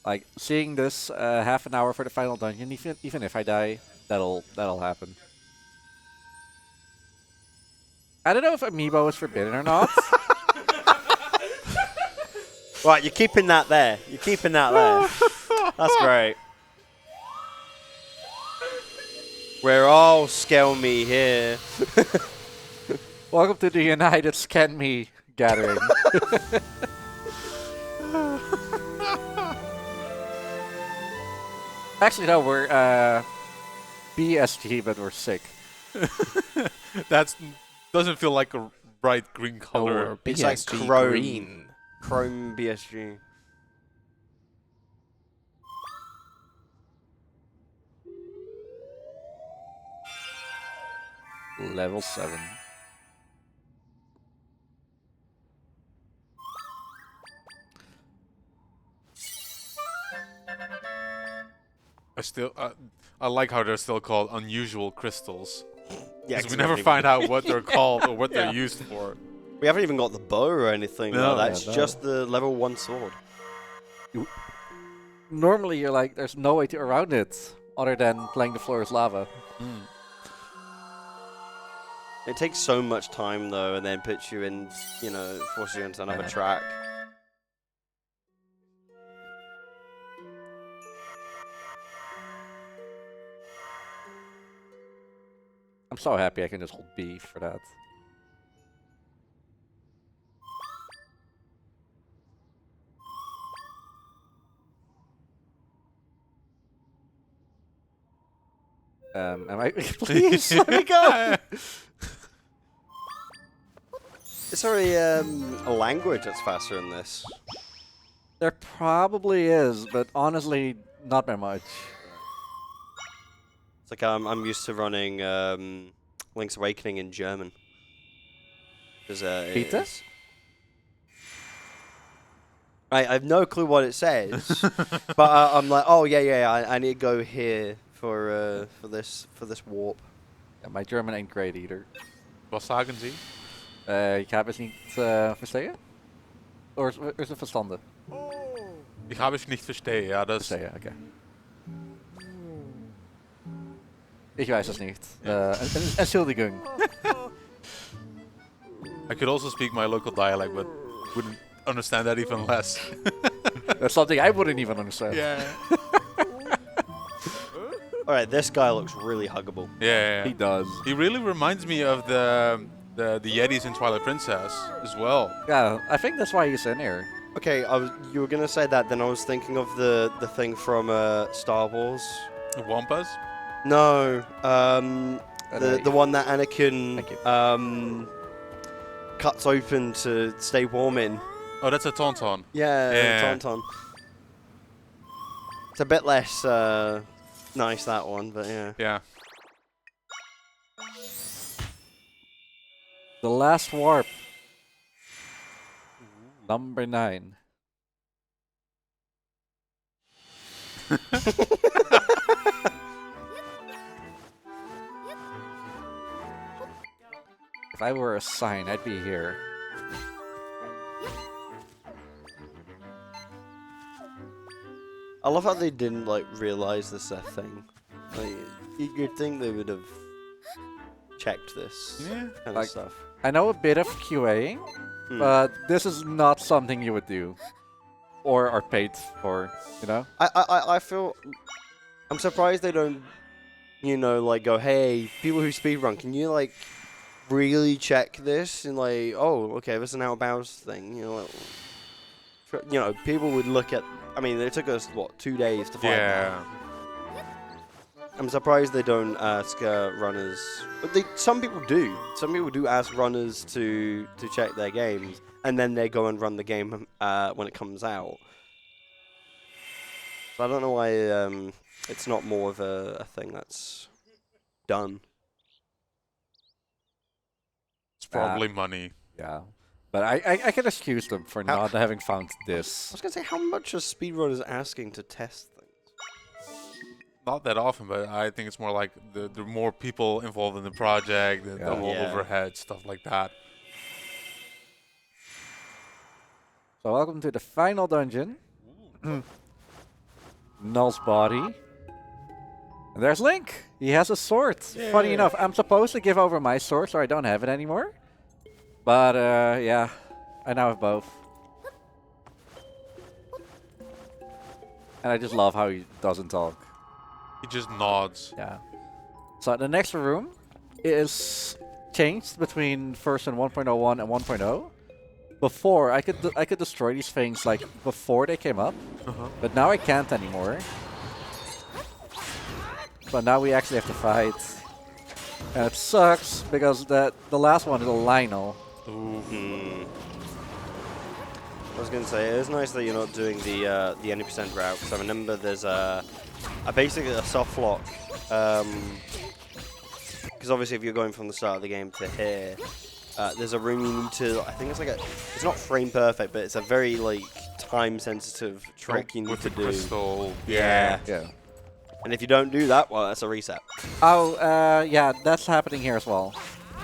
Like seeing this half an hour for the final dungeon, even if I die, that'll happen. I don't know if Amiibo is forbidden or not. Right, you're keeping that there. You're keeping that there. That's great. We're all scale me here. Welcome to the United Scan Me gathering. Actually, no, we're BSG, but we're sick. That doesn't feel like a bright green color. Or It's like BSG Chrome. green. Chrome BSG. Level 7. I like how they're still called unusual crystals. Yeah, 'Cause we never find out what they're called or what they're used for. We haven't even got the bow or anything. No. No, that's Yeah, no. just the level 1 sword. Normally, you're like, there's no way to around it other than playing the floor is lava. It takes so much time though, and then puts you in, forces you into another track. I'm so happy I can just hold B for that. Am I? Please let me go. Is there a language that's faster than this? There probably is, but honestly, not by much. It's like I'm used to running Link's Awakening in German. Peter? I have no clue what it says, but I'm like, oh yeah, I need to go here for this warp. Ja, my German ain't great either. Was sagen Sie? Ik heb het niet verstaan? Of is het verstanden? Ich habe es nicht verstehen. Ja, das. Verstaan, oké. Ich weiß es nicht. Entschuldigung. I could also speak my local dialect, but wouldn't understand that even less. That's something I wouldn't even understand. Yeah. Alright, this guy looks really huggable. Yeah. He does. He really reminds me of the Yetis in Twilight Princess as well. Yeah, I think that's why he's in here. Okay, you were gonna say that, then I was thinking of the thing from Star Wars. The Wampas? No, the one that Anakin cuts open to stay warm in. Oh, that's a Tauntaun. Yeah, Tauntaun. It's a bit less nice, that one, but yeah. Yeah. The last warp. Number 9. If I were a sign, I'd be here. I love how they didn't like realize this is a thing. Like, you'd think they would have checked this kind of stuff. I know a bit of QAing, but this is not something you would do. Or are paid for, you know? I feel... I'm surprised they don't, you know, like go, hey, people who speedrun, can you like really check this? And like, oh, okay, this is an out of bounds thing. You know, people would look at... I mean, it took us, what, 2 days to find out. I'm surprised they don't ask runners... But some people do. Some people do ask runners to check their games, and then they go and run the game when it comes out. So I don't know why it's not more of a thing that's done. It's probably money. Yeah. But I can excuse them for not having found this. I was going to say, how much are speedrunners asking to test things? Not that often, but I think it's more like the more people involved in the project, the whole overhead, stuff like that. So welcome to the final dungeon. Null's body. And there's Link. He has a sword. Yeah. Funny enough, I'm supposed to give over my sword, so I don't have it anymore. But yeah, I now have both. And I just love how he doesn't talk. He just nods. Yeah. So the next room is changed between version 1.01 and 1.0. Before I could destroy these things like before they came up, but now I can't anymore. But now we actually have to fight, and it sucks because the last one is a Lionel. I was gonna say it's nice that you're not doing the 80% route, because I remember there's basically a soft lock. Because obviously if you're going from the start of the game to here, there's a room you need to, I think it's like it's not frame perfect, but it's a very like time sensitive trick you need to do. Crystal. Yeah. And if you don't do that, well, that's a reset. Oh, yeah, that's happening here as well.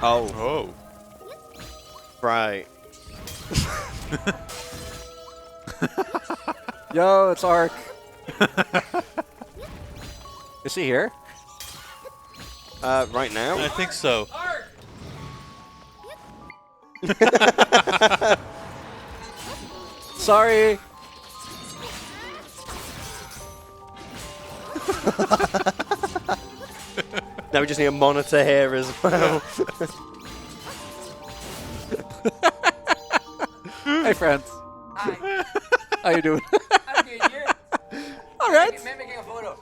Oh. Right. Yo, it's Ark. Is he here? Right now? I think so. Sorry. Now we just need a monitor here as well. Hey, friends. Hi. How you doing? I'm good. You're All right. making a photo.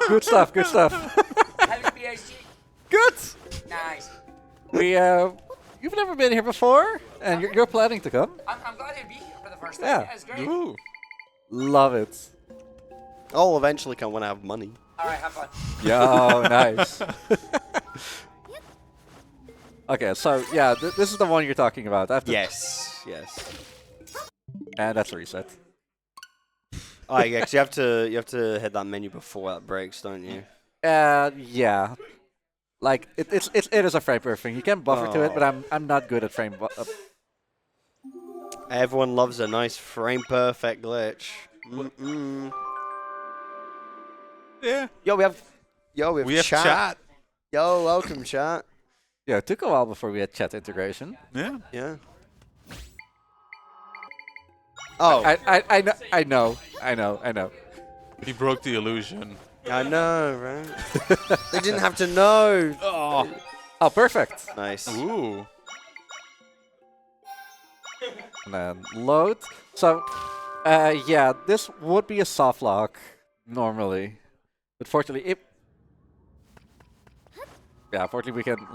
Good stuff. Good stuff. Having PhD. Good. Nice. We You've never been here before, and you're planning to come? I'm glad to be here for the first time. Yeah. Yeah, it's great. Ooh. Love it. I'll eventually come when I have money. All right, have fun. Yo, nice. Okay, so yeah, this is the one you're talking about. I have to Yes, yes. And that's a reset. Oh, yeah, 'cause you have to hit that menu before that breaks, don't you? Yeah. Like it is a frame perfect thing. You can buffer to it, but I'm not good at frame. Everyone loves a nice frame perfect glitch. Mm-mm. Yeah. Yo, we have chat. Yo, welcome chat. Yeah, it took a while before we had chat integration. Yeah. Yeah. Oh, I know. He broke the illusion. I know, right? They didn't have to know. Oh, perfect. Nice. Ooh. And then load. So, yeah, this would be a soft lock normally, but fortunately, fortunately we can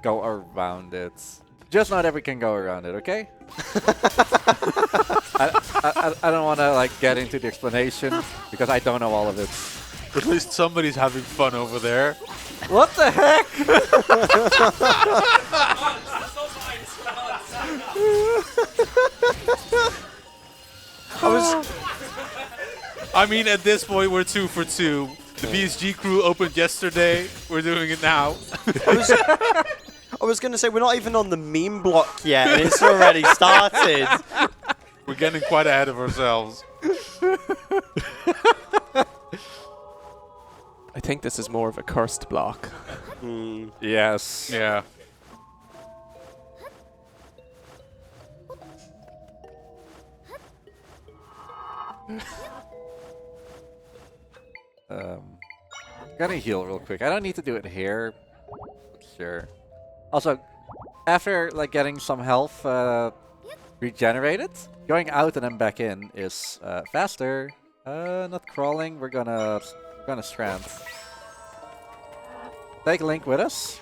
go around it. Just not everyone can go around it, okay? I don't want to like get into the explanation because I don't know all of it. At least somebody's having fun over there. What the heck? I mean, at this point, we're 2 for 2. The BSG crew opened yesterday. We're doing it now. I was gonna say we're not even on the meme block yet, and it's already started. We're getting quite ahead of ourselves. I think this is more of a cursed block. Yes. Yeah. Gonna heal real quick. I don't need to do it here. Sure. Also, after like getting some health regenerated, going out and then back in is faster. Not crawling. We're gonna strand. Take Link with us.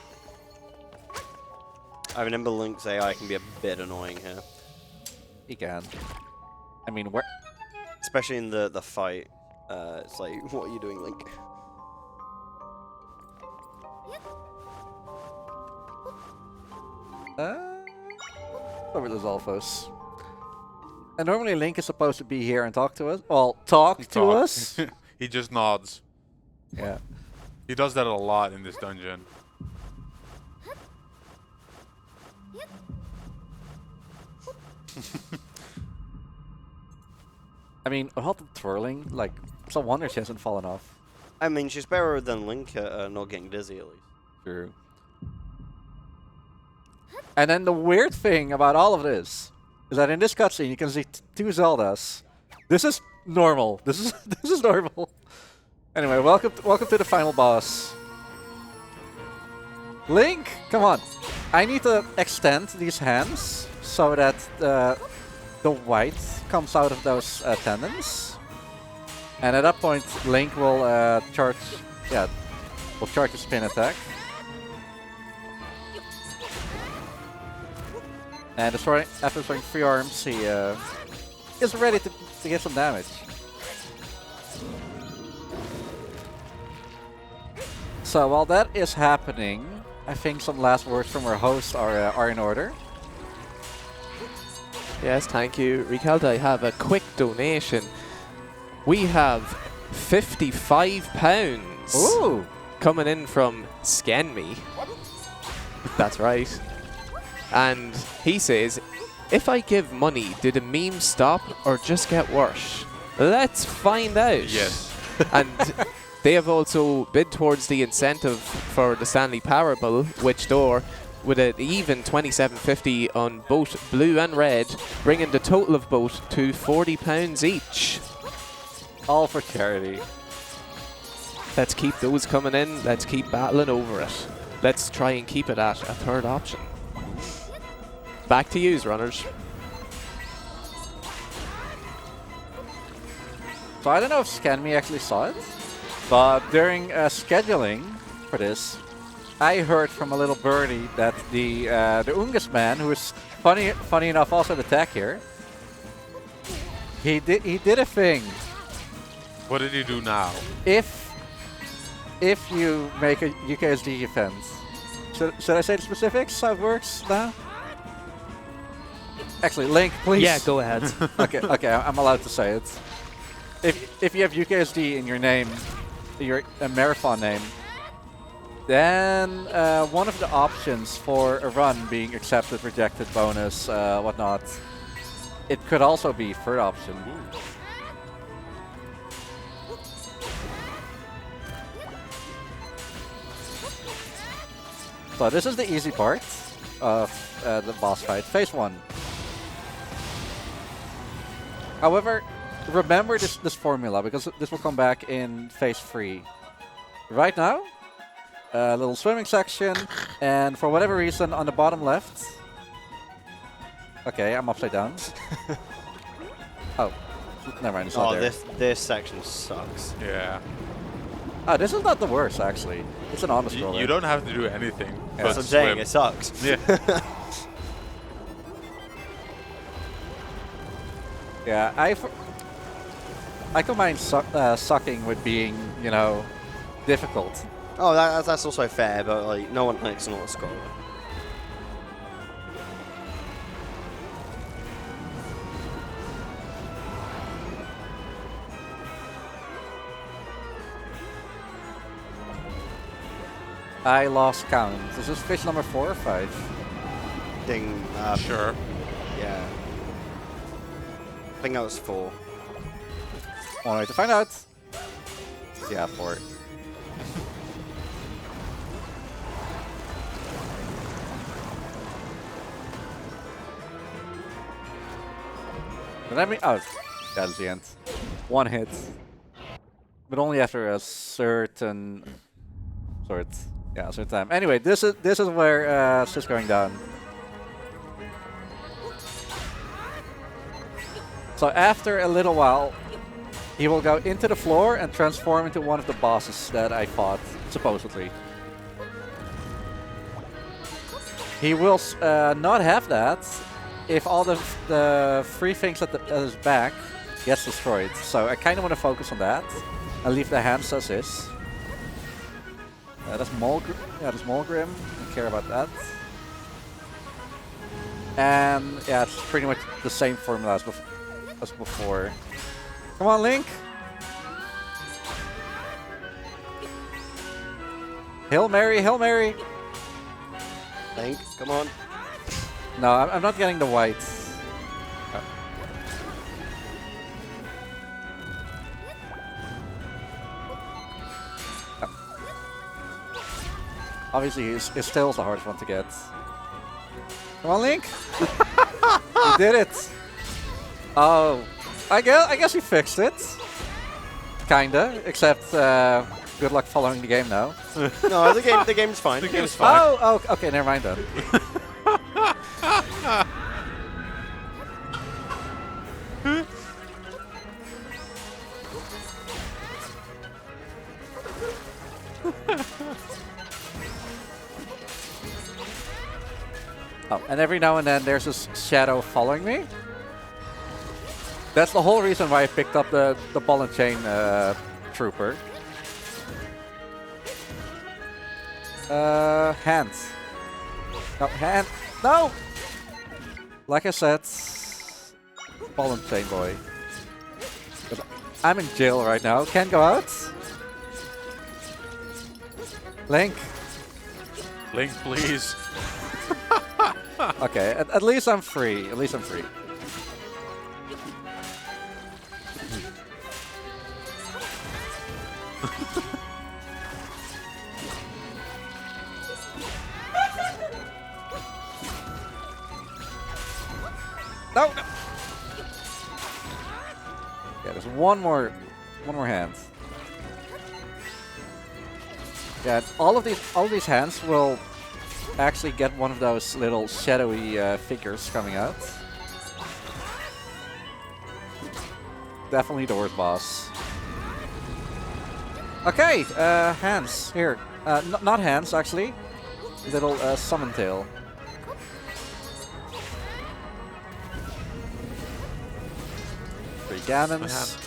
I remember Link's AI can be a bit annoying here, He can. I mean, where? especially in the fight. It's like, what are you doing, Link? Over the Zolfos. And normally Link is supposed to be here and talk to us. Well, talk to us. He just nods. Yeah. He does that a lot in this dungeon. I mean, all the twirling, like, it's a wonder she hasn't fallen off. I mean, she's better than Link at not getting dizzy, at least. True. And then the weird thing about all of this is that in this cutscene you can see two Zeldas. This is normal. This is normal. Anyway, welcome to the final boss. Link, come on. I need to extend these hands so that the white comes out of those tendons. And at that point, Link will charge a spin attack. And after throwing 3 arms, he is ready to get some damage. So while that is happening, I think some last words from our host are in order. Yes, thank you, Riekelt. I have a quick donation. We have £55 Ooh! coming in from Skenme. That's right. And he says, if I give money, do the memes stop or just get worse? Let's find out. Yes. And they have also bid towards the incentive for the Stanley Parable, which door, with an even 27.50 on both blue and red, bringing the total of both to £40 each. All for charity. Let's keep those coming in. Let's keep battling over it. Let's try and keep it at a third option. Back to yous, runners. So I don't know if Scanme actually saw it, but during scheduling for this, I heard from a little birdie that the Ungus man, who is funny enough also the tech here, he did a thing. What did he do now? If you make a UKSG event, should I say the specifics? How it works now? Actually, Link, please. Yeah, go ahead. Okay, I'm allowed to say it. If you have UKSD in your name, your marathon name, then one of the options for a run being accepted, rejected, bonus, whatnot, it could also be third option. So this is the easy part of the boss fight, phase 1. However, remember this formula, because this will come back in phase 3. Right now, a little swimming section, and for whatever reason on the bottom left... Okay, I'm upside down. Oh, never mind, it's not Oh, there. this section sucks. Yeah. Oh, this is not the worst, actually. It's an honest roller. You don't have to do anything. Yeah. That's what I'm saying, it sucks. Yeah. Yeah, I combine sucking with being, you know, difficult. Oh, that's also fair, but like no one likes an auto-scroller. I lost count. Is this fish number 4 or 5? Ding. Sure. Yeah. I think that was 4. One way to find out. Yeah, 4. But let me. Oh, that's the end. One hit, but only after a certain time. Anyway, this is where it's going down. So after a little while, he will go into the floor and transform into one of the bosses that I fought, supposedly. He will not have that if all the free things at his back gets destroyed. So I kind of want to focus on that. I'll leave the hands as is. That's Mulgrim. Yeah, that's Mulgrim. Don't care about that. And yeah, it's pretty much the same formula as before. Come on, Link! Hail Mary, Hail Mary! Link, come on. No, I'm not getting the whites. Obviously, his tail's the hardest one to get. Come on, Link! You did it! Oh, I guess he fixed it. Kinda, except good luck following the game now. No, the game's fine. The game's fine. Oh, okay, never mind then. Oh, and every now and then there's this shadow following me. That's the whole reason why I picked up the ball and chain trooper. Hands. No, hand. No! Like I said, ball and chain boy. I'm in jail right now. Can't go out. Link. Link, please. Okay, at least I'm free. At least I'm free. No, no. Yeah, there's one more hand. Yeah, all of these hands will actually get one of those little shadowy figures coming out. Definitely the worst boss. Okay, hands here. Not hands, actually. Little summon tail. Three cannons.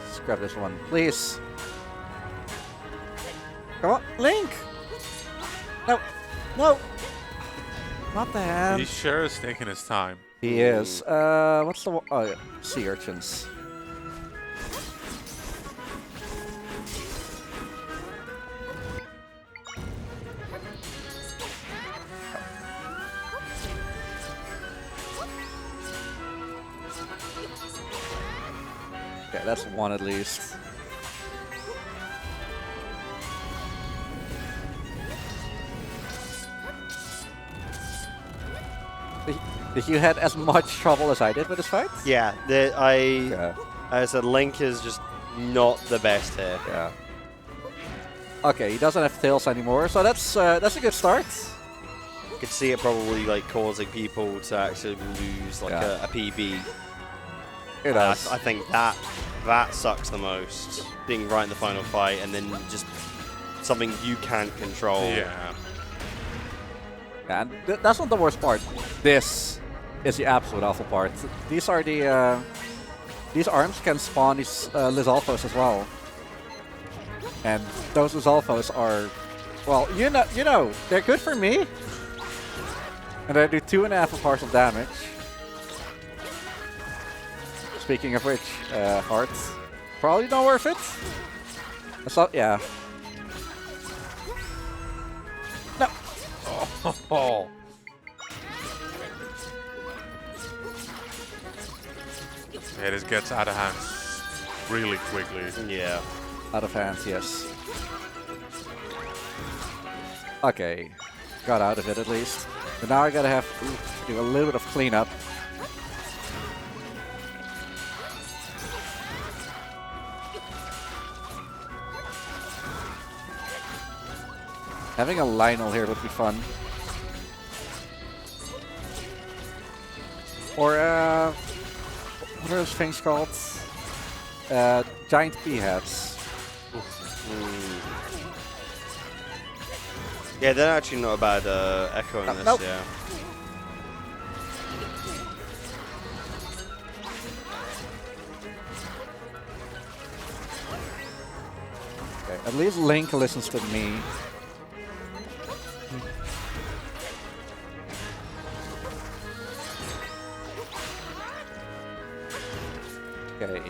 Let's grab this one, please. Come on, Link! No, no! Not the hand. He sure is taking his time. He is. What's the one? Oh, yeah. Sea urchins. Okay, that's one at least. Did you had as much trouble as I did with this fight? Yeah, I said Link is just not the best here. Yeah. Okay, he doesn't have tails anymore, so that's a good start. You could see it probably like causing people to actually lose like a PB. It does. I think that sucks the most. Being right in the final fight and then just something you can't control. Yeah. And that's not the worst part. This is the absolute awful part. These are the these arms can spawn these Lizalfos as well, and those Lizalfos are, well, you know, they're good for me, and they do 2.5 partial damage. Speaking of which, hearts probably not worth it. That's not, yeah. No. Oh. Yeah, this gets out of hand really quickly. Yeah. Out of hands, yes. Okay, got out of it at least. But now I gotta have to do a little bit of cleanup. Having a Lionel here would be fun. Or, what are those things called? Giant peahats. Yeah, they're actually not a bad echo in this, nope. yeah. Okay, at least Link listens to me. Okay,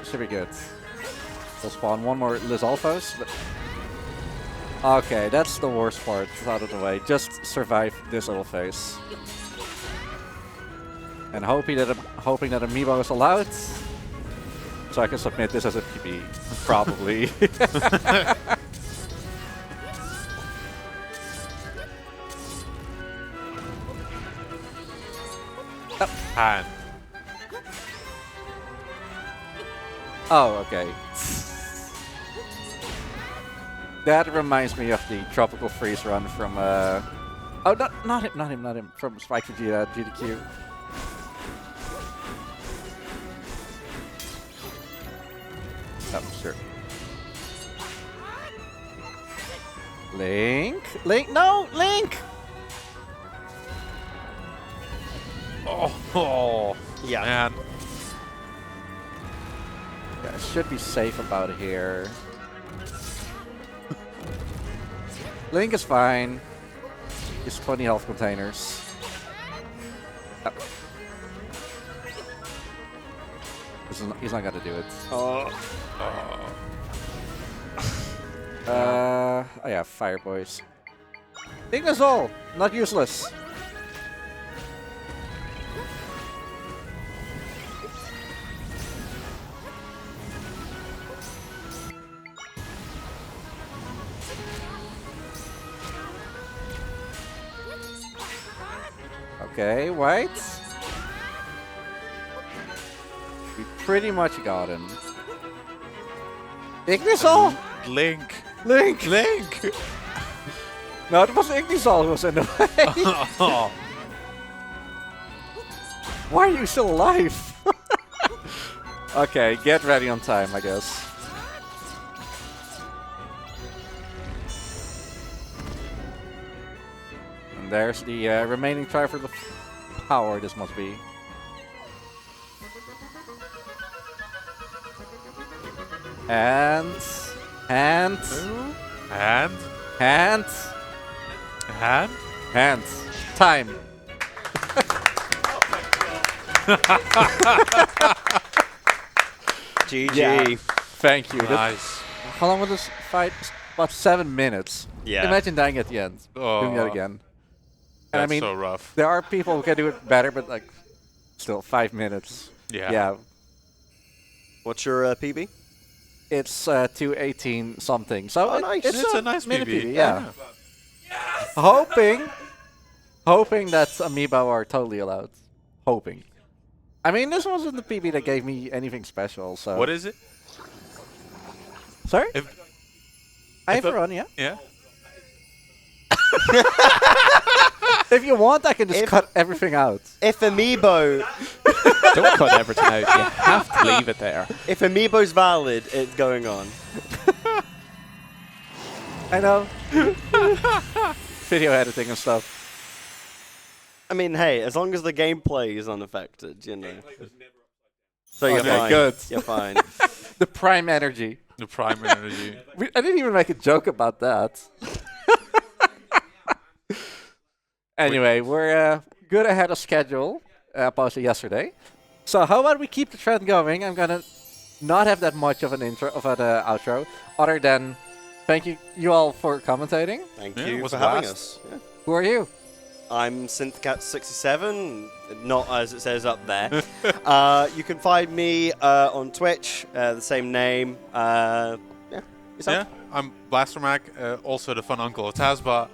should be good. We'll spawn one more Lizalfos. Okay, that's the worst part. It's out of the way. Just survive this little phase. And hoping that Amiibo is allowed, so I can submit this as a PB. Probably. Hand. Oh, okay. That reminds me of the Tropical Freeze run from oh, not him, from Spike Vegeta GDQ. Oh, sure. Link? No! Link! Oh, Yeah. man. Yeah, I should be safe about here. Link is fine. He's 20 health containers. Oh. He's not gonna do it. Oh. Oh yeah, Fire Boys. Ignazol! Not useless. Okay, white. We pretty much got him. Ignazol! Link. Link! Link! No, it was Ignazol who was in the way. Oh. Why are you still alive? Okay, get ready on time, I guess. And there's the remaining try for the power, this must be. And... And? Hands. Time. GG. Yeah. Thank you. Nice. How long was this fight? About 7 minutes. Yeah. Imagine dying at the end. Doing that Oh, again. And I that's mean, so rough. there are people who can do it better, but like, still 5 minutes. Yeah. Yeah. What's your PB? It's 218 something. So Oh, nice. it's a nice mini PB. yeah. Hoping that Amiibo are totally allowed. Hoping. I mean, this wasn't the PB that gave me anything special, so... What is it? Sorry? I if have run, yeah. Yeah. If you want, I can just cut everything out. If Amiibo, Don't cut everything out. You have to leave it there. if Amiibo's valid, it's going on. I know. Video editing and stuff. I mean, hey, as long as the gameplay is unaffected, you know. So you're Okay, fine. good. You're fine. The prime energy. The prime energy. I didn't even make a joke about that. Anyway, we're good ahead of schedule, posted yesterday. So how about we keep the trend going? I'm gonna not have that much of an intro, of an outro, other than thank you all for commentating. Thank Yeah, it you was for a having blast. us. Yeah. Who are you? I'm Synthcat67, not as it says up there. You can find me on Twitch, the same name. Yeah, yourself? Yeah, I'm Blastermac, also the fun uncle of Tazba.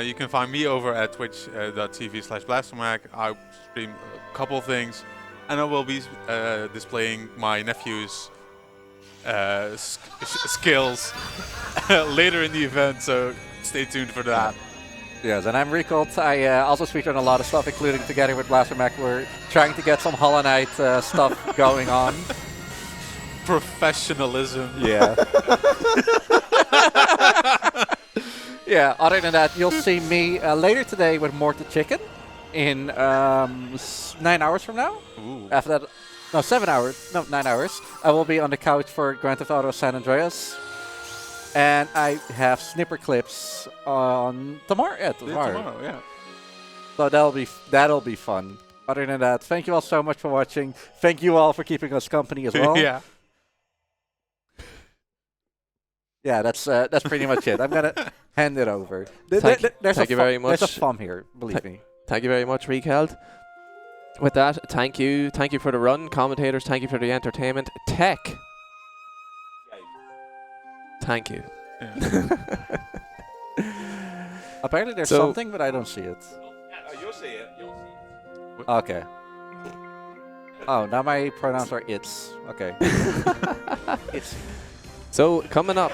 You can find me over at twitch.tv/Blastermac. I stream a couple things, and I will be displaying my nephew's skills later in the event, so stay tuned for that. Yes, and I'm Riekelt. I also speak on a lot of stuff, including together with Blastermac. We're trying to get some Hollow Knight stuff going on. Professionalism. Yeah. Yeah, other than that, you'll see me later today with More to Chicken in 9 hours from now. Ooh. After that, no, 7 hours. No, 9 hours. I will be on the couch for Grand Theft Auto San Andreas. And I have snipper clips on tomorrow. Yeah, tomorrow. Yeah. So that'll be fun. Other than that, thank you all so much for watching. Thank you all for keeping us company as well. Yeah. Yeah, that's pretty much it. I'm gonna hand it over. Thank you very There's a much. farm here, believe me. Thank you very much, Riekelt. With that, thank you. Thank you for the run, commentators. Thank you for the entertainment. Tech. Thank you. Yeah. Apparently there's So- something, but I don't see it. You'll see it. Okay. Oh, now my pronouns are it's. Okay. It's. So, coming up.